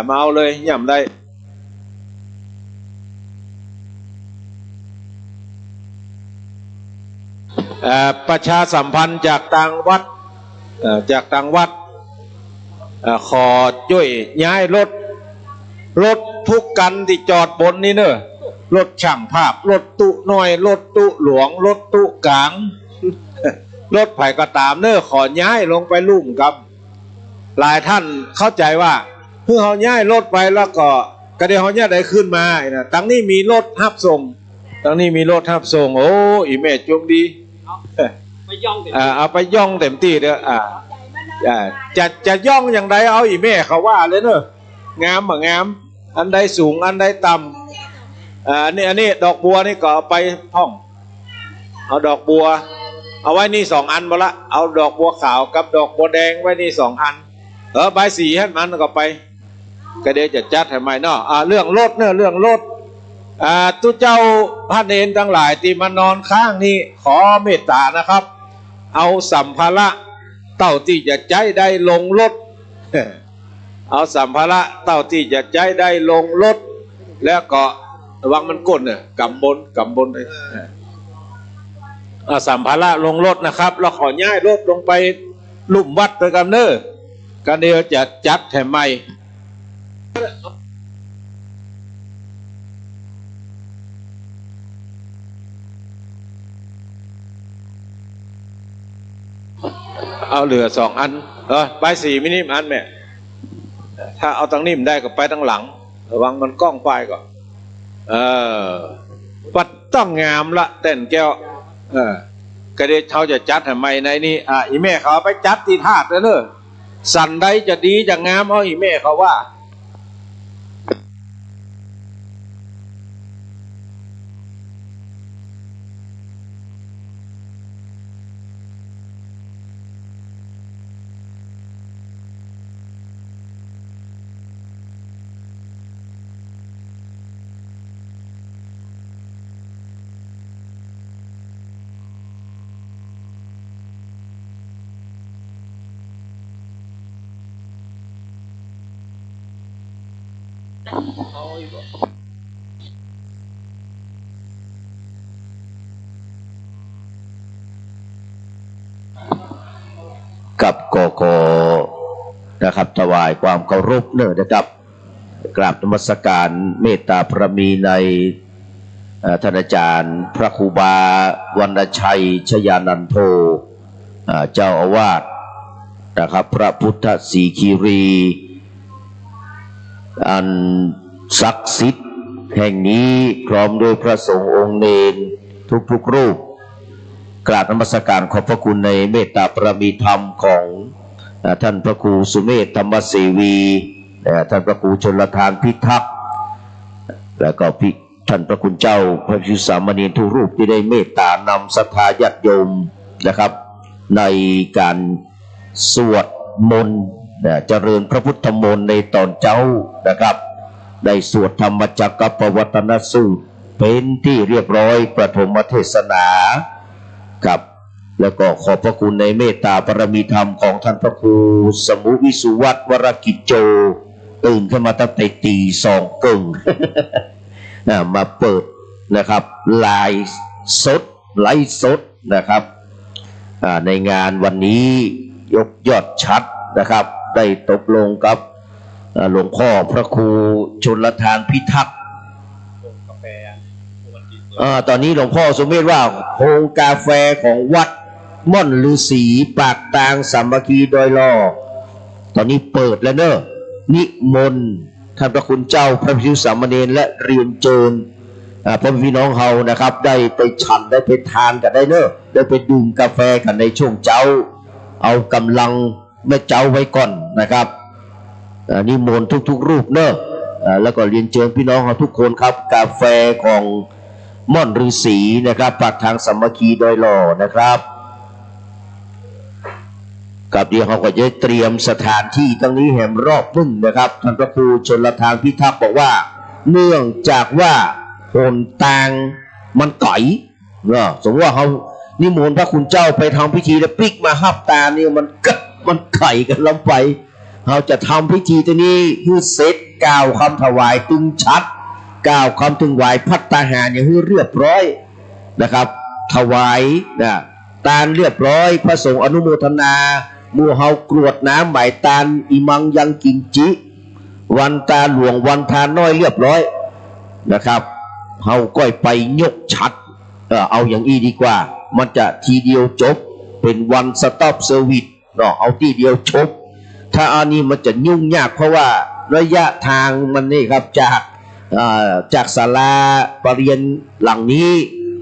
มาเอาเลยย่ำได้ประชาสัมพันธ์จากต่างวัดขอช่วยย้ายรถทุกกันที่จอดบนนี้เนอะรถช่างภาพรถตุน้อยรถตุหลวงรถตุกลางรถไผ่ก็ตามเนอะขอย้ายลงไปลุ่มกับหลายท่านเข้าใจว่าเพื่อเขาย้ายรถไปแล้วก็กระเดี๋ยวเขาย้ายได้ขึ้นมานะตั้งนี้มีรถรับส่งโอ้อีแม่จงดีเอาไปย่องเต็มที่เด้อจะย่องอย่างใดเอาอีแม่เขาว่าเลยเนอะงามอันใดสูงอันใดต่ำอันนี้ดอกบัวนี่ก็เอาไปท่องเอาดอกบัวเอาไว้นี่2 อันบ่ละเอาดอกบัวขาวกับดอกบัวแดงไว้นี่2 อันใบสีให้มันก็ไปก็เดี๋ยวจะจัดให้ใหม่เนาะเรื่องรถเนอะเรื่องรถทุกเจ้าพระเนรทั้งหลายที่มานอนข้างนี่ขอเมตตานะครับเอาสัมภาระเต่าที่จะใจได้ลงรถเอาสัมภาระเต่าที่จะใจได้ลงรถแล้วก็ระวังมันก้นเนี่ยกำบนเลยสัมภาระลงรถนะครับแล้วขอย้ายรถลงไปลุ่มวัดไปกันเนอะกันเดียวจะจัดแถมใหม่เอาเหลือ2 อันใบสีมินิอันแม่ถ้าเอาตั้งนิ่มได้ก็ไปตั้งหลังระวังมันกล้องไปก่อนปัดต้องงามละเต้นแก้วก็เดี๋ยวเขาจะจัดทำไมในนี้อีแม่เขาไปจัดที่ธาตุเนอะสันใดจะดีจะงามเอาอีแม่เขาว่ากับกนะครับถวายความเคารพเนอะนะครับกราบนมัสการเมตตาพระมีในท่านอาจารย์พระครูบาวรรณชัยชยานันโทเจ้าอาวาสนะครับพระพุทธศรีคีรีอันศักดิ์สิทธิ์แห่งนี้พร้อมโดยพระสงฆ์องค์เนรทุกรูปกราบนมัสการขอบพระคุณในเมตตาปรมีธรรมของท่านพระครูสุเมธธรรมเสวีท่านพระครูชลทานพิทักษ์และก็ท่านพระคุณเจ้าพระภิกษุสามเณรทุกรูปที่ได้เมตตานำศรัทธาญาติโยมนะครับในการสวดมนต์เจริญพระพุทธมนต์ในตอนเช้านะครับได้สวดธรรมจักรปวัตนสูตรเป็นที่เรียบร้อยประถมเทศนาครับแล้วก็ขอบพระคุณในเมตตาปรมีธรรมของท่านพระครูสมุวิสุวัตรวรกิจโจตื่นขึ้นมาตั้งแต่ตี2 กึ่ง มาเปิดนะครับไลฟ์สดนะครับในงานวันนี้ยกยอดชัดนะครับได้ตกลงกับหลวงพ่อพระครูชลทานพิทักษ์ตอนนี้หลวงพ่อสมเด็จว่าโฮงกาแฟของวัดม่อนฤาษีปากตางสามัคคีดอยลอตอนนี้เปิดแล้วเนอะนิมนต์ท่านพระคุณเจ้าพระภิกษุสามเณรและเรียนเชิญพ่อพี่น้องเฮานะครับได้ไปฉันได้ไปทานกันได้เนอะได้ไปดื่มกาแฟกันในช่วงเช้าเอากำลัง แม่เจ้าไว้ก่อนนะครับนิมนต์ทุกๆรูปเนอะแล้วก็เรียนเชิญพี่น้องเราทุกคนครับกาแฟของม่อนฤาษีนะครับปากทางสามัคคีโดยหล่อนะครับกับเดี๋ยวเขาก็จะเตรียมสถานที่ตั้งนี้แห่มรอบนึงนะครับท่านพระครูชนละทานพิทักษ์บอกว่าเนื่องจากว่าโหนต่างมันไก่สมมติว่าเขานิมนต์พระคุณเจ้าไปทำพิธีแล้วปิกมาหับตาเนี่ยมันไข่กันลำไปเขาจะทำพิธีตัวนี้คือเสร็จกล่าวคำถวายตึงชัดกล่าวคำถึงไหวพัฒนาหารอย่างเรียบร้อยนะครับถวายตาลเรียบร้อยพระสงฆ์อนุโมทนามูเฮากรวดน้ำหมายตาลอิมังยังกินจิวันตาหลวงวันทานน้อยเรียบร้อยนะครับเฮาก้อยไปยกชัดเอาอย่างอีดีกว่ามันจะทีเดียวจบเป็นวันสต็อปเซอร์วิสเอาทีเดียวจบถ้าอันนี้มันจะยุ่งยากเพราะว่าระยะทางมันนี่ครับจากศาลาปรริญญาหลังนี้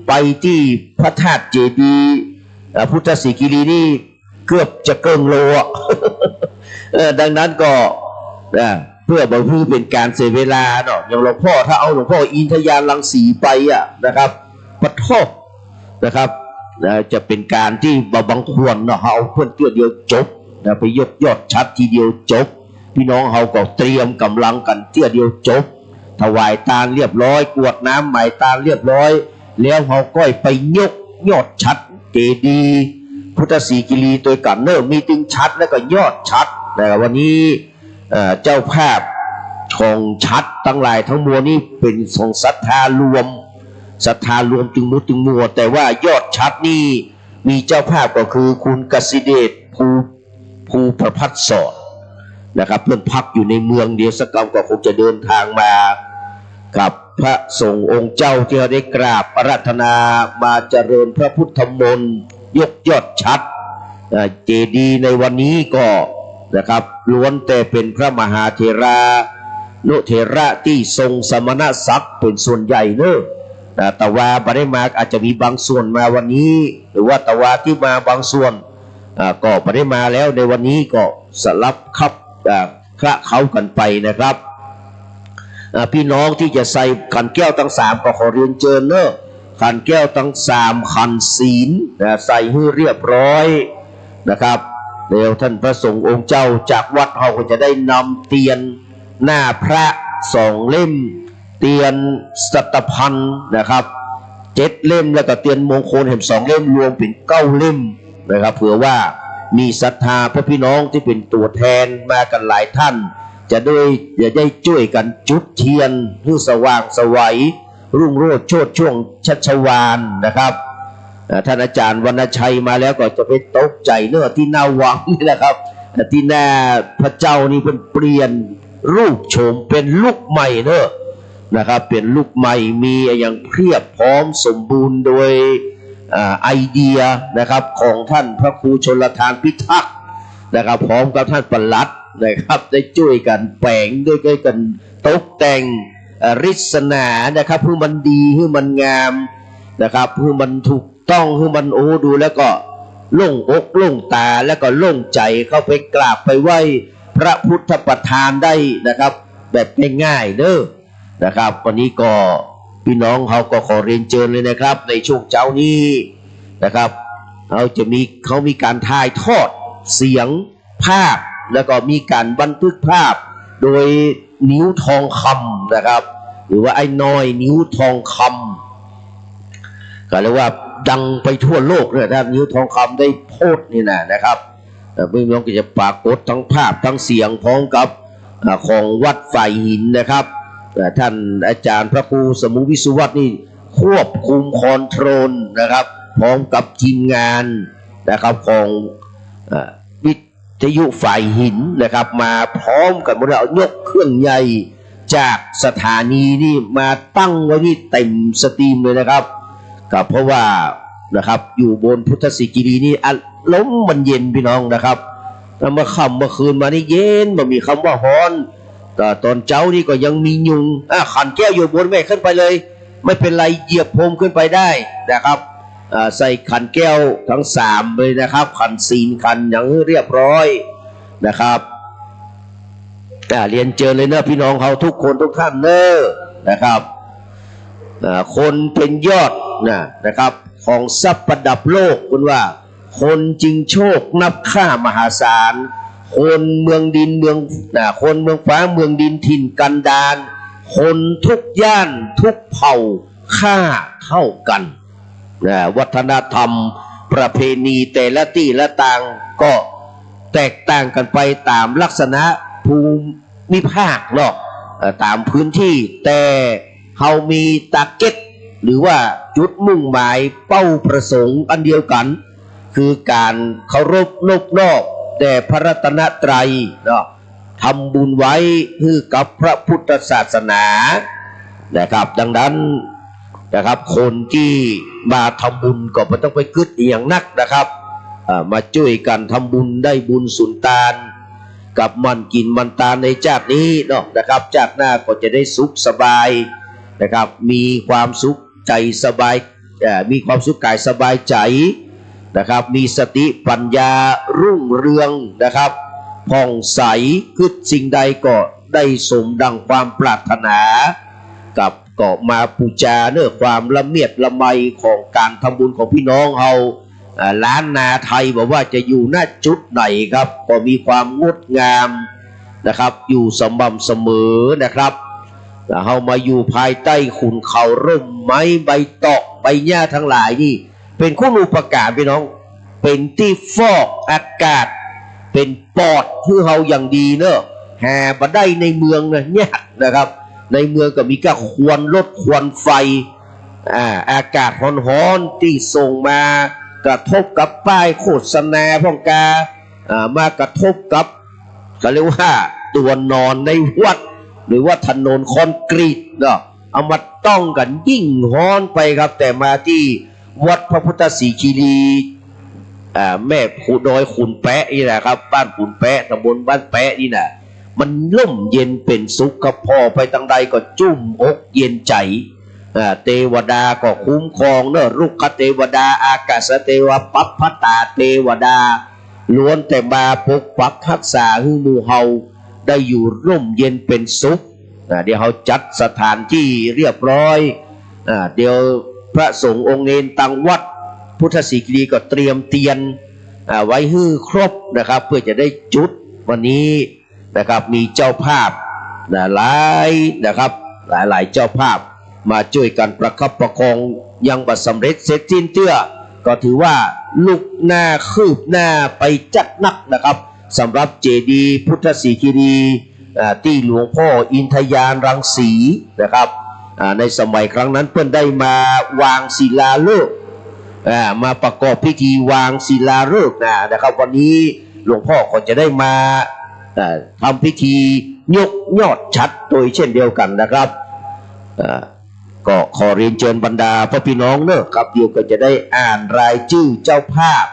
ไปที่พระธาตุเจดีย์พุทธศิกิรีนี่เกือบจะเกินโลดังนั้นก็เพื่อบรรลุเป็นการเสียเวลาเนาะอย่างหลวงพ่อถ้าเอาหลวงพ่ออินทยานรังสีไปนะครับปะทบนะครับจะเป็นการที่บังควรเนาะเอาเพื่อนเดียวจบไปยกยอดชัดทีเดียวจบพี่น้องเขาก็เตรียมกำลังกันเดียวจบถวายตาลเรียบร้อยกวดน้ำหมายตาลเรียบร้อยแล้วเขาก็ไปยกยอดชัดเจดีย์พุทธศิกิรีตัวกันเนอมีตึงชัดแล้วก็ยอดชัดนะครับวันนี้เจ้าภาพของชัดทั้งหลายทั้งมวลนี่เป็นของศรัทธารวมจึงมุดจึงมัวแต่ว่ายอดชัดนี่มีเจ้าภาพก็คือคุณกสิเดชภูประพัฒน์สอนนะครับเพื่อนพักอยู่ในเมืองเดียวสักกรรมก็คงจะเดินทางมากับพระสงฆ์องค์เจ้าที่เราได้กราบอาราธนามาเจริญพระพุทธมนต์ยกยอดชัดเจดีย์ในวันนี้ก็นะครับล้วนแต่เป็นพระมหาเถรานุเถระที่ทรงสมณศักดิ์เป็นส่วนใหญ่เนอะแต่ว่าบริมาอาจจะมีบางส่วนมาวันนี้หรือว่าแต่ว่าที่มาบางส่วนก็ไม่ได้มาแล้วในวันนี้ก็สลับคับคละเขากันไปนะครับพี่น้องที่จะใส่ขันแก้วทั้ง3ก็ขอเรียนเชิญเนอะขันแก้วทั้ง3ขันศีลใส่ให้เรียบร้อยนะครับเดี๋ยวท่านพระสงฆ์องค์เจ้าจากวัดเราก็จะได้นำเตียนหน้าพระ2 เล่มเตียนสัตพันธ์นะครับ7 เล่มแล้วก็เตียนมงคลแห่ง2 เล่มรวมเป็น9 เล่มนะครับเผื่อว่ามีศรัทธาพระพี่น้องที่เป็นตัวแทนมากันหลายท่านจะได้ช่วยกันจุดเทียนเพื่อสว่างสวัยรุ่งโรจน์โชติช่วงชัชวาลนะครับท่านอาจารย์วรรณชัยมาแล้วก็จะไปตกใจเนอะที่หน้าวังนี่นะครับที่หน้าพระเจ้านี่เป็นเปลี่ยนรูปโฉมเป็นลูกใหม่เนอะนะครับเป็นลูกใหม่มีอย่างเพียบพร้อมสมบูรณ์โดยไอเดียนะครับของท่านพระครูชนละทานพิทักษ์นะครับพร้อมกับท่านปลัดนะครับได้ช่วยกันแปลงด้วยกันตกแต่งริศนานะครับเพื่อมันดีเพื่อมันงามนะครับเพื่อมันถูกต้องเพื่อมันดูแล้วก็โล่งอกโล่งตาแล้วก็โล่งใจเข้าไปกราบไปไหว้พระพุทธประธานได้นะครับแบบง่ายๆเด้อนะครับวันนี้ก็พี่น้องเขาก็ขอเรียนเชิญเลยนะครับในช่วงเช้านี้นะครับเขามีการถ่ายทอดเสียงภาพแล้วก็มีการบันทึกภาพโดยนิ้วทองคำนะครับหรือว่าไอ้น้อยนิ้วทองคำก็เรียกว่าดังไปทั่วโลกเลยถ้านิ้วทองคำได้โพสต์นี่นะครับพี่น้องก็จะปรากฏทั้งภาพทั้งเสียงพร้อมกับของวัดฝ่ายหินนะครับท่านอาจารย์พระครูสมุวิสุวัฒน์นี่ควบคุมคอนโทรลนะครับพร้อมกับทีมงานนะครับของวิทยุฝ่ายหินนะครับมาพร้อมกับเรายกเครื่องใหญ่จากสถานีนี่มาตั้งไว้ที่เต็มสตรีมเลยนะครับก็เพราะว่านะครับอยู่บนพุทธศิกิรีนี่ลมมันเย็นพี่น้องนะครับแล้วเมื่อค่ำเมื่อคืนมานี่เย็นมันมีคำว่าฮ้อนแต่ตอนเช้านี่ก็ยังมียุงขันแก้วอยู่บนไม่ขึ้นไปเลยไม่เป็นไรเหยียบพรมขึ้นไปได้นะครับใส่ขันแก้วทั้ง3เลยนะครับขันศีลขันอย่างเรียบร้อย นะครับเรียนเจอเลยเนอะพี่น้องเขาทุกคนทุกท่านเนอะนะครับคนเป็นยอดนะครับของทรัพย์ประดับโลกคุณว่าคนจริงโชคนับค่ามหาศาลคนเมืองดินเมืองคนเมืองฟ้าเมืองดินถิ่นกันดารคนทุกย่านทุกเผ่าค่าเท่ากันวัฒนธรรมประเพณีแต่ละที่ละต่างก็แตกต่างกันไปตามลักษณะภูมิภาคเนาะตามพื้นที่แต่เขามีตาร์เก็ตหรือว่าจุดมุ่งหมายเป้าประสงค์อันเดียวกันคือการเคารพนอบน้อมแด่พระรัตนตรัยเนาะทำบุญไว้ให้กับพระพุทธศาสนานะครับดังนั้นนะครับคนที่มาทำบุญก็ไม่ต้องไปกึศอย่างนักนะครับมาช่วยกันทำบุญได้บุญสุนทานกับมันกินมันตาในชาตินี้เนาะนะครับชาติหน้าก็จะได้สุขสบายนะครับมีความสุขใจสบายมีความสุขกายสบายใจนะครับมีสติปัญญารุ่งเรืองนะครับผ่องใสคิดสิ่งใดก็ได้สมดังความปรารถนากับก็มาปูจาเนื้อความละเมียดละไมของการทำบุญของพี่น้องเราล้านนาไทยบอกว่าจะอยู่หน้าจุดไหนครับก็มีความงดงามนะครับอยู่สม่ำเสมอนะครับเรามาอยู่ภายใต้ขุนเขาร่มไม้ใบตอกใบหญ้าทั้งหลายนี่เป็นคุณูปการพี่น้องเป็นที่ฟอกอากาศเป็นปอดคือเราอย่างดีเนอะแห่มาได้ในเมืองเนี่ยนะครับในเมืองก็มีก็ควันรถควันไฟอากาศร้อนๆที่ส่งมากระทบกับป้ายโฆษณาพ่องกามากระทบกับเขาเรียกว่าตัวนอนในวัดหรือว่าถนนคอนกรีตเนาะเอามาต้องกันยิ่งฮ้อนไปครับแต่มาที่วัดพระพุทธศรีคีรีแม่ขุดอยขุนแปะนี่แหละครับบ้านขุนแปะตำบลบ้านแปะนี่นะมันร่มเย็นเป็นสุขกับพ่อไปทางใดก็จุ่มอกเย็นใจเทวดาก็คุ้มครองเนอะรุกขเทวดาอากาศเทวปัปพตาเทวดาล้วนแต่มาปกปักรักษาให้หมู่เฮาได้อยู่ร่มเย็นเป็นสุขเดี๋ยวเขาจัดสถานที่เรียบร้อยเดี๋ยวพระสงฆ์องค์เนรตังวัดพุทธศรีคีรีก็เตรียมเตียนไว้ให้ครบนะครับเพื่อจะได้จุดวันนี้นะครับมีเจ้าภาพหลายนะครับหลายเจ้าภาพมาช่วยกันประคับประคองยังบัดสำเร็จเสร็จสิ้นเตื้อก็ถือว่าลุกหน้าคืบหน้าไปจัดนักนะครับสำหรับเจดีย์พุทธศรีคีรีที่หลวงพ่ออินทยานรังสีนะครับในสมัยครั้งนั้นเพื่อนได้มาวางศิลาฤกษ์มาประกอบพิธีวางศิลาฤกษ์นะครับวันนี้หลวงพ่อก็จะได้มาทำพิธียกยอดชัดโดยเช่นเดียวกันนะครับก็ขอเรียนเชิญบรรดาพ่อพี่น้องเนอะครับเดี๋ยวก็จะได้อ่านรายชื่อเจ้าภาพ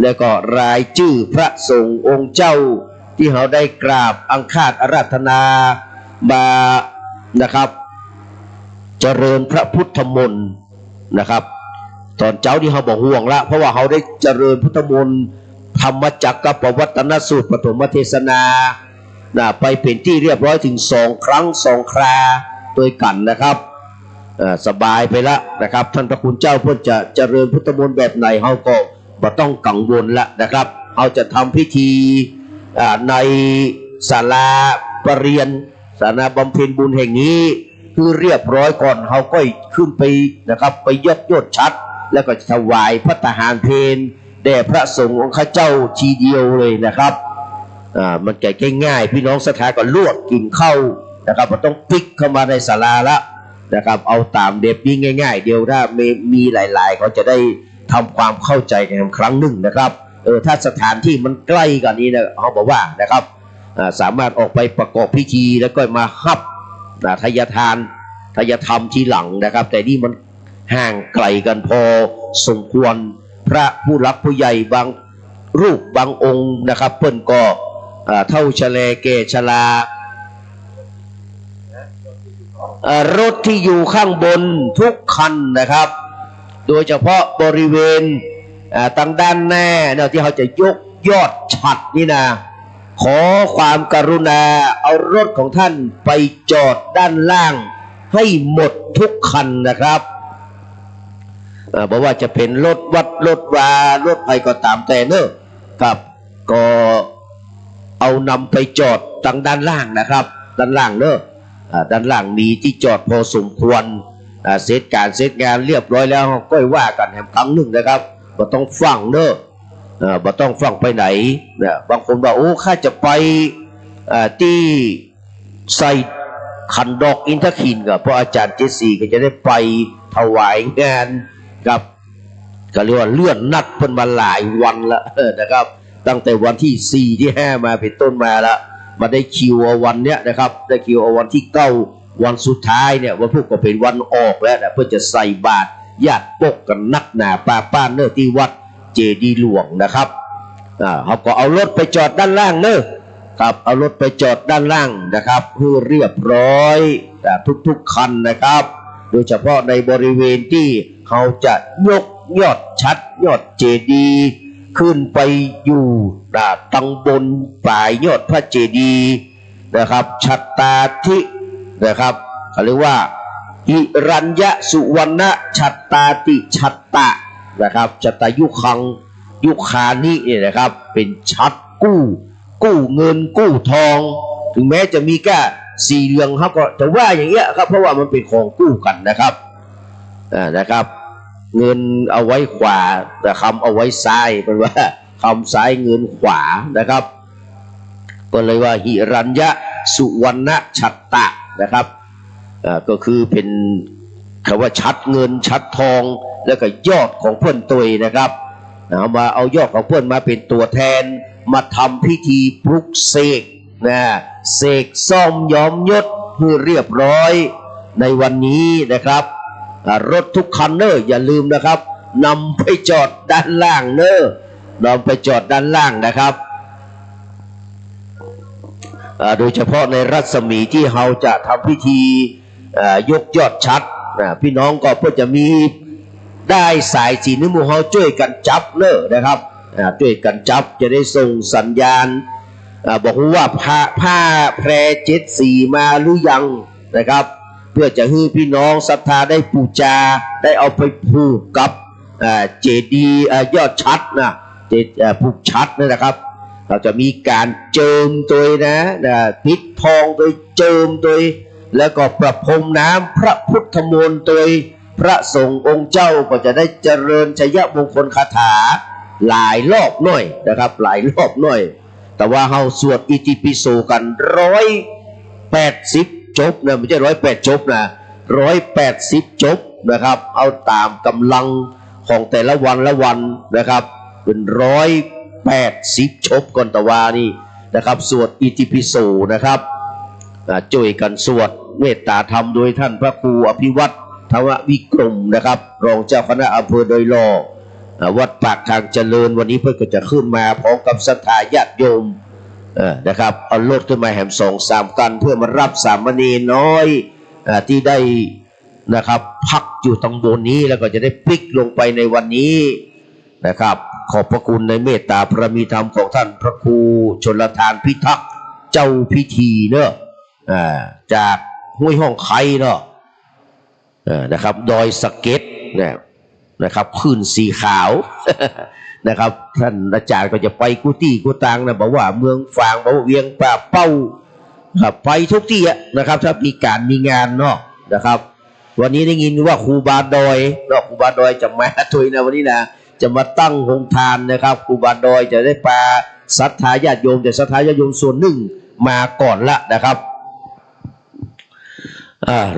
และก็รายชื่อพระสงฆ์องค์เจ้าที่เขาได้กราบอังคาดอาราธนามานะครับเจริญพระพุทธมนต์นะครับตอนเจ้าที่เขาบอกห่วงละเพราะว่าเขาได้เจริญพุทธมนต์ธรรมจักรกับปวัตนสูตรปฐมเทศนาไปเป็นที่เรียบร้อยถึง2 ครั้ง 2 คราโดยกันนะครับสบายไปละนะครับท่านพระคุณเจ้าเพื่อจะเจริญพุทธมนต์แบบไหนเขาก็ไม่ต้องกังวลละนะครับเขาจะทำพิธีในศาลาปเรียนศาลาบำเพ็ญบุญแห่งนี้คือเรียบร้อยก่อนเขาก็ขึ้นไปนะครับไปยดชัดแล้วก็ถวายพระทหารเพลแด่พระสงฆ์องค์ข้าเจ้าทีเดียวเลยนะครับมันแก่ง่ายพี่น้องศรัทธาก็ลวกกินเข้านะครับมันต้องปิกเข้ามาในศาลาละนะครับเอาตามเด็บนี้ง่ายๆเดียวถ้ามีหลายๆเขาจะได้ทำความเข้าใจกันครั้งหนึ่งนะครับถ้าสถานที่มันใกล้กันนี้นะเขาบอกว่านะครับสามารถออกไปประกอบพิธีแล้วก็มาฮับทายทรรมทีหลังนะครับแต่นี่มันห่างไกลกันพอสมควรพระผู้รักผู้ใหญ่บางรูปบางองค์นะครับเพิ่นก็เท่าชะเลเกชลารถที่อยู่ข้างบนทุกคันนะครับโดยเฉพาะบริเวณทางด้านหน้าที่เขาจะยกยอดฉัตรนี่นะ ขอความกรุณาเอารถของท่านไปจอดด้านล่างให้หมดทุกคันนะครับบอกว่าจะเป็นรถวัดรถวารถไปก็ตามแต่เนอะครับก็เอานำไปจอดทางด้านล่างนะครับด้านล่างเนอะด้านล่างมีที่จอดพอสมควรเสร็จการเสร็จงานเรียบร้อยแล้วก็ว่ากันแหมครั้งหนึ่งนะครับก็ต้องฟังเนอะบ่ต้องฟังไปไหนบางคนบอกโอ้ข้าจะไปที่ใส่ขันดอกอินทขินกับเพราะอาจารย์เจสีก็จะได้ไปถวายงานกับก็เรียกว่าเลื่อนนัดเพิ่นมาหลายวันละนะครับตั้งแต่วันที่4ที่5มาเป็นต้นมาละมาได้คิววันเนี้ยนะครับได้คิววันที่9วันสุดท้ายเนี่ยวันพุธก็เป็นวันออกแล้วนะเพื่อจะใส่บาตรญาติปกกันนักหนาป้าเนอะที่วัดเจดีย์หลวงนะครับเขาก็เอารถไปจอดด้านล่างเนอะครับเอารถไปจอดด้านล่างนะครับเพื่อเรียบร้อยทุกคันนะครับโดยเฉพาะในบริเวณที่เขาจะยกยอดชัดยอดเจดีย์ขึ้นไปอยู่ตังบนปลายยอดพระเจดีย์นะครับชัตตาธินะครับเขาเรียกว่าหิรัญญสุวรรณชัตตาติชัตตะนะครับชัตตายุคังยุคานิเนี่ยนะครับเป็นชัดกู้เงินกู้ทองถึงแม้จะมีแค่4เรื่องครับก็จะว่าอย่างเงี้ยครับเพราะว่ามันเป็นของกู้กันนะครับนะครับเงินเอาไว้ขวาแต่คำเอาไว้ซ้ายเป็นว่าคำซ้ายเงินขวานะครับก็เลยว่าหิรัญญสุวรรณชัตตะนะครับก็คือเป็นคำว่าชัดเงินชัดทองแล้วก็ยอดของเพื่อนตัวนะครับเอายอดของเพื่อนมาเป็นตัวแทนมาทำพิธีปลุกเสกเสกซ่อมย้อมยศเพื่อเรียบร้อยในวันนี้นะครับรถทุกคันเนอะอย่าลืมนะครับนำไปจอดด้านล่างเนอะนำไปจอดด้านล่างนะครับโดยเฉพาะในรัศมีที่เราจะทำพิธียกยอดชัดพี่น้องก็เพื่อจะมีได้สายสีนิ้วมือเขาช่วยกันจับเนอะนะครับช่วยกันจับจะได้ส่งสัญญาณบอกว่าผ้าแพร74มาหรือยังนะครับเพื่อจะให้พี่น้องศรัทธาได้บูชาได้เอาไปผูกกับเจดีย์ยอดชัดนะผูกชัดนะครับเราจะมีการเจิมตัวนะพิษทองโดยเจิมตัวแล้วก็ประพรมน้ำพระพุทธมนต์ตัวพระสงฆ์องค์เจ้าก็จะได้เจริญชัยมงคลคาถาหลายรอบหน่อยนะครับหลายรอบหน่อยแต่ว่าเราสวดอิติปิโสกัน180จบนะไม่ใช่108จบนะ180จบนะครับเอาตามกำลังของแต่ละวันละวันนะครับเป็น180จบก่อนตะวานี่นะครับสวดอิติปิโสนะครับช่วยกันสวดเมตตาธรรมโดยท่านพระครูอภิวัตรทววิกรมนะครับรองเจ้าคณะอำเภอโดยรอวัดปากทางเจริญวันนี้เพื่อก็จะขึ้นมาพร้อมกับศรัทธาญาติโยมนะครับเอารถขึ้นมาแหม2-3 กันเพื่อมารับสามเณรน้อยที่ได้นะครับพักอยู่ตรงบนนี้แล้วก็จะได้พลิกลงไปในวันนี้นะครับขอบพระคุณในเมตตาพระมีธรรมของท่านพระครูชลทานพิทักษ์เจ้าพิธีเนอะจากห้วยห้องไคเนาะนะครับดอยสะเก็ดนะครับขึ้นสีขาว นะครับท่านอาจารย์ก็จะไปกุฏิกุตังนะบอกว่าเมืองฝางบอกว่าเวียงป่าเป้าครับไปทุกที่นะครับถ้ามีการมีงานเนาะนะครับวันนี้ได้ยินว่าครูบาดอยเนาะครูบาดอยจะมาถุยนะวันนี้นะจะมาตั้งโรงทานนะครับครูบาดอยจะได้ปาศรัทธาญาติโยมแต่ศรัทธาญาติโยมส่วนหนึ่งมาก่อนละนะครับ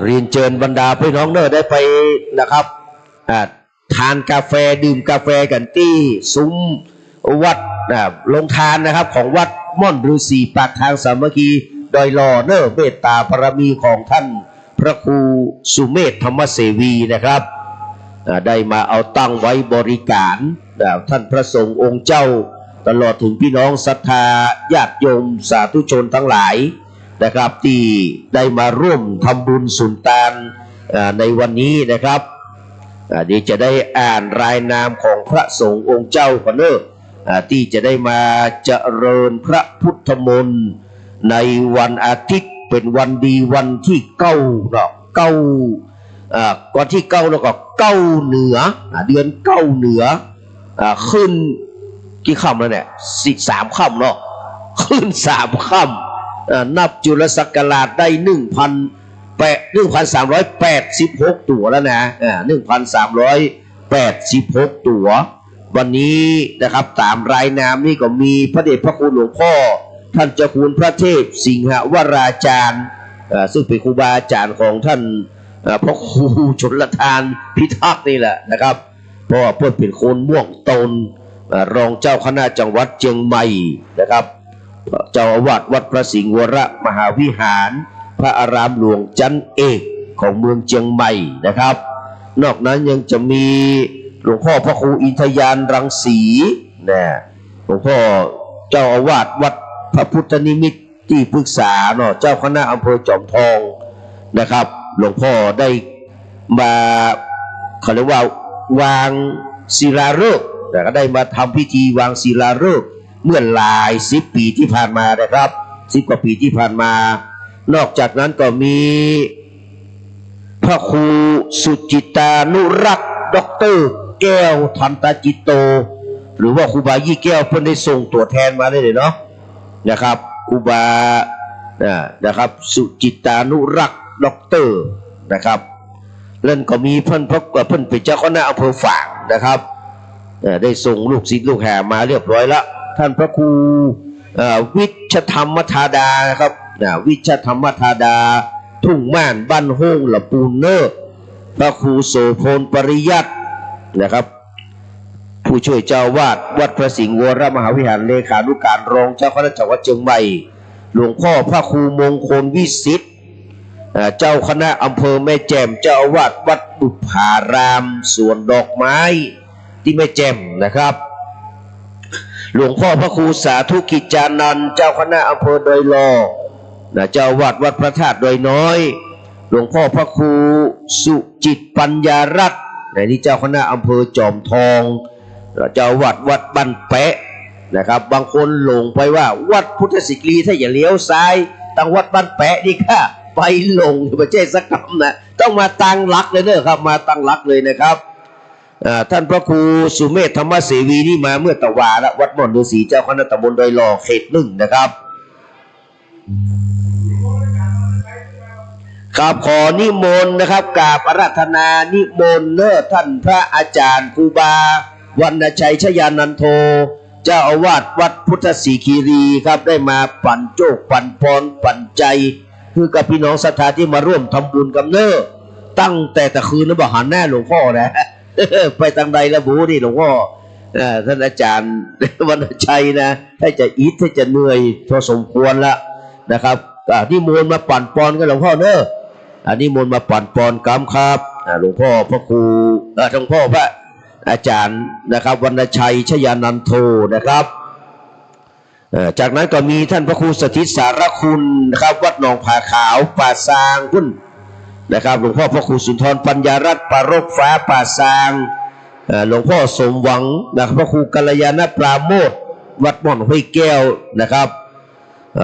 เรียนเชิญบรรดาพี่น้องเนอะได้ไปนะครับทานกาแฟดื่มกาแฟกันที่ซุ้มวัดโรงทานนะครับของวัดม่อนฤาษีปากทางสามัคคีดอยลอเนอะเมตตาบารมีของท่านพระครูสุเมธธรรมเสวีนะครับได้มาเอาตั้งไว้บริการท่านพระสงฆ์องค์เจ้าตลอดถึงพี่น้องศรัทธาญาติโยมสาธุชนทั้งหลายนะครับที่ได้มาร่วมทำบุญสุนทานในวันนี้นะครับเดี๋ยวจะได้อ่านรายนามของพระสงฆ์องค์เจ้าก่อนเนอะ ที่จะได้มาเจริญพระพุทธมนต์ในวันอาทิตย์เป็นวันดีวันที่9เนาะวันที่9แล้วก็9เหนือเดือน9เหนือขึ้นกี่ค่ำแล้วเนี่ย13ค่ำเนาะขึ้น3ค่ำนับจุลศักราชได้1,386 ตั๋วแล้วนะ1,386 ตั๋ววันนี้นะครับตามรายนามนี่ก็มีพระเดชพระคุณหลวงพ่อท่านเจ้าคุณพระเทพสิงหวราจารย์ซึ่งเป็นครูบาอาจารย์ของท่านพระครูชลทานพิทักษ์นี่แหละนะครับเพราะว่าเพื่อนเป็นคนม่วงตนรองเจ้าคณะจังหวัดเชียงใหม่นะครับเจ้าอาวาสวัดพระสิงห์วรมหาวิหารพระอารามหลวงจันเอกของเมืองเชียงใหม่นะครับนอกนั้นยังจะมีหลวงพ่อพระครูอินทยานรังสีนะหลวงพ่อเจ้าอาวาสวัดพระพุทธนิมิตที่ปรึกษาเนาะเจ้าคณะอำเภอจอมทองนะครับหลวงพ่อได้มาเขาเรียกว่าวางศิลาฤกษ์แต่ก็ได้มาทำพิธีวางศิลาฤกษ์เมื่อหลาย10 ปีที่ผ่านมานะครับ10 กว่าปีที่ผ่านมานอกจากนั้นก็มีพระครูสุจิตานุรักษ์ดร.แก้วทันตจิตโตหรือว่าครูบายี่แก้วเพิ่นได้ส่งตัวแทนมาได้เลยเนาะนะครับครูบานะครับสุจิตานุรักษ์ดร.นะครับเล่นก็มีเพิ่นเป็นเจ้าคณะอำเภอฝางนะครับได้ส่งลูกศิษย์ลูกหามาเรียบร้อยแล้วท่านพระครูวิชธรรมธาดาครับวิชธรรมธาดาทุ่งม่านบ้านห้งละปูนเนอร์พระครูโสพลปริยัตินะครับผู้ช่วยเจ้าวาดวัดพระสิงห์วรมหาวิหารเลขานุการรองเจ้าคณะจังหวัดเชียงใหม่หลวงพ่อพระครูมงคลวิสิทธิ์เจ้าคณะอำเภอแม่แจ่มเจ้าอาวาสวัดบุพารามสวนดอกไม้ที่แม่แจ่มนะครับหลวงพ่อพระครูสาธุกิจจานันท์เจ้าคณะอำเภอดอยลอเจ้าอาวาสวัดพระธาตุดอยน้อยหลวงพ่อพระครูสุจิตปัญญารัตน์นี่เจ้าคณะอำเภอจอมทองเจ้าอาวาสวัดบ้านแปะนะครับบางคนหลงไปว่าวัดพุทธศิกรีถ้าอย่าเลี้ยวซ้ายตั้งวัดบ้านแปะนี่ค่ะไปหลงประเทศสักคำนะต้องมาตั้งหลักเลยเนอะครับมาตั้งหลักเลยนะครับท่านพระครูสุเมธธรรมเสวีนี่มาเมื่อตะวาละวัดม่อนฤาษีเจ้าคณะตำบลดอยหล่อเขต1นะครับครับขอนิมนต์นะครับกราบอาราธนานิมนต์เนอะท่านพระอาจารย์ครูบาวรรณชัยชยานันโทเจ้าอาวาสวัดพุทธศรีคีรีครับได้มาปั่นโจกปั่นพรปั่นใจคือกับพี่น้องศรัทธาที่มาร่วมทำบุญกับเนอะตั้งแต่ตะคืนแล้วบอกหันหน้าหลวงพ่อนะไปทางใดละบูนี่หลวงพ่อท่านอาจารย์วรรณชัยนะถ้าจะอิทถ้าจะเหนื่อยพอสมควรละนะครับนิมนต์มาปั่นปอนกันหลวงพ่อเนอะนิมนต์มาปั่นปอนกรรมครับหลวงพ่อพระครูหลวงพ่อพระอาจารย์นะครับวรรณชัยชยานันโทนะครับจากนั้นก็มีท่านพระครูสถิตสารคุณนะครับวัดหนองผาขาวป่าซางพุ่นนะครับหลวงพ่อพระครูสุนทรปัญญารัตน์ปารกฟ้าป่าซางหลวงพ่อสมหวังนะครับพระครูกัลยาณปราโมทย์วัดม่อนห้วยแก้วนะครับ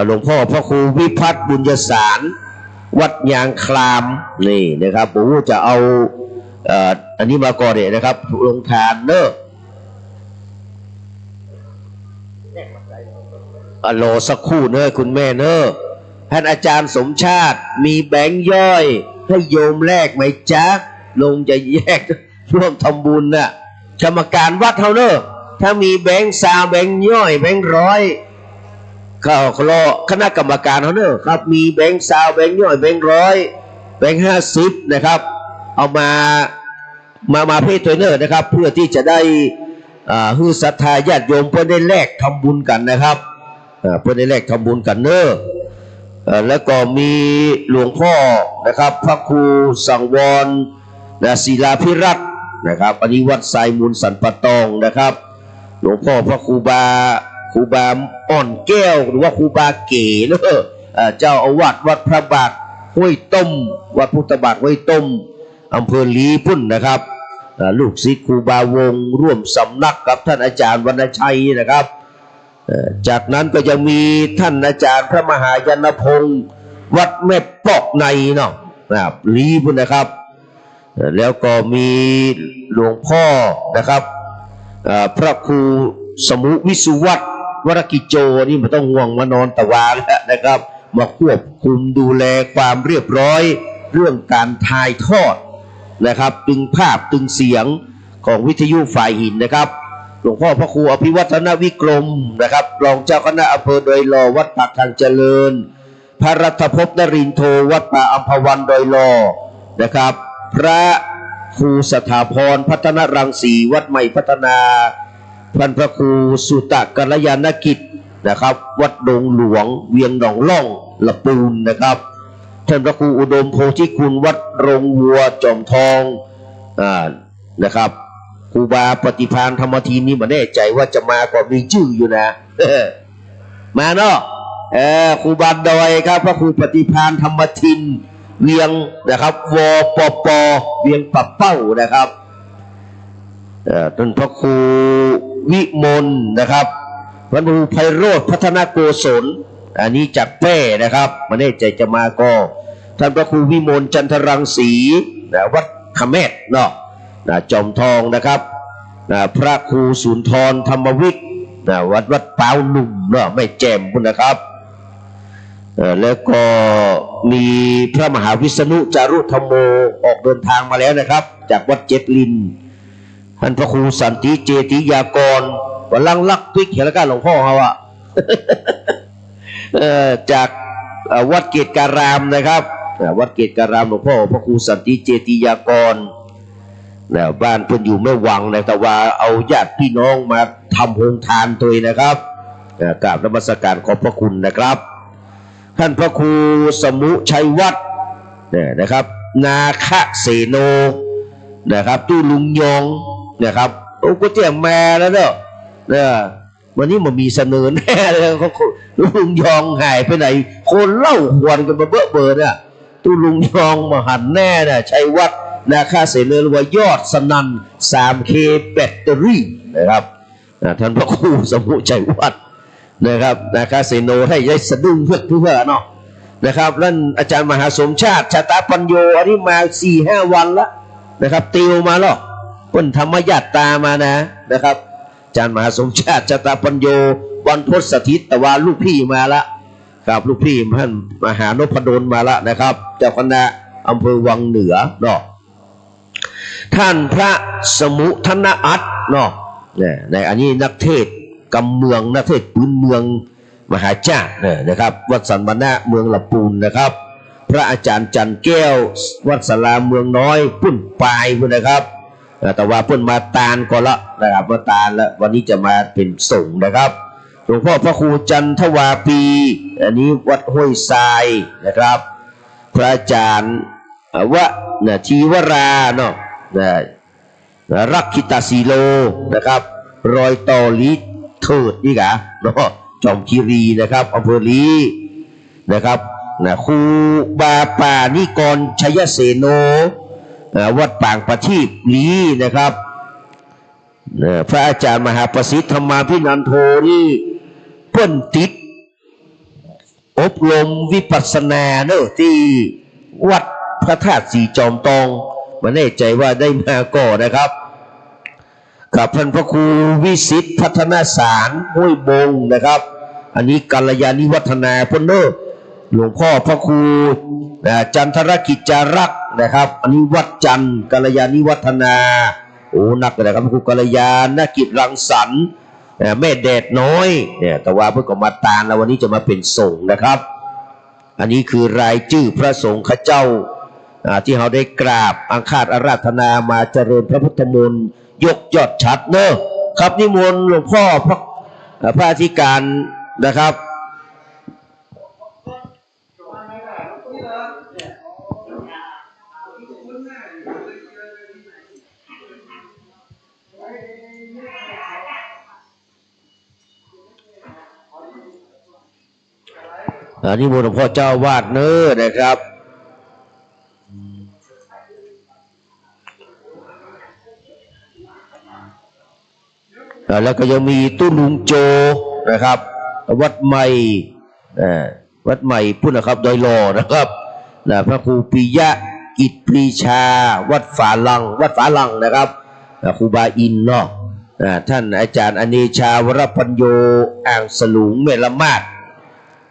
หลวงพ่อพระครูวิพัฒน์บุญยสารวัดยางคลามนี่นะครับผมจะเอาอันนี้มาก่อนเนี่ยนะครับลงทานเนอะรอสักครู่เนอะคุณแม่เนอะท่านอาจารย์สมชาติมีแบงค์ย่อยให้โยมแลกไหมจ๊ะลงจะแยกร่วมทำบุญน่ะกรรมการวัดเท่าเนอะถ้ามีแบงค์ซาแบงค์ย่อยแบงค์ร้อยเขารอคณะกรรมการเขาเนอะครับมีแบงค์ซาแบงค์ย่อยแบงค์ร้อยแบงค์50นะครับเอามาเพศตัวเนอะนะครับเพื่อที่จะได้ฮือศรัทธาญาติโยมเพื่อได้แลกทำบุญกันนะครับเพื่อได้แลกทำบุญกันเนอะแล้วก็มีหลวงพ่อนะครับพระครูสังวรศิลาภิรัตน์นะครับอันนี้วัดสายมูลสันปะตองนะครับหลวงพ่อพระครูบาอ่อนแก้วหรือว่าครูบาเก๋เนอะเจ้าอาวาสวัดพระบาทห้วยต้มวัดพุทธบาทห้วยต้มอำเภอลีพุ่นนะครับ ลูกศิษย์ครูบาวงร่วมสำนักกับท่านอาจารย์วรรณชัยนะครับจากนั้นก็จะมีท่านอาจารย์พระมหายานพงศ์วัดแม่ปอกในเนาะลีบุญนะครับแล้วก็มีหลวงพ่อนะครับพระครูสมุวิสุวัตวรกิจโจนี่ไม่ต้องห่วงมานอนตะวาแล้วนะครับมาควบคุมดูแลความเรียบร้อยเรื่องการถ่ายทอดนะครับตึงภาพตึงเสียงของวิทยุฝ่ายหินนะครับหลวงพ่อพระครูอภิวัฒนวิกรมนะครับรองเจ้าคณะอำเภอดอยหล่อวัดปากทางเจริญพระรัตภพนรินทร์โทวัดป่าอัมพวันดอยหล่อนะครับพระครูสถาพรพัฒนรังสีวัดใหม่พัฒนาพันพระครูสุตกัลยาณกิจนะครับวัดดงหลวงเวียงหนองล่องละปูนนะครับท่านพระครูอุดมโพธิคุณวัดโรงวัวจอมทองนะครับครูบาปฏิภาณธรรมทีนี้มาแน่ใจว่าจะมาก็มีชื่ออยู่นะ มาเนาะครูบาดอยครับพระครูปฏิภาณธรรมทินเวียงนะครับวปปเวียงปับเป้านะครับท่านพระครูวิมลนะครับพระครูไพโรธพัฒนาโกศลอันนี้จากแป้นะครับมาแน่ใจจะมาก็ท่านพระครูวิมลจันทรังสีวัดขแมศเนาะจอมทองนะครับพระครูสุนทรธรรมวิทย์วัดเปาหนุ่มเนาะไม่แจ่มคุณนะครับแล้วก็มีพระมหาวิษณุจารุธรรมโมออกเดินทางมาแล้วนะครับจากวัดเจ็ดลินท่านพระครูสันติเจติยากรวัดลังลักพิกเขลก้าหลวงพ่อเขาอะจากวัดเกตการามนะครับวัดเกตการามหลวงพ่อพระครูสันติเจติยากรบ้านเพิ่นอยู่ไม่วังนะแต่ว่าเอาญาติพี่น้องมาทำโรงทานตัวนะครับกราบนมัสการขอบพระคุณนะครับท่านพระครูสมุชัยวัฒน์นะครับนาคเสโนนะครับตู้ลุงยองนะครับโอ้ก็เตรียมมาแล้วเนาะวันนี้มันมีเสนอแน่เลยเขาลุงยองหายไปไหนคนเล่าหวนกันมาเบ้อเบอเนี่ยตู้ลุงยองมาหันแน่เนี่ยชัยวัฒน์นาคเสโนหรือว่ายอดสนั่น 3K แบตเตอรี่นะครับท่านพระครูสมุชัยวัฒน์นะครับนาคเสโนให้ยายสะดุ้งเพื่อเนาะนะครับแล้วอาจารย์มหาสมชาติชาตาปัญโยอันนี้มา 4-5 วันแล้วนะครับติวมาแล้วเพิ่นธรรมญาตามานะครับอาจารย์มหาสมชาติชาตาปัญโยวันพฤสถิตแต่ว่าลูกพี่มาละครับลูกพี่ท่านมหานพดลมาละนะครับเจ้าคณะอำเภอวังเหนือเนาะท่านพระสมุธนอัตเนาะในอันนี้นักเทศกำเมืองนักเทศพื้นเมืองมหาจารย์นะครับวัดสันมณะเมืองละปูนนะครับพระอาจารย์จันแก้ววัดสลาเมืองน้อยปุ่นปลายพุ่นนะครับแต่ว่าเพิ่นมาตาลก่อนละนะครับมาตาลแล้ววันนี้จะมาเป็นส่งนะครับหลวงพ่อพระครูจันทวาปีอันนี้วัดห้วยทรายนะครับพระอาจารย์ชีวราเนาะรักขิตาสีโลนะครับรอยต่อลิเถิดนี่กะเนาะจอมคีรีนะครับอำเภอลีนะครับครูบาป่านิกรชัยเสโนวัดปางประทีปลีนะครับพระอาจารย์มหาประสิทธิ์ธรรมาภินันโทนี่เพิ่นติดอบรมวิปัสสนาเนอะที่วัดพระธาตุสีจอมทองมาแน่ใจว่าได้มาก่อนะครับกับท่านพระครูวิสิทธิ์พัฒนาสารห้วยบงนะครับอันนี้กัลยาณิวัฒนาพนเนอร์หลวงพ่อพระครูจันทรกิจจารักษ์นะครับอันนี้วัดจันทร์กัลยาณิวัฒนาโอ้นักเลยครับพระครูกัลยาณกิจรังสรรค์แม่แดดน้อยเนี่ยแต่ว่าเพิ่งก็มาตาลแล้ววันนี้จะมาเป็นสงฆ์นะครับอันนี้คือรายชื่อพระสงฆ์ข้าเจ้าที่เราได้กราบอังคาดอาราธนามาเจริญพระพุทธมนต์ยกยอดชัดเนอะครับนิมนต์หลวงพ่อพระอธิการนะครับนิมนต์หลวงพ่อเจ้าวาดเนอะนะครับ แล้วก็ยังมีตู้ลุงโจนะครับวัดใหม่วัดใหม่พุ่นนะครับดอยหล่อนะครับพระครูปิยะกิจปรีชาวัดฝาลังนะครับครูบาอินเนาะท่านอาจารย์อเนชาวรปัญโยอ่างสลุงเมลมาศ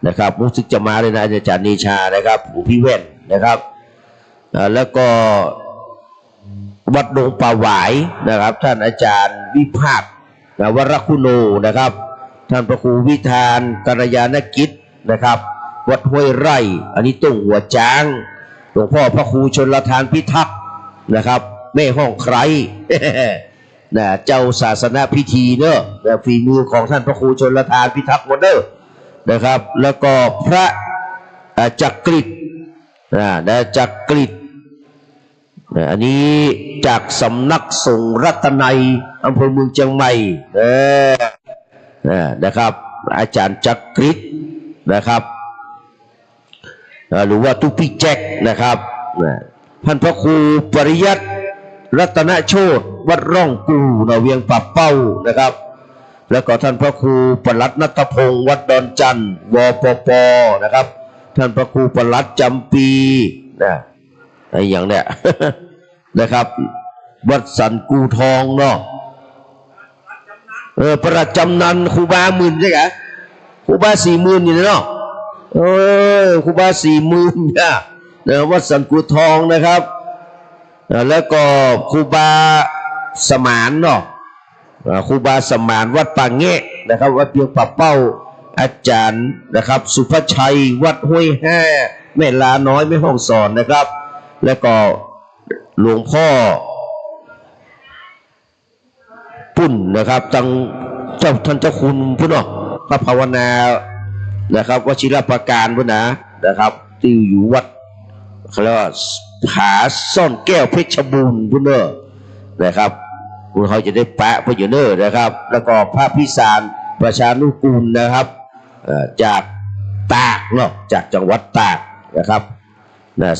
นะครับรู้สึกจะมาเลยนะอาจารย์เนชานะครับผู้พี่เว้นนะครับแล้วก็วัดดงป่าหวายนะครับท่านอาจารย์วิภาควรคุโนนะครับท่านพระครูวิธานกัลยาณกิจนะครับวัดห้วยไร่อันนี้ตุ้งหัวจ้างหลวงพ่อพระครูชนลทานพิทักษ์นะครับแม่ห้องใคร เจ้าศาสนาพิธีเนอะฝีมือของท่านพระครูชนลทานพิทักษ์วันเนอร์นะครับแล้วก็พระจักริดจักริดอันนี้จากสำนักสงฆ์รัตนัยอำเภอเมืองเชียงใหม่นะครับอาจารย์จักริดนะครับหรือว่าทุพี่แจ็คนะครับท่านพระครูปริยัติรัตนโชติวัดร่องกูเวียงป่าเป้านะครับแล้วก็ท่านพระครูปลัดณัฐพงศ์วัดดอนจันทร์วปปนะครับท่านพระครูปลัดจำปีอย่างเนี้ย นะครับวัดสันกูทองเนาะประจำนันครูบา10,000ใช่ไหมครูบา40,000อยู่เนาะครูบา40,000เนี่ยวัดสันกูทองนะครับแล้วก็ครูบาสมานเนาะครูบาสมานวัดป่าแงะนะครับวัดเพียงป่าเป้าอาจารย์นะครับสุภชัยวัดห้วยแห่แม่ลาน้อยแม่ห้องสอนนะครับแล้วก็หลวงพ่อปุ่นนะครับท่านเจ้าคุณพุ่นเนาะพระภาวนานะครับวชิรประการพุ่นนะครับที่อยู่วัดเขาเรียกว่าผาซ่อนแก้วเพชรบูรณ์พุ่นเนาะนะครับคุณเขาจะได้แปะพอยู่เนอร์นะครับแล้วก็พระพิสารประชานุกูลนะครับจากตากเนาะจากจังหวัดตากนะครับ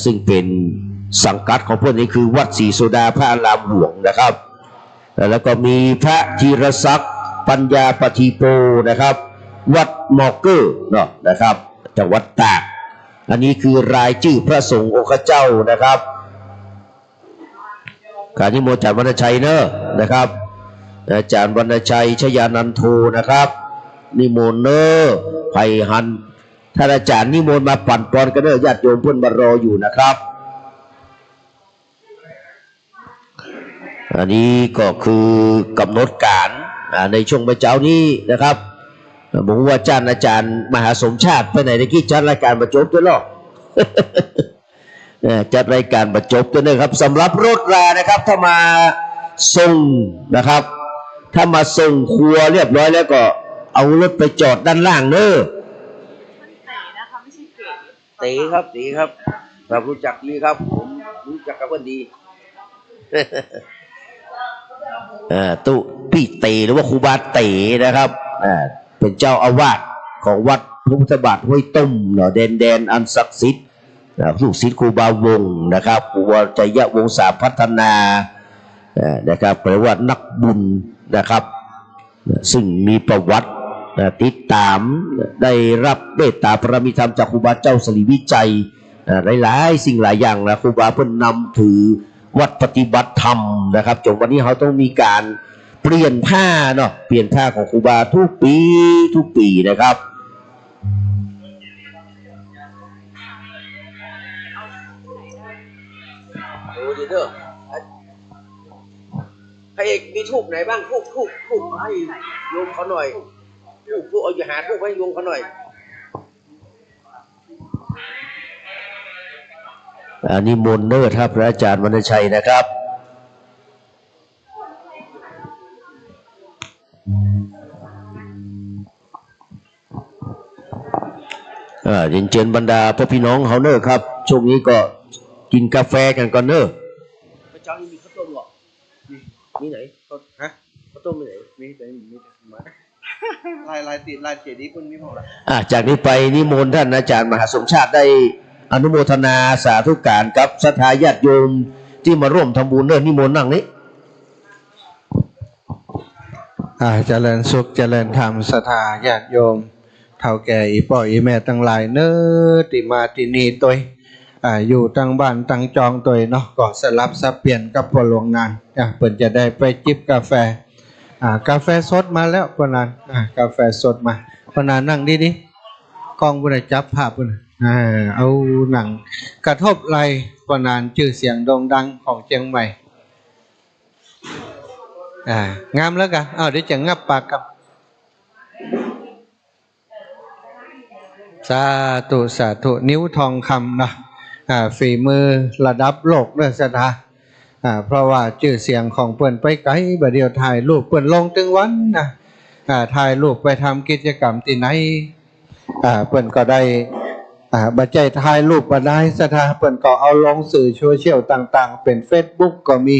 ซึ่งเป็นสังกัดของพวกนี้คือวัดศรีโสดาพระอารามหลวงนะครับแล้วก็มีพระธีรศักดิ์ปัญญาปฏิโปนะครับวัดมอเกอร์เนาะนะครับจังหวัดตากอันนี้คือรายชื่อพระสงฆ์องค์เจ้านะครับการนิมนต์อาจารย์วรรณชัยเนอะนะครับอาจารย์วรรณชัยชยานันโทนะครับนิมนต์เนอะไผ่หันท่านอาจารย์นิมนต์มาปั่นปอนกันเนอะญาติโยมเพื่อนมารออยู่นะครับอันนี้ก็คือกำหนดการในช่วงเช้านี้นะครับบอกว่าอาจารย์มหาสมชาติไปไหนตะกี้จัดรายการประจบด้วยหรอ จัดรายการประจบด้วยนะครับสำหรับรถรานะครับถ้ามาส่งนะครับถ้ามาส่งครัวเรียบร้อยแล้วก็เอารถไปจอดด้านล่างเนอะตีครับตีครับเรารู้จักดีครับผมรู้จักกับเพื่อนดี ตู้พี่เตหรือว่าครูบาเตนะครับเป็นเจ้าอาวาสของวัดพระพุทธบาทห้วยต้มเนาะแดนอันศักดิ์สิทธิ์ลูกศิษย์ครูบาวงนะครับครูบาใจยะวงศาพัฒนานะครับแปลว่านักบุญนะครับซึ่งมีประวัติติดตามได้รับเมตตาพระมิธรรมจากครูบาเจ้าสรีวิจัยหลายสิ่งหลายอย่างนะครูบาเพิ่นนำถือวัดปฏิบัติธรรมนะครับจนวันนี้เขาต้องมีการเปลี่ยนผ้าเนาะเปลี่ยนผ้าของครูบาทุกปีนะครับโอ้ดีเด้อพระเอกมีทูบไหนบ้างทูบให้โยมเขาหน่อยทูบเอาอย่าหาทูบให้โยมเขาหน่อยอันนี้มนต์เนอร์ครับพระอาจารย์วรรณชัยนะครับเรียนเชิญบรรดาพ่อพี่น้องเขาเนอร์ครับช่วงนี้ก็กินกาแฟกันก่อนเนอร์พระเจ้านี่มีข้าวต้มหรอมีไหนฮะข้าวต้มมีไหนมีมาลายเจดีย์คุณมีของละจากนี้ไปนิมนต์ท่านอาจารย์มหาสมชาติได้อนุโมทนาสาธุการกับศรัทธาญาติโยมที่มาร่วมทำบุญเนอร์นิมนต์นั่งนี้ เจริญสุขเจริญธรรมศรัทธาญาติโยมเฒ่าแก่อีพ่ออีแม่ทั้งหลายเน้อที่มาที่นี่ตัวอยู่ตั้งบ้านตั้งจองตัวเนาะก็สลับสับเปลี่ยนกับพอหลวงงานเปิ่นจะได้ไปจิบกาแฟกาแฟสดมาแล้วปนานกาแฟสดมาปนานนั่งดีๆกล้องบ่ได้จับภาพพุ่นเอาหนังกระทบไหลปนานชื่อเสียงโด่งดังของเชียงใหม่งามแล้วกันเดี๋ยวจะงับปากกับสาธุสาธุนิ้วทองคำนะฝีมือระดับโลกเด้อสถาเพราะว่าชื่อเสียงของเปิ้นไปไกลบ่เดียวถ่ายรูปเปิ้นลงถึงวันนะถ่ายรูปไปทำกิจกรรมที่ไหนเปิ้นก็ได้บัจจัยถ่ายรูปมาได้สถาเปิ้นก็เอาลงสื่อโซเชียลต่างๆเป็น Facebook ก็มี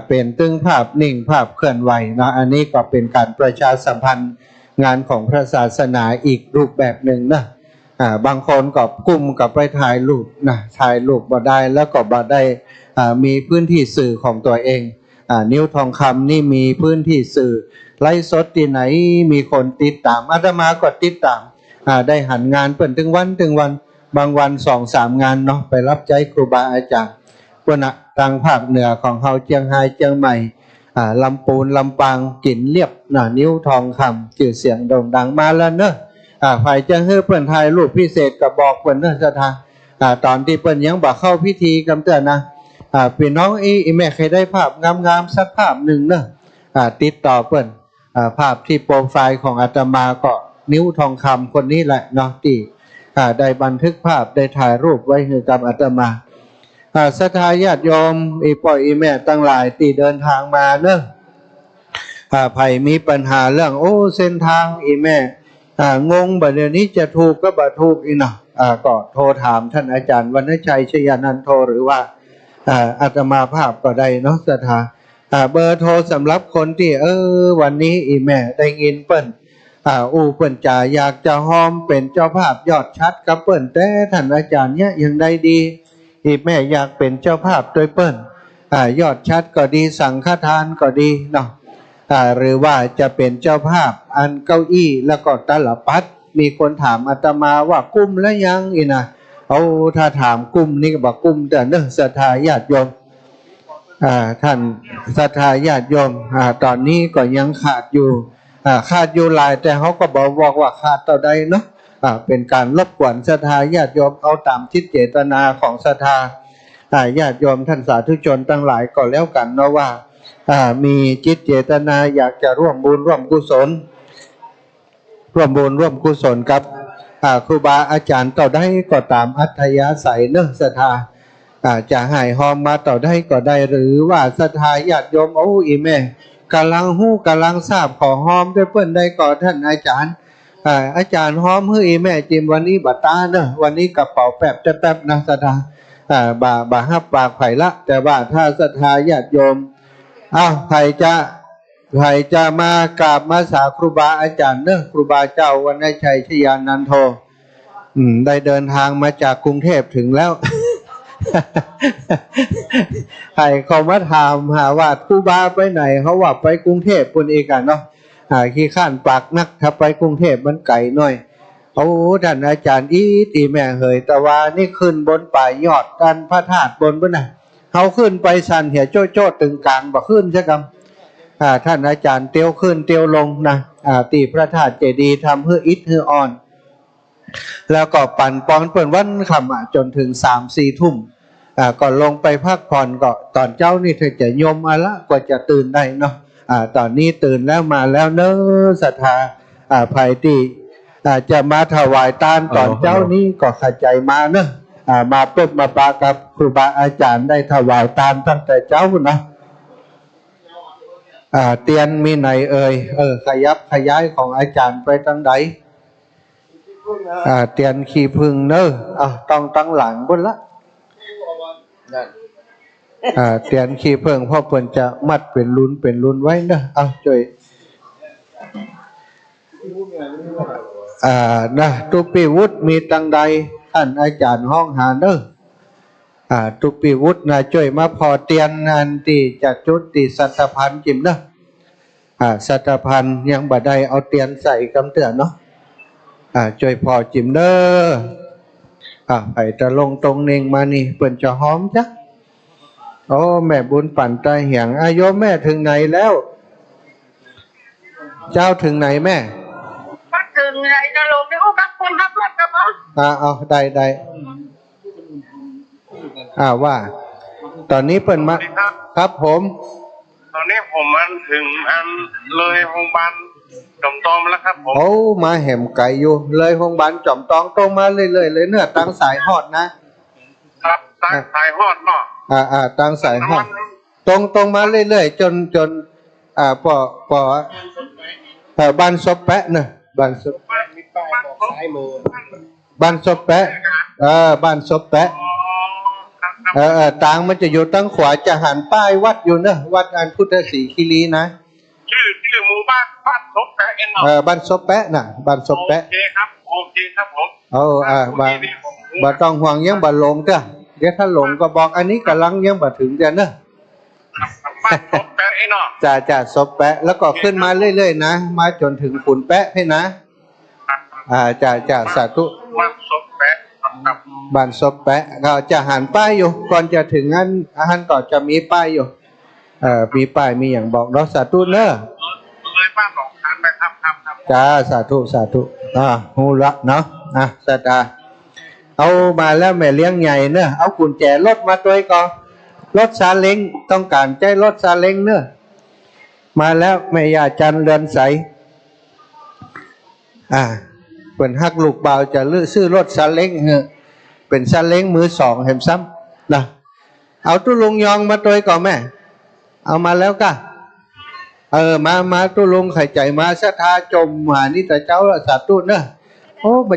เป็นตึงภาพนิ่งภาพเคลื่อนไหวนะอันนี้ก็เป็นการประชาสัมพันธ์งานของพระศาสนาอีกรูปแบบหนึ่งนะบางคนก็กุ้มกับไปถ่ายรูปนะถ่ายรูปบ่ได้แล้วก็บ่ได้มีพื้นที่สื่อของตัวเองนิ้วทองคำนี่มีพื้นที่สื่อไลฟ์สดที่ไหนมีคนติดตามอาตมาก็ติดตามได้หันงานเปิ่นถึงวันบางวัน 2-3 งานเนาะไปรับใจครูบาอาจารย์พวกทางภาคเหนือของเฮาเชียงรายเชียงใหม่ลำปูนลำปางกินเรียบนิ้วทองคำชื่อเสียงโด่งดังมาแล้วเนอะฝ่ายจะให้เปิ้นถ่ายรูปพิเศษก็บอกเปิ้นเนอะสถาตอนที่เปิ้นยังบ่เข้าพิธีกำเตือนนะพี่น้องอีแม่เคยได้ภาพงามๆสักภาพหนึ่งเนอะติดต่อเปิ้นภาพที่โปรไฟล์ของอาตมาก็นิ้วทองคำคนนี้แหละเนาะที่ได้บันทึกภาพได้ถ่ายรูปไว้ให้กับอาตมาศรัทธาญาติโยมอีพ่ออีแม่ตั้งหลายที่เดินทางมาเนอะไผมีปัญหาเรื่องเส้นทางอีแม่งงบัดเดี๋ยวนี้จะถูกก็บ่ถูกอีกเนาะก็โทรถามท่านอาจารย์วรรณชัยชยานันโทหรือว่าอาตมาภาพก็ได้เนาะศรัทธาเบอร์โทรสำหรับคนที่วันนี้อีแม่ได้ยินเปิ้นเปิ้นจะอยากจะหอมเป็นเจ้าภาพยอดชัดกับเปิ้นแต่ท่านอาจารย์เนี่ยยังได้ดีอีแม่อยากเป็นเจ้าภาพโดยเปิ้นยอดชัดก็ดีสังฆทานก็ดีเนาะหรือว่าจะเป็นเจ้าภาพอันเก้าอี้แล้วก็ตลับปัดมีคนถามอาตมาว่ากุ้มแล้วยังอีนะถ้าถามกุ้มนี่ก็บอกกุ้มแต่เนอะศรัทธาญาติโยมท่านศรัทธาญาติโยมตอนนี้ก็ยังขาดอยู่หลายแต่เขาก็บอกว่าขาดเท่าใดเนาะเป็นการรบกวนศรัทธาญาติโยมเอาตามจิตเจตนาของศรัทธาญาติโยมท่านสาธุชนทั้งหลายก็แล้วกันเนาะว่ามีจิตเจตนาอยากจะร่วมบุญร่วมกุศลกับครูบาอาจารย์ต่อได้ก็ตามอัธยาศัยเนอะศรัทธาจะให้หอมมาต่อได้ก็ได้หรือว่าศรัทธาญาติโยมอีแม่กำลังทราบขอหอมด้วยเปิ้นได้ก่อท่านอาจารย์หอมให้อีแม่จิมวันนี้บัตาเนอะวันนี้กระเป๋าแป๊บนะศรัทธาบ่ฮับปากไผ่ละแต่ว่าถ้าศรัทธาญาติโยมใครจะมากราบมาสาครูบาอาจารย์เนอะครูบาเจ้าวรรณชัยชยานันโทได้เดินทางมาจากกรุงเทพถึงแล้ว ใครเขามาถามหาว่าครูบาไปไหนเขาว่าไปกรุงเทพปุ่นอีกกันเนาะขี้ข้านปากนักถ้าไปกรุงเทพมันไกลหน่อยท่านอาจารย์อีแม่เหยแต่ว่านี่ขึ้นบนป่ายยอดกันพระธาตุบนน่ะเขาขึ้นไปสันเหี่ยโจ้ตึงกลางบ่ขึ้นใช่ไหมท่านอาจารย์เตียวขึ้นเตียวลงนะตีพระธาตุเจดีย์ทำเพื่ออิฐเพื่ออ่อนแล้วก็ปั่นปอนเปิ่นวันค่ำจนถึง 3-4 ทุ่มก่อนลงไปพักผ่อนก็ตอนเจ้านี่เธอจะยมละกว่าจะตื่นได้เนาะตอนนี้ตื่นแล้วมาแล้วเนอะศรัทธาภัยที่จะมาถวายทานตอนเจ้านี้ก็เข้าใจมาเนอะมาปุ๊บมาปากับครูบาอาจารย์ได้ถวายทานตั้งแต่เจ้านะเตียนมีไหนขยับขยายของอาจารย์ไปตั้งใดเตียนขี้พึ่งเนอะต้องตั้งหลังบนละเตียนขี้พึ่งพ่อเปิ้นจะมัดเป็นลุ้นไว้เนอะช่วยนะตุปีวุฒิมีตังใดท่านอาจารย์ห้องหาเนอะตุปีวุฒินะช่วยมาพอเตียนงานที่จากจุดติสัตพันธ์จิมเนอะ สัตพันธ์ยังบ่ได้เอาเตียนใส่กำเตือนเนาะช่วยพอจิมเด้อไผ่ตะลงตรงเน่งมานี่เปิ่นจะหอมจ้ะโอ้แม่บุญปั่นตาเหียงโยมแม่ถึงไหนแล้ว เจ้าถึงไหนแม่ถึงไหนจะลงที่อุบัติคนรับรถกับผมเอาได้ว่าตอนนี้เปิ่นมาครับผมตอนนี้ผมมันถึงอันเลยโรงพยาบาลจอมตองแล้วครับผมโอ้มาแหมไก่อยู่เลยโรงพยาบาลจอมตองตรงมาเลยเลยเนื้อตั้งสายฮอดนะครับตั้งสายฮอดเนาะตั้งสายฮอดตรงมาเรื่อยๆจนปอบ้านซบแปะเนอะบ้านซบมีป้ายบอกซ้ายมือบ้านซบแปะบ้านซบแปะต่างมันจะอยู่ตั้งขวาจะหันป้ายวัดอยู่เนอะวัดอันพุทธศรีคีรีนะชื่อหมู่บ้านซบแปะบ้านซบแปะน่ะบ้านซบแปะโอเคครับผมบ่ต้องห่วงยังบ่ลงเด้อเดี๋ยวถ้าหลงก็บอกอันนี้กำลังยังบ่ถึงเด้อเนอะบ้านซบแปะเนาะจ่าซบแปะแล้วก็ขึ้นมาเรื่อยๆนะมาจนถึงขุนแปะให้นะจ่าสาธุบ้านซบแปะบ้านซบแปะก็จะหันป้ายอยู่ก่อนจะถึงอันก็จะมีป้ายอยู่มีป้ายมีอย่างบอกเนาะสาธุเนอะเลยบ้านหนองคานไปครับจ้าสาธุฮู้ละเนาะสาธุเอามาแล้วแม่เลี้ยงใหญ่เนอะเอากุญแจรถมาตัวก่อนรถซาเล้งต้องการใจรถซาเล้งเนอะมาแล้วแม่ย่าจันเรือนใสเปิ่นฮักลูกบ่าวจะซื้อรถซาเล้งเป็นซาเล้งมือสองเห็นซ้ำนะเอาตุลุงยองมาตัวก่อนแม่เอามาแล้วก็มาตุลุงไข่ใจมาศรัทธาจมหานี่แต่เจ้าสาธุเนอะโอ้มา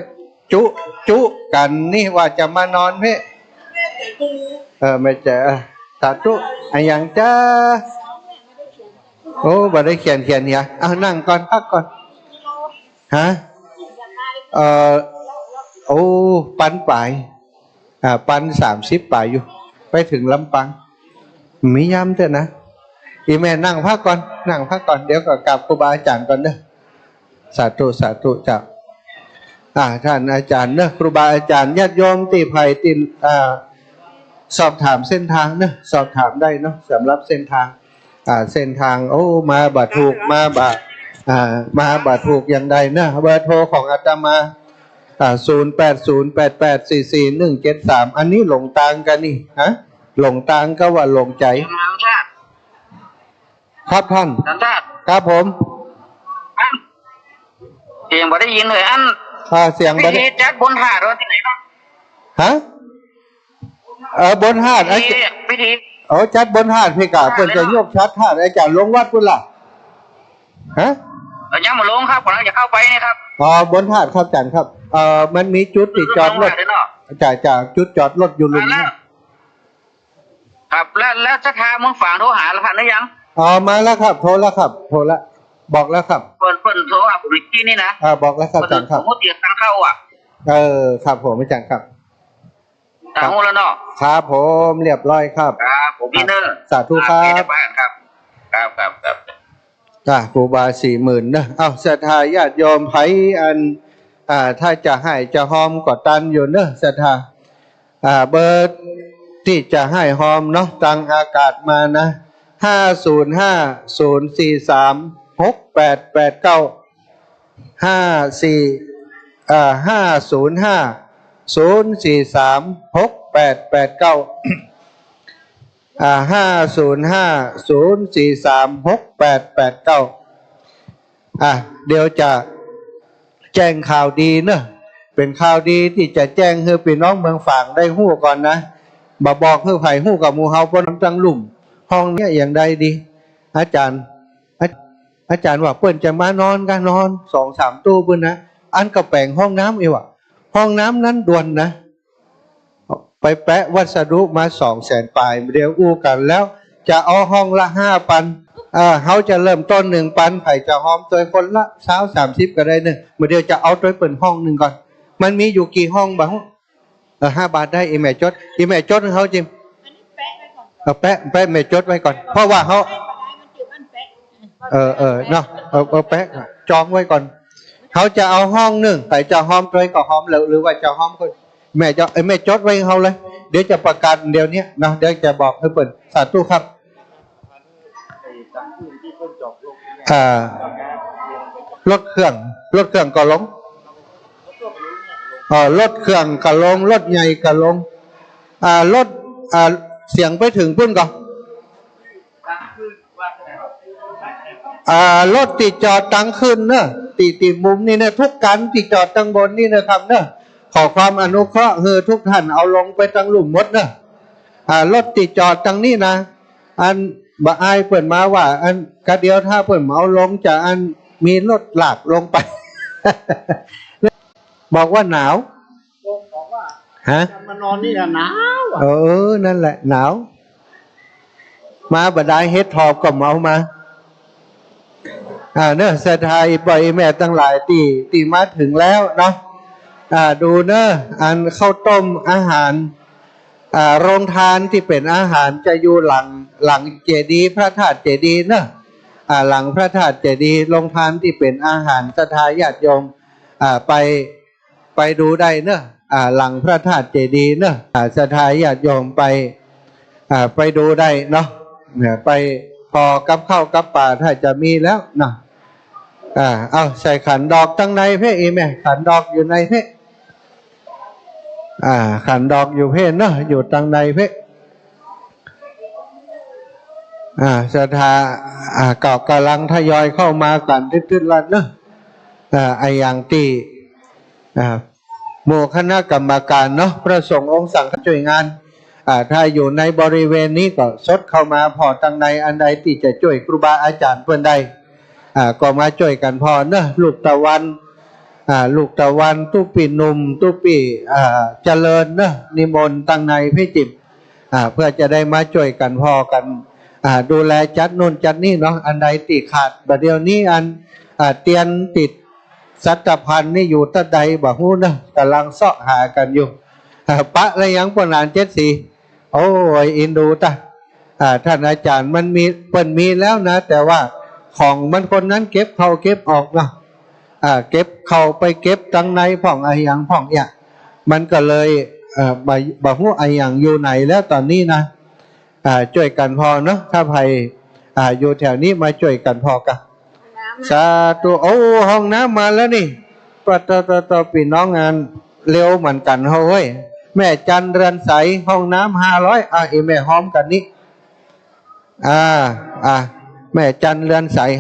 จุกันนี่ว่าจะมานอนเพ่ไม่เจอสาธุอย่างจ้าโอ้บ่ได้เขียนเนี่ยนั่งก่อนพักก่อนฮะโอ้ปันป่ายปัน30ป่ายอยู่ไปถึงลำปางมีย้ำเถอะนะอีแม่นั่งพักก่อนเดี๋ยวก็กลับครูบาอาจารย์ก่อนเด้อสาธุจ้าท่านอาจารย์เนอะครูบาอาจารย์ญาติโยมตีไผ่ตีสอบถามเส้นทางเนอะสอบถามได้เนาะสำหรับเส้นทางเส้นทางโอ้มาบาถูกมาบาถูกอย่างใดเนอะเบอร์โทรของอาตมา0808844173อันนี้หลงทางกันนี่หลงทางก็ว่าหลงใจครับท่านครับผมเสียงบ่ได้ยินเลยเสียงบ่ได้จัดบนหาดที่ไหนบ้างบนหาดพิธีจัดบนหาดพี่กาเพิ่นจะยกชัดหาดอาจารย์ลงวัดพุ่นล่ะยังมาลงครับกำลังจะเข้าไปนี่ครับบนหาดครับอาจารย์ครับมันมีจุดติดจอดรถจากจุดจอดรถอยู่ลุมนี่ครับแล้วศรัทธามึงฝากโทรหาแล้วครับหรือยังมาแล้วครับโทรแล้วบอกแล้วครับเปิดโทรหาผมอีกทีนี่นะบอกแล้วครับอาจารย์ครับผมเตรียมตั้งเข้าครับผมอาจารย์ครับตั้งแล้วเนาะครับผมเรียบร้อยครับผมพี่เนอร์สาธุครับครับครูบา40,000นะศรัทธาญาติโยมไผอันถ้าจะให้จะหอมก็ตันอยู่เนอะศรัทธาเบอร์ที่จะให้หอมเนาะตังอากาศมานะเดี๋ยวจะแจ้งข่าวดีเนอะเป็นข่าวดีที่จะแจ้งให้พี่น้องเมืองฝางได้ฮู้ก่อนนะบอกให้ไผฮู้กับหมู่เฮาบ่นำจังลุ่มห้องเนี้ยอย่างใดดีอาจารย์ว่าเปิ้นจะมานอนกันนอน 2-3 ตู้เปิ้นนะอันก็แปลงห้องน้ำอีกว่ะห้องน้ำนั้นด่วนนะไปแปะวัสดุมา200,000ปลายเดี๋ยวอู้กันแล้วจะเอาห้องละ5,000เขาจะเริ่มต้น1,000ไผจะหอมตัวคนละ20-30ก็ได้เนอะเดี๋ยวจะเอาตัวเปิ้นห้องนึงก่อนมันมีอยู่กี่ห้องบ้าง5 บาทได้อีแม่จดเขาจริงแปะแม่จดไว้ก่อนเพราะว่าเขา เนาะเอาแป๊กจองไว้ก่อนเขาจะเอาห้องหนึ่งใครจะห้อมตัวก็ห้อมหรือว่าจะห้อมคนแม่จะแม่จดไว้เขาเลยเดี๋ยวจะประกาศเดี๋ยวนี้นะเดี๋ยวจะบอกให้เปิดสาธุครับรถเครื่องก็ลงรถเครื่องก็ลงรถใหญ่ก็ลงรถเสียงไปถึงพุ่นก่อนรถติดจอดตั้งขึ้นเนอะติดมุมนี่เนอะทุกกันติดจอดตั้งบนนี่นะครับเนอะขอความอนุเคราะห์ทุกท่านเอาลงไปตั้งหลุมมดเนอะรถติดจอดตั้งนี่นะอันบ่อายเปิดมาว่าอันกระเดียวถ้าเปิดเอาลงจะอันมีรถหลากลงไป บอกว่าหนาวฮะมานอนนี่ก็หนาวนั่นแหละหนาวมาบดายเฮ็ดทอบก็เมามาเนอะสถายบ่อยแม่ตั้งหลายตีมาถึงแล้วเนาะดูเนอะอันข้าวต้มอาหารโรงทานที่เป็นอาหารจะอยู่หลังเจดีย์พระธาตุเจดีย์เนอะหลังพระธาตุเจดีย์โรงทานที่เป็นอาหารสถาญาติโยมไปดูได้เนอะหลังพระธาตุเจดีย์เนอะสถาญาติโยมไปดูได้เนาะไปพอกับข้าวกับป่าถ้าจะมีแล้วเนาะเอาใส่ขันดอกตั้งในเพ่อีแม่ขันดอกอยู่ในเพ่ขันดอกอยู่เพ่เนาะอยู่ตั้งในเพ่ศรัทธาเก่ากำลังทยอยเข้ามากันติดๆแล้วเนาะไออย่างที่หมู่คณะกรรมการเนาะพระสงฆ์องค์สังฆช่วยงานถ้าอยู่ในบริเวณนี้ก็สดเข้ามาพอตั้งในอันใดที่จะช่วยครูบาอาจารย์เพื่อนใดก็มาช่วยกันพอเนอะลูกตะวันตุปีหนุ่มตุปีเจริญเนอะนิมนต์ตั้งในพิจิตรเพื่อจะได้มาช่วยกันพอกันดูแลจัดนู่นจัดนี่เนาะอันใดติดขาดประเดี๋ยวนี้อันเตียนติดสัตพันธ์นี่อยู่ตะใดบ่ฮู้นะกำลังเสาะหากันอยู่ปะอะไรยังปนาน74โอ้ยอินดูตาท่านอาจารย์มันมีแล้วนะแต่ว่าของมันคนนั้นเก็บเข้าเก็บออกเนาะเก็บเข้าไปเก็บตั้งในผ่องไอยังผ่องเนี่ยมันก็เลยบ่ฮู้ไอยังอยู่ไหนแล้วตอนนี้นะช่วยกันพอเนาะถ้าใครอยู่แถวนี้มาช่วยกันพอกันสาธุโอ้ห้องน้ำมาแล้วนี่ต่อปีน้องงานเร็วเหมือนกันเฮ้ยแม่จันเรือนใสห้องน้ำ500อีแม่หอมกันนี่แม่จันเรือนใส500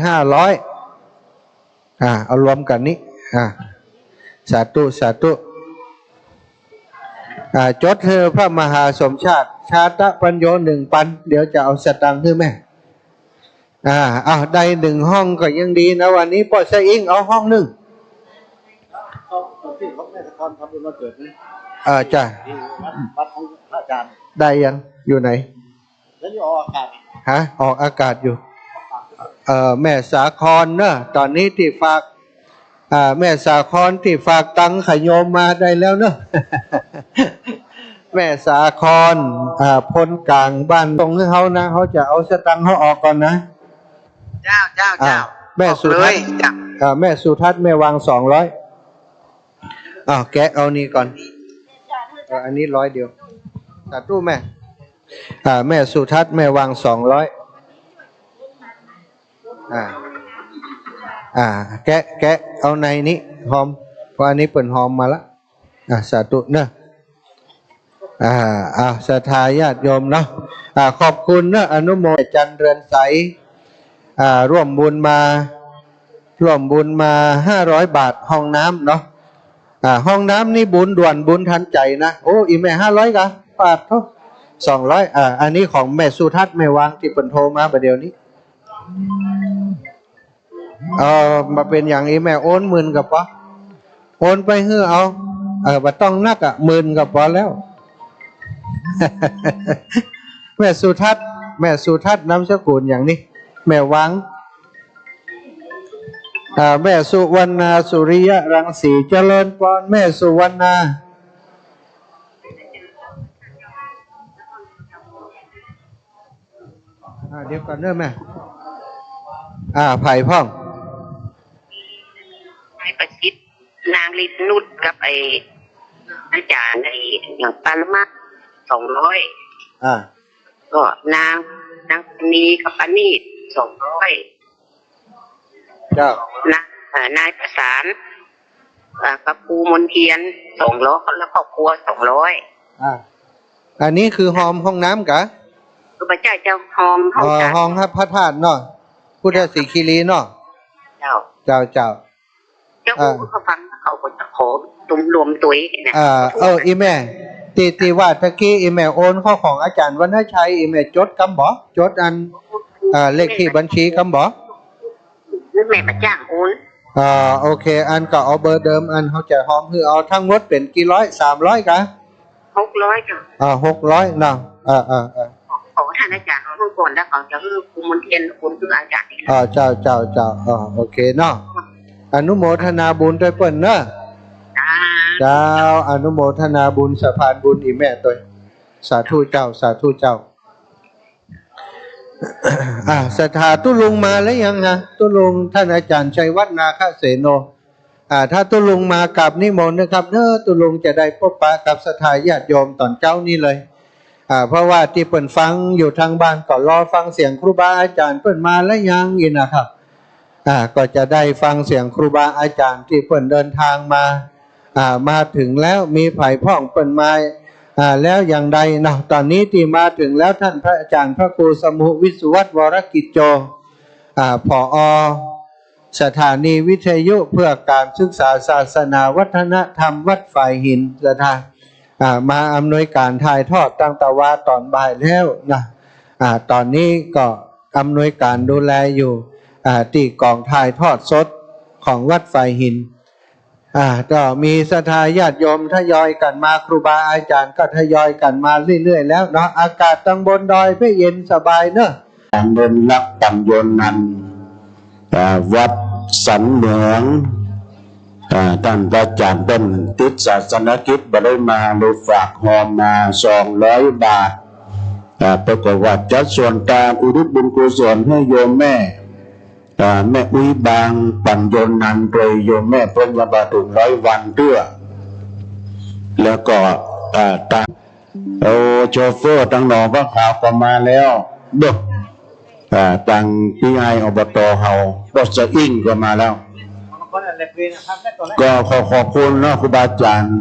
เอารวมกันนี้สาธุจดเธอพระมหาสมชาติชาตะปัญโย1 ปันเดี๋ยวจะเอาสตังค์ให้แม่ได้1 ห้องก็ยังดีนะวันนี้พ่อใช้อิงเอาห้อง1จ้ะวัดของพระอาจารย์ได้ยังอยู่ไหนแล้วนี่ออกอากาศออกอากาศอยู่แม่สาครเนอะตอนนี้ที่ฝากแม่สาครที่ฝากตังค์ขยมมาได้แล้วเนอะ แม่สาครพ้นกลางบ้านตรงที่เขานะเขาจะเอาสตังค์เขาออกก่อนนะเจ้าแม่สุทัศน์แม่สุทัศน์แม่วาง200แกะเอานี่ก่อนอันนี้100เดียวตัดตู้แม่แม่สุทัศน์แม่วาง200แกะเอาในนี้หอมเพราะอันนี้เปิดหอมมาละสาธุเนอะศรัทธาญาติโยมเนาะขอบคุณเนอะอนุโมทนาจันเรือนใสร่วมบุญมา500 บาทห้องน้ำเนาะห้องน้ำนี่บุญด่วนบุญทันใจนะโอ้อีแม่500กันบาทเท่า200อันนี้ของแม่สุทัศน์แม่วางที่เปิดโทรมาประเดี๋ยวนี้มาเป็นอย่างนี้แม่โอน10,000กับปะโอนไปเฮือเอาบ่ต้องนัก10,000กับปะแล้ว แม่สุทัศน์นามสกุลอย่างนี้แม่วังแม่สุวรรณาสุริยรังสีเจริญพรแม่สุวรรณาเดี๋ยวก่อนเด้อแม่ ไผ่พ่อง นายประชิดนางลิศนุชกับไออาจารย์ไออย่างปานมา200ก็นางนีกับปานี200เจ้นายประสานกับครูมนเทียน200แล้วครอบครัว200อันนี้คือหอมห้องน้ำกะคือพระเจ้าจะหอมห้องพระธาตุเนาะพุทธศรีคีรีเนาะเจ้าเขาฟังเขาก็จะขอรวมตัวเนี่ยอีแม่ตีว่าตะกี้อีแม่โอนข้อของอาจารย์วรรณชัยอีแม่จดกำบ่จดอันเลขที่บัญชีกำบ่แม่มาจ้างโอนโอเคอันก็เอาเบอร์เดิมอันเขาจะหอมคือเอาทั้งหมดเป็นกี่ร้อย300กะ600จ้ะ600เนาะขอท่านอาจารย์เอาก่อนแล้วก่อนจะคือครูมนเทียนคุณคืออาจารย์นี่เจ้าโอเคเนาะอนุโมทนาบุญด้วยเปิ้นเนาะเจ้าอนุโมทนาบุญสะพานบุญอีแม่ตัวสาธุเจ้าศรัทธาตุลุงมาแล้วยังฮะตุลุงท่านอาจารย์ชัยวัฒนาคเสโนถ้าตุลุงมากับนิมนต์นะครับตุลุงจะได้พบปะกับศรัทธาญาติโยมตอนเจ้านี้เลยเพราะว่าที่เปิ่นฟังอยู่ทางบ้านก็รอฟังเสียงครูบาอาจารย์เปิ่นมาแล้วยังอีกนะครับก็จะได้ฟังเสียงครูบาอาจารย์ที่เปิ่นเดินทางมาถึงแล้วมีไผ่พ่องเปิ่นมาแล้วอย่างใดนะตอนนี้ที่มาถึงแล้วท่านพระอาจารย์พระครูสมุวิสุวัฒน์วรกิจโจผอ.สถานีวิทยุเพื่อการศึกษาศาสนาวัฒนธรรมวัดฝ่ายหินสถานมาอำนวยการถ่ายทอดตั้งแต่ว่าตอนบ่ายแล้วนะตอนนี้ก็อำนวยการดูแลอยู่ที่กองถ่ายทอดสดของวัดฝ่ายหินก็มีศรัทธาญาติโยมทยอยกันมาครูบาอาจารย์ก็ทยอยกันมาเรื่อยๆแล้วเนาะอากาศตั้งบนดอยเพื่อเย็นสบายเนอะทางเดินลักตำโยนนันวัดสันเหนืองท่านอาจารย์เป็นติดศาสนกิจได้มาโดยฝากหอมมา200 บาทประกอบว่าจัดส่วนกลางอุทิศบุญกุศลให้โยมแม่อุ้ยบางปั่นโยนนันโดยโยมแม่เพิ่นบาถึง100 วันเตื้อแล้วก็โชเฟอร์ตั้งหนองพระขาวก็มาแล้วเด็กตั้งพี่ไออบตเฮารถสะอิ่งก็มาแล้วก็ขอขอบคุณนะครูบาอาจารย์